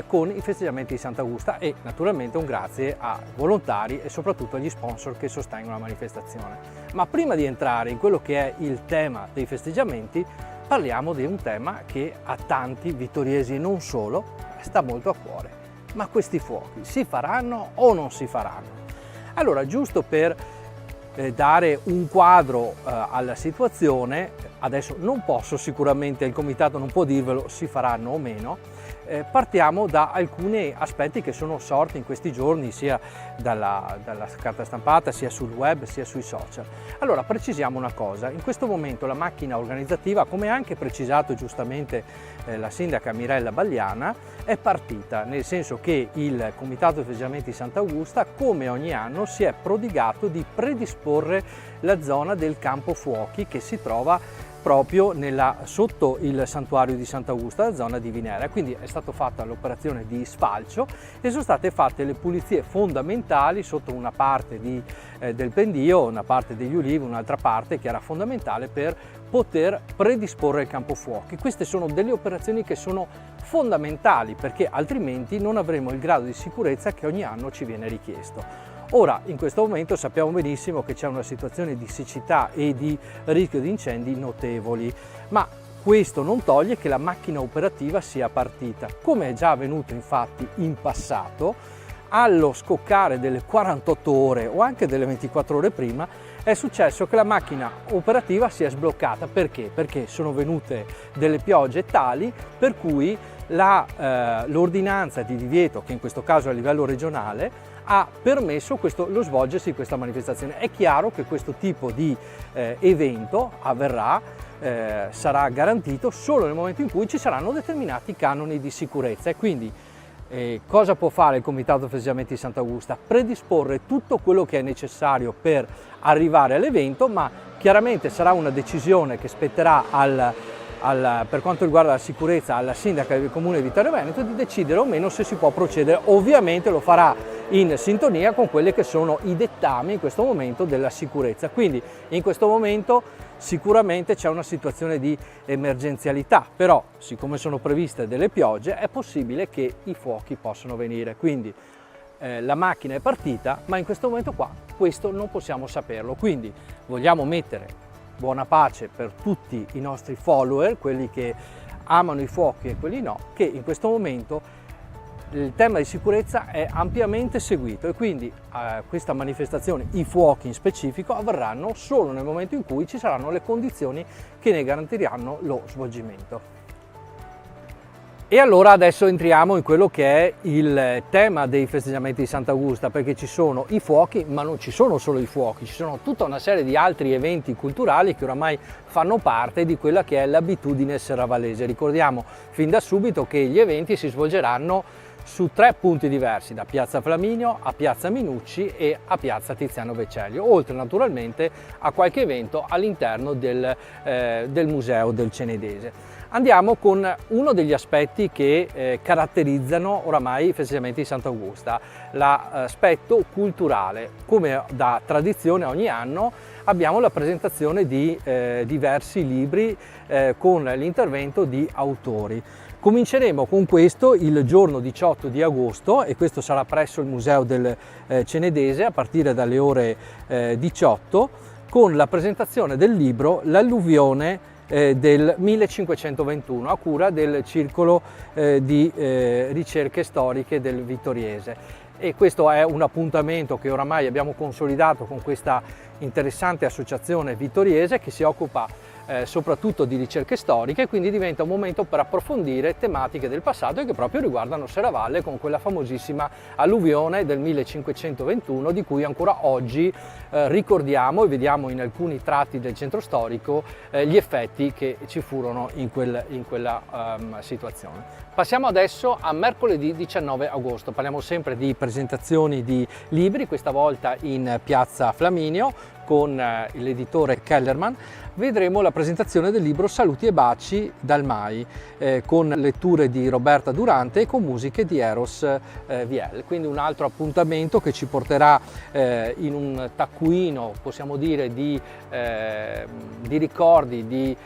con i festeggiamenti di Sant'Augusta, e naturalmente un grazie a volontari e soprattutto agli sponsor che sostengono la manifestazione. Ma prima di entrare in quello che è il tema dei festeggiamenti, parliamo di un tema che a tanti vittoriesi e non solo sta molto a cuore. Ma questi fuochi si faranno o non si faranno? Allora, giusto per dare un quadro alla situazione, adesso non posso sicuramente, il comitato non può dirvelo, si faranno o meno, partiamo da alcuni aspetti che sono sorti in questi giorni sia dalla carta stampata, sia sul web, sia sui social. Allora, precisiamo una cosa: in questo momento la macchina organizzativa, come ha anche precisato giustamente la sindaca Mirella Bagliana, è partita, nel senso che il Comitato Festeggiamenti Sant'Augusta, come ogni anno, si è prodigato di predisporre la zona del campo fuochi che si trova proprio sotto il santuario di Sant'Augusta, la zona di Vinera. Quindi è stata fatta l'operazione di sfalcio e sono state fatte le pulizie fondamentali sotto una parte del pendio, una parte degli ulivi, un'altra parte che era fondamentale per poter predisporre il campo fuochi. Queste sono delle operazioni che sono fondamentali, perché altrimenti non avremo il grado di sicurezza che ogni anno ci viene richiesto. Ora, in questo momento sappiamo benissimo che c'è una situazione di siccità e di rischio di incendi notevoli, ma questo non toglie che la macchina operativa sia partita. Come è già avvenuto infatti in passato, allo scoccare delle 48 ore o anche delle 24 ore prima, è successo che la macchina operativa si è sbloccata. Perché? Perché sono venute delle piogge tali per cui l'ordinanza di divieto, che in questo caso è a livello regionale, ha permesso lo svolgersi di questa manifestazione. È chiaro che questo tipo di evento sarà garantito solo nel momento in cui ci saranno determinati canoni di sicurezza, e quindi cosa può fare il Comitato Festeggiamenti di Sant'Augusta? Predisporre tutto quello che è necessario per arrivare all'evento, ma chiaramente sarà una decisione che spetterà per quanto riguarda la sicurezza alla sindaca del Comune di Vittorio Veneto di decidere o meno se si può procedere. Ovviamente lo farà in sintonia con quelli che sono i dettami in questo momento della sicurezza. Quindi in questo momento sicuramente c'è una situazione di emergenzialità, però siccome sono previste delle piogge è possibile che i fuochi possano venire. Quindi la macchina è partita, ma in questo momento qua questo non possiamo saperlo. Quindi vogliamo mettere buona pace per tutti i nostri follower, quelli che amano i fuochi e quelli no, che in questo momento il tema di sicurezza è ampiamente seguito, e quindi questa manifestazione, i fuochi in specifico, avverranno solo nel momento in cui ci saranno le condizioni che ne garantiranno lo svolgimento. E allora adesso entriamo in quello che è il tema dei festeggiamenti di Sant'Augusta, perché ci sono i fuochi, ma non ci sono solo i fuochi, ci sono tutta una serie di altri eventi culturali che oramai fanno parte di quella che è l'abitudine serravallese. Ricordiamo fin da subito che gli eventi si svolgeranno su 3 punti diversi, da Piazza Flaminio a Piazza Minucci e a Piazza Tiziano Vecellio, oltre naturalmente a qualche evento all'interno del Museo del Cenedese. Andiamo con uno degli aspetti che caratterizzano oramai i festeggiamenti di Sant'Augusta, l'aspetto culturale. Come da tradizione ogni anno abbiamo la presentazione di diversi libri con l'intervento di autori. Cominceremo con questo il giorno 18 di agosto e questo sarà presso il Museo del Cenedese a partire dalle ore 18 con la presentazione del libro L'alluvione del 1521 a cura del Circolo di Ricerche Storiche del Vittoriese. E questo è un appuntamento che oramai abbiamo consolidato con questa interessante associazione vittoriese che si occupa soprattutto di ricerche storiche, quindi diventa un momento per approfondire tematiche del passato e che proprio riguardano Serravalle con quella famosissima alluvione del 1521 di cui ancora oggi ricordiamo e vediamo in alcuni tratti del centro storico gli effetti che ci furono in quella situazione. Passiamo adesso a mercoledì 19 agosto, parliamo sempre di presentazioni di libri, questa volta in Piazza Flaminio con l'editore Kellerman. Vedremo la presentazione del libro Saluti e baci dal Mai con letture di Roberta Durante e con musiche di Eros Viel, quindi un altro appuntamento che ci porterà in un taccuino, possiamo dire, di ricordi, di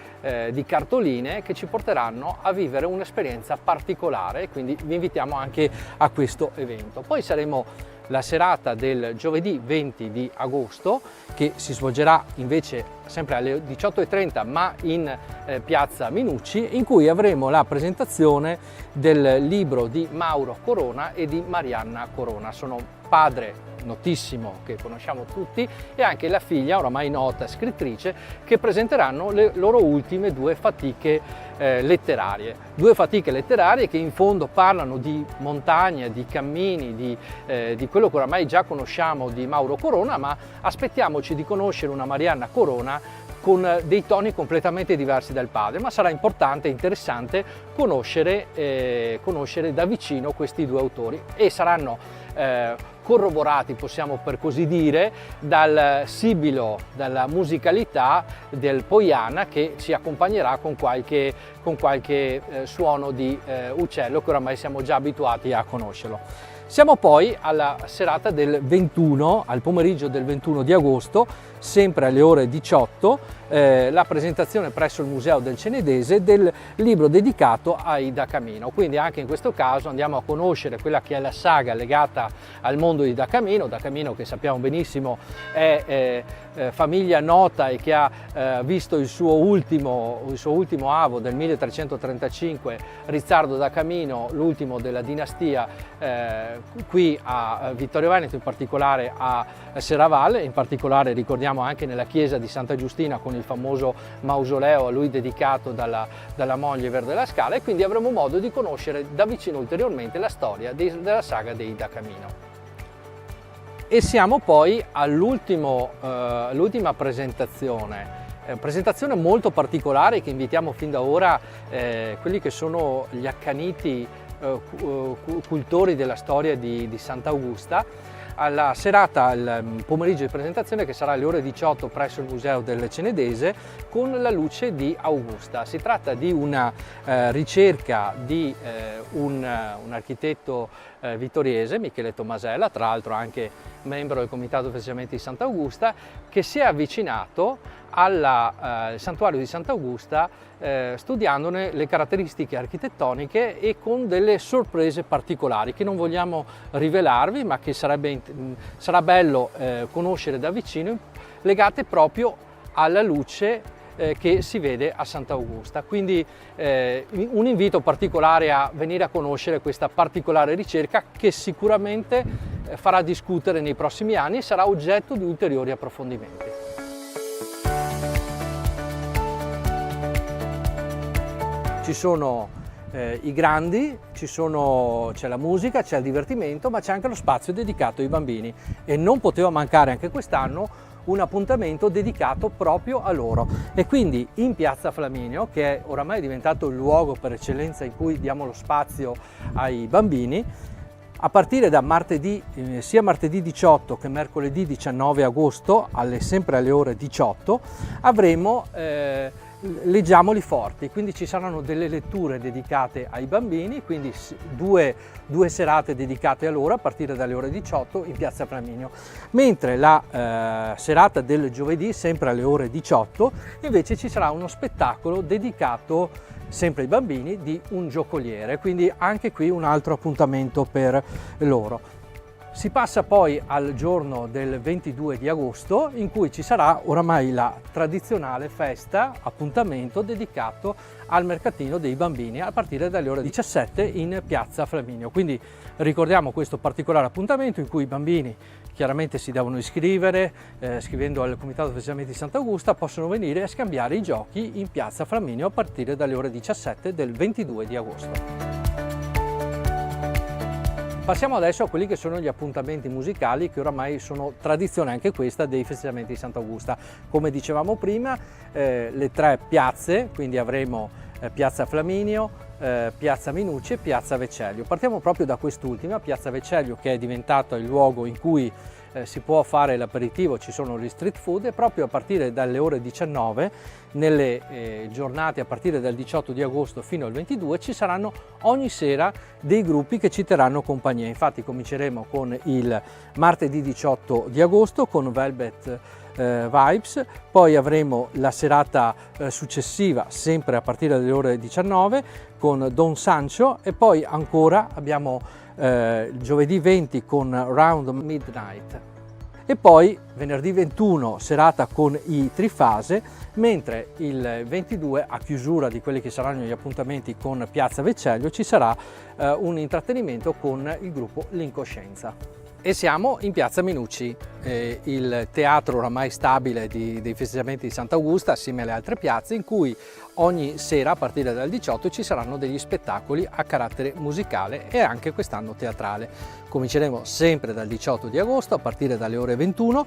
cartoline che ci porteranno a vivere un'esperienza particolare, quindi vi invitiamo anche a questo evento. Poi saremo la serata del giovedì 20 di agosto che si svolgerà invece sempre alle 18:30 ma in Piazza Minucci, in cui avremo la presentazione del libro di Mauro Corona e di Marianna Corona. Sono padre notissimo che conosciamo tutti e anche la figlia oramai nota scrittrice che presenteranno le loro ultime due fatiche letterarie. Due fatiche letterarie che in fondo parlano di montagna, di cammini, di quello che oramai già conosciamo di Mauro Corona, ma aspettiamoci di conoscere una Marianna Corona con dei toni completamente diversi dal padre, ma sarà importante e interessante conoscere da vicino questi due autori e saranno corroborati, possiamo per così dire, dal sibilo, dalla musicalità del Poiana che ci accompagnerà con qualche suono di uccello che oramai siamo già abituati a conoscerlo. Siamo poi alla serata del 21, al pomeriggio del 21 di agosto, sempre alle ore 18, la presentazione presso il Museo del Cenedese del libro dedicato ai Da Camino. Quindi anche in questo caso andiamo a conoscere quella che è la saga legata al mondo di Da Camino che sappiamo benissimo è famiglia nota e che ha visto il suo ultimo avo del 1335, Rizzardo da Camino, l'ultimo della dinastia qui a Vittorio Veneto, in particolare a Serravalle, in particolare ricordiamo anche nella chiesa di Santa Giustina con il famoso mausoleo a lui dedicato dalla moglie Ver della Scala, e quindi avremo modo di conoscere da vicino ulteriormente la storia della saga dei Da Camino. E siamo poi all'ultima presentazione molto particolare che invitiamo fin da ora quelli che sono gli accaniti cultori della storia di Sant'Augusta, alla serata, al pomeriggio di presentazione che sarà alle ore 18 presso il Museo del Cenedese con la luce di Augusta. Si tratta di una ricerca di un architetto vittoriese, Michele Tomasella, tra l'altro anche membro del Comitato Festeggiamenti di Sant'Augusta, che si è avvicinato al santuario di Sant'Augusta studiandone le caratteristiche architettoniche e con delle sorprese particolari che non vogliamo rivelarvi, ma che sarà bello conoscere da vicino, legate proprio alla luce che si vede a Sant'Augusta. Quindi un invito particolare a venire a conoscere questa particolare ricerca che sicuramente farà discutere nei prossimi anni e sarà oggetto di ulteriori approfondimenti. Ci sono i grandi, c'è la musica, c'è il divertimento, ma c'è anche lo spazio dedicato ai bambini e non poteva mancare anche quest'anno un appuntamento dedicato proprio a loro. E quindi in Piazza Flaminio, che è oramai diventato il luogo per eccellenza in cui diamo lo spazio ai bambini, a partire da sia martedì 18 che mercoledì 19 agosto, sempre alle ore 18, avremo leggiamoli forti, quindi ci saranno delle letture dedicate ai bambini, quindi due serate dedicate a loro a partire dalle ore 18 in Piazza Flaminio, mentre la serata del giovedì, sempre alle ore 18, invece ci sarà uno spettacolo dedicato sempre ai bambini di un giocoliere, quindi anche qui un altro appuntamento per loro. Si passa poi al giorno del 22 di agosto, in cui ci sarà oramai la tradizionale festa, appuntamento dedicato al mercatino dei bambini a partire dalle ore 17 in Piazza Flaminio. Quindi ricordiamo questo particolare appuntamento in cui i bambini chiaramente si devono iscrivere, scrivendo al Comitato di Festeggiamenti di Sant'Augusta, possono venire a scambiare i giochi in Piazza Flaminio a partire dalle ore 17 del 22 di agosto. Passiamo adesso a quelli che sono gli appuntamenti musicali che oramai sono tradizione anche questa dei festeggiamenti di Sant'Augusta. Come dicevamo prima, le tre piazze, quindi avremo Piazza Flaminio, Piazza Minucci e Piazza Vecellio. Partiamo proprio da quest'ultima, Piazza Vecellio, che è diventato il luogo in cui si può fare l'aperitivo, ci sono gli street food, e proprio a partire dalle ore 19 nelle giornate a partire dal 18 di agosto fino al 22 ci saranno ogni sera dei gruppi che ci terranno compagnia. Infatti cominceremo con il martedì 18 di agosto con Velvet Vibes, poi avremo la serata successiva sempre a partire dalle ore 19 con Don Sancho, e poi ancora abbiamo giovedì 20 con Round Midnight, e poi venerdì 21 serata con i Trifase, mentre il 22 a chiusura di quelli che saranno gli appuntamenti con Piazza Vecellio ci sarà un intrattenimento con il gruppo L'Incoscienza. E siamo in Piazza Minucci, il teatro oramai stabile dei festeggiamenti di Sant'Augusta, assieme alle altre piazze, in cui ogni sera a partire dal 18 ci saranno degli spettacoli a carattere musicale e anche quest'anno teatrale. Cominceremo sempre dal 18 di agosto a partire dalle ore 21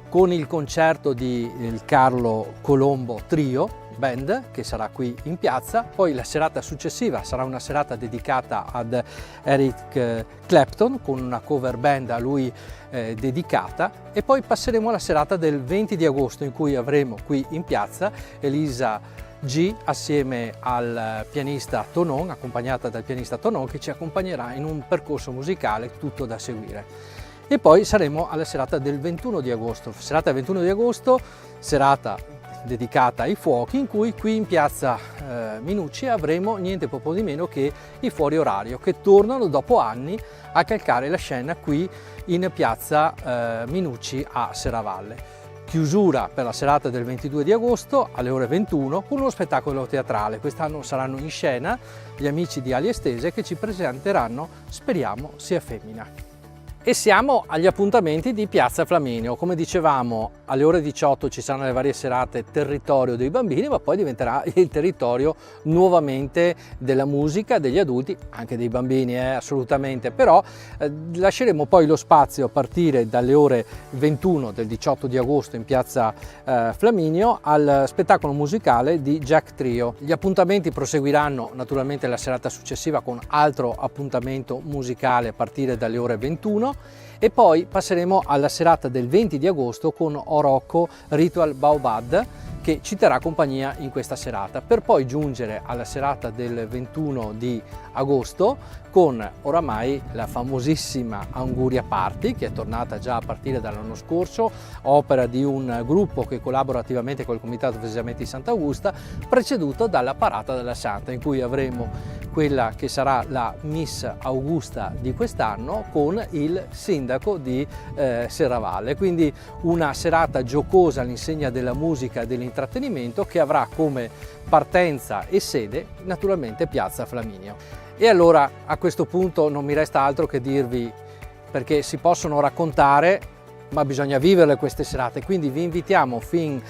con il concerto di Carlo Colombo Trio Band, che sarà qui in piazza. Poi la serata successiva sarà una serata dedicata ad Eric Clapton con una cover band a lui dedicata, e poi passeremo alla serata del 20 di agosto in cui avremo qui in piazza Elisa G assieme al pianista Tonon, accompagnata dal pianista Tonon, che ci accompagnerà in un percorso musicale tutto da seguire. E poi saremo alla serata del 21 di agosto, serata 21 di agosto, serata dedicata ai fuochi, in cui qui in Piazza Minucci avremo niente poco di meno che i Fuori Orario, che tornano dopo anni a calcare la scena qui in Piazza Minucci a Serravalle. Chiusura per la serata del 22 di agosto alle ore 21 con uno spettacolo teatrale. Quest'anno saranno in scena gli amici di Ali Estese, che ci presenteranno Speriamo sia femmina. E siamo agli appuntamenti di Piazza Flaminio. Come dicevamo, alle ore 18 ci saranno le varie serate territorio dei bambini, ma poi diventerà il territorio nuovamente della musica, degli adulti, anche dei bambini assolutamente, però lasceremo poi lo spazio a partire dalle ore 21 del 18 di agosto in Piazza Flaminio al spettacolo musicale di Jack Trio. Gli appuntamenti proseguiranno naturalmente la serata successiva con altro appuntamento musicale a partire dalle ore 21, e poi passeremo alla serata del 20 di agosto con Orocco Ritual Baobad, che ci terrà compagnia in questa serata, per poi giungere alla serata del 21 di agosto con oramai la famosissima Anguria Party, che è tornata già a partire dall'anno scorso, opera di un gruppo che collabora attivamente col Comitato di Festeggiamenti di Sant'Augusta, preceduto dalla Parata della Santa, in cui avremo quella che sarà la Miss Augusta di quest'anno con il sindaco di Serravalle, quindi una serata giocosa all'insegna della musica e dell'intrattenimento, che avrà come partenza e sede naturalmente Piazza Flaminio. E allora a questo punto non mi resta altro che dirvi, perché si possono raccontare ma bisogna viverle queste serate, quindi vi invitiamo fin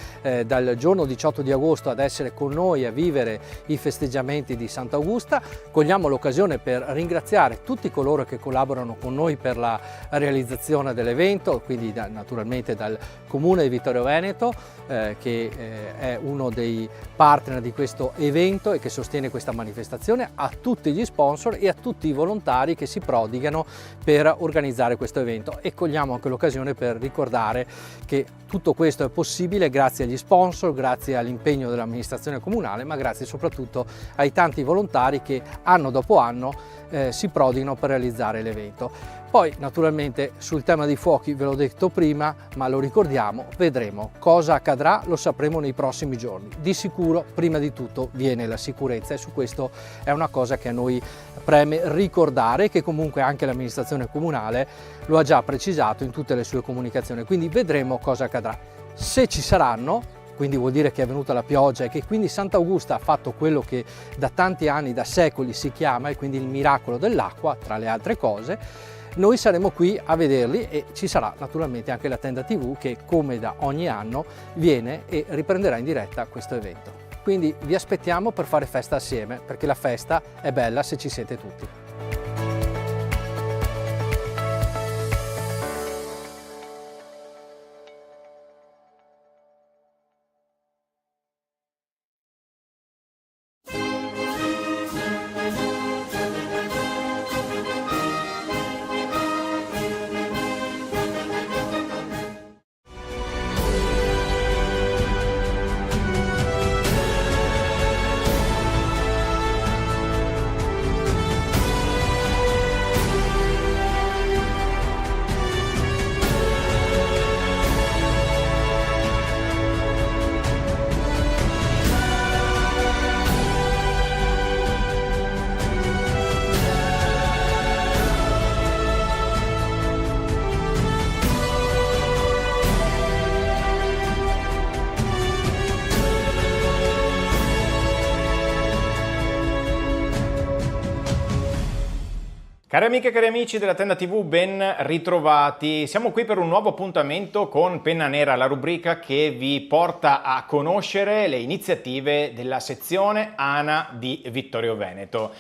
dal giorno 18 di agosto ad essere con noi a vivere i festeggiamenti di Sant'Augusta. Cogliamo l'occasione per ringraziare tutti coloro che collaborano con noi per la realizzazione dell'evento, quindi naturalmente dal Comune di Vittorio Veneto, che è uno dei partner di questo evento e che sostiene questa manifestazione, a tutti gli sponsor e a tutti i volontari che si prodigano per organizzare questo evento, e cogliamo anche l'occasione per per ricordare che tutto questo è possibile grazie agli sponsor, grazie all'impegno dell'amministrazione comunale, ma grazie soprattutto ai tanti volontari che anno dopo anno si prodigano per realizzare l'evento. Poi naturalmente sul tema dei fuochi ve l'ho detto prima, ma lo ricordiamo, vedremo cosa accadrà, lo sapremo nei prossimi giorni. Di sicuro prima di tutto viene la sicurezza e su questo è una cosa che a noi preme ricordare, che comunque anche l'amministrazione comunale lo ha già precisato in tutte le sue comunicazioni, quindi vedremo cosa accadrà. Se ci saranno, quindi vuol dire che è venuta la pioggia e che quindi Sant'Augusta ha fatto quello che da tanti anni, da secoli si chiama, e quindi il miracolo dell'acqua, tra le altre cose, noi saremo qui a vederli e ci sarà naturalmente anche la tenda TV che, come da ogni anno, viene e riprenderà in diretta questo evento. Quindi vi aspettiamo per fare festa assieme, perché la festa è bella se ci siete tutti. Cari amiche e cari amici della Tenda TV, ben ritrovati. Siamo qui per un nuovo appuntamento con Penna Nera, la rubrica che vi porta a conoscere le iniziative della sezione ANA di Vittorio Veneto.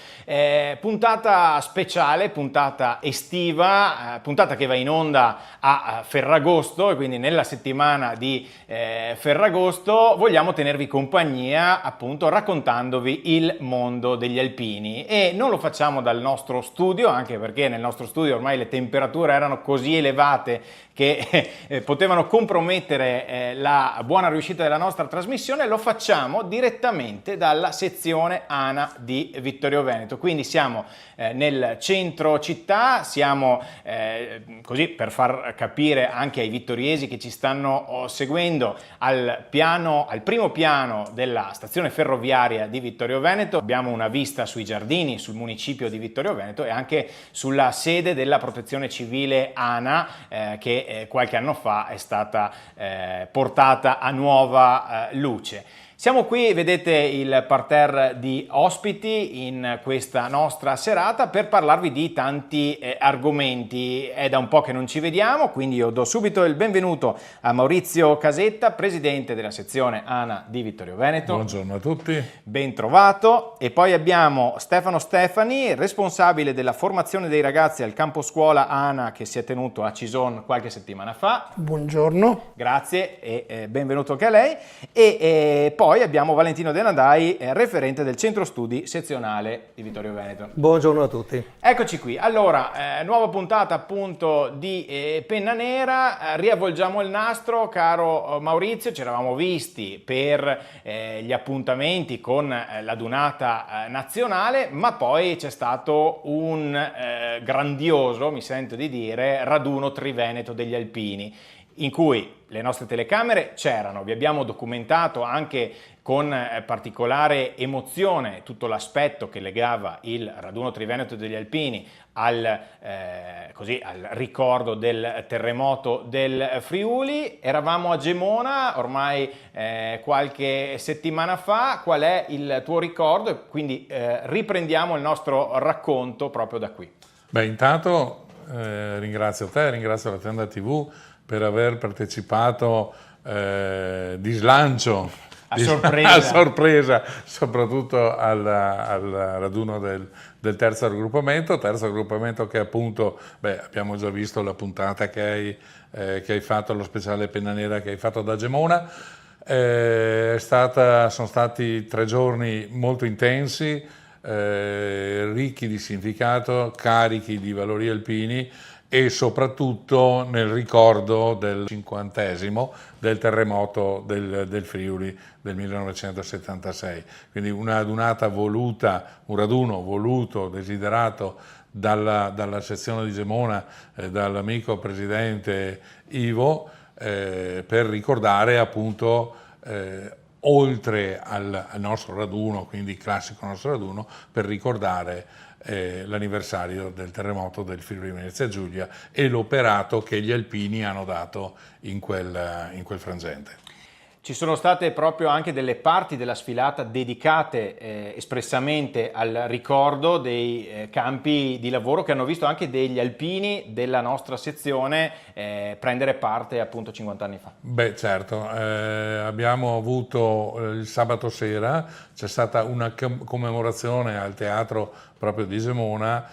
Puntata speciale, puntata estiva, puntata che va in onda a Ferragosto, e quindi nella settimana di Ferragosto vogliamo tenervi compagnia appunto raccontandovi il mondo degli alpini, e non lo facciamo dal nostro studio, anche perché nel nostro studio ormai le temperature erano così elevate che potevano compromettere la buona riuscita della nostra trasmissione. Lo facciamo direttamente dalla sezione ANA di Vittorio Veneto, quindi siamo nel centro città, siamo così per far capire anche ai vittoriesi che ci stanno seguendo al primo piano della stazione ferroviaria di Vittorio Veneto. Abbiamo una vista sui giardini, sul municipio di Vittorio Veneto e anche sulla sede della protezione civile ANA che qualche anno fa è stata portata a nuova luce. Siamo qui, vedete il parterre di ospiti in questa nostra serata per parlarvi di tanti argomenti. È da un po' che non ci vediamo, quindi io do subito il benvenuto a Maurizio Casetta, presidente della sezione ANA di Vittorio Veneto. Buongiorno a tutti. Ben trovato. E poi abbiamo Stefano Stefani, responsabile della formazione dei ragazzi al campo scuola ANA che si è tenuto a Cison qualche settimana fa. Buongiorno. Grazie e benvenuto anche a lei. E poi abbiamo Valentino De Nadai, referente del centro studi sezionale di Vittorio Veneto. Buongiorno a tutti. Eccoci qui. Allora, nuova puntata appunto di Penna Nera. Riavvolgiamo il nastro, caro Maurizio. Ci eravamo visti per gli appuntamenti con la Dunata nazionale, ma poi c'è stato un grandioso, mi sento di dire, raduno Triveneto degli Alpini, in cui le nostre telecamere c'erano. Vi abbiamo documentato anche con particolare emozione tutto l'aspetto che legava il raduno Triveneto degli Alpini al ricordo del terremoto del Friuli. Eravamo a Gemona ormai qualche settimana fa. Qual è il tuo ricordo? E quindi riprendiamo il nostro racconto proprio da qui. Beh, intanto ringrazio te, ringrazio la Tenda TV per aver partecipato di slancio a sorpresa, soprattutto al raduno del terzo raggruppamento che appunto, abbiamo già visto la puntata che hai fatto, lo speciale Penna Nera che hai fatto da Gemona. Sono stati 3 giorni molto intensi, ricchi di significato, carichi di valori alpini e soprattutto nel ricordo del 50° del terremoto del Friuli del 1976. Quindi una dunata voluta, un raduno voluto, desiderato dalla sezione di Gemona, dall'amico presidente Ivo, per ricordare appunto, oltre al nostro raduno, quindi classico nostro raduno, per ricordare l'anniversario del terremoto del Friuli Venezia Giulia e l'operato che gli alpini hanno dato in quel frangente. Ci sono state proprio anche delle parti della sfilata dedicate espressamente al ricordo dei campi di lavoro che hanno visto anche degli alpini della nostra sezione prendere parte appunto 50 anni fa. Beh certo, abbiamo avuto il sabato sera, c'è stata una commemorazione al teatro proprio di Gemona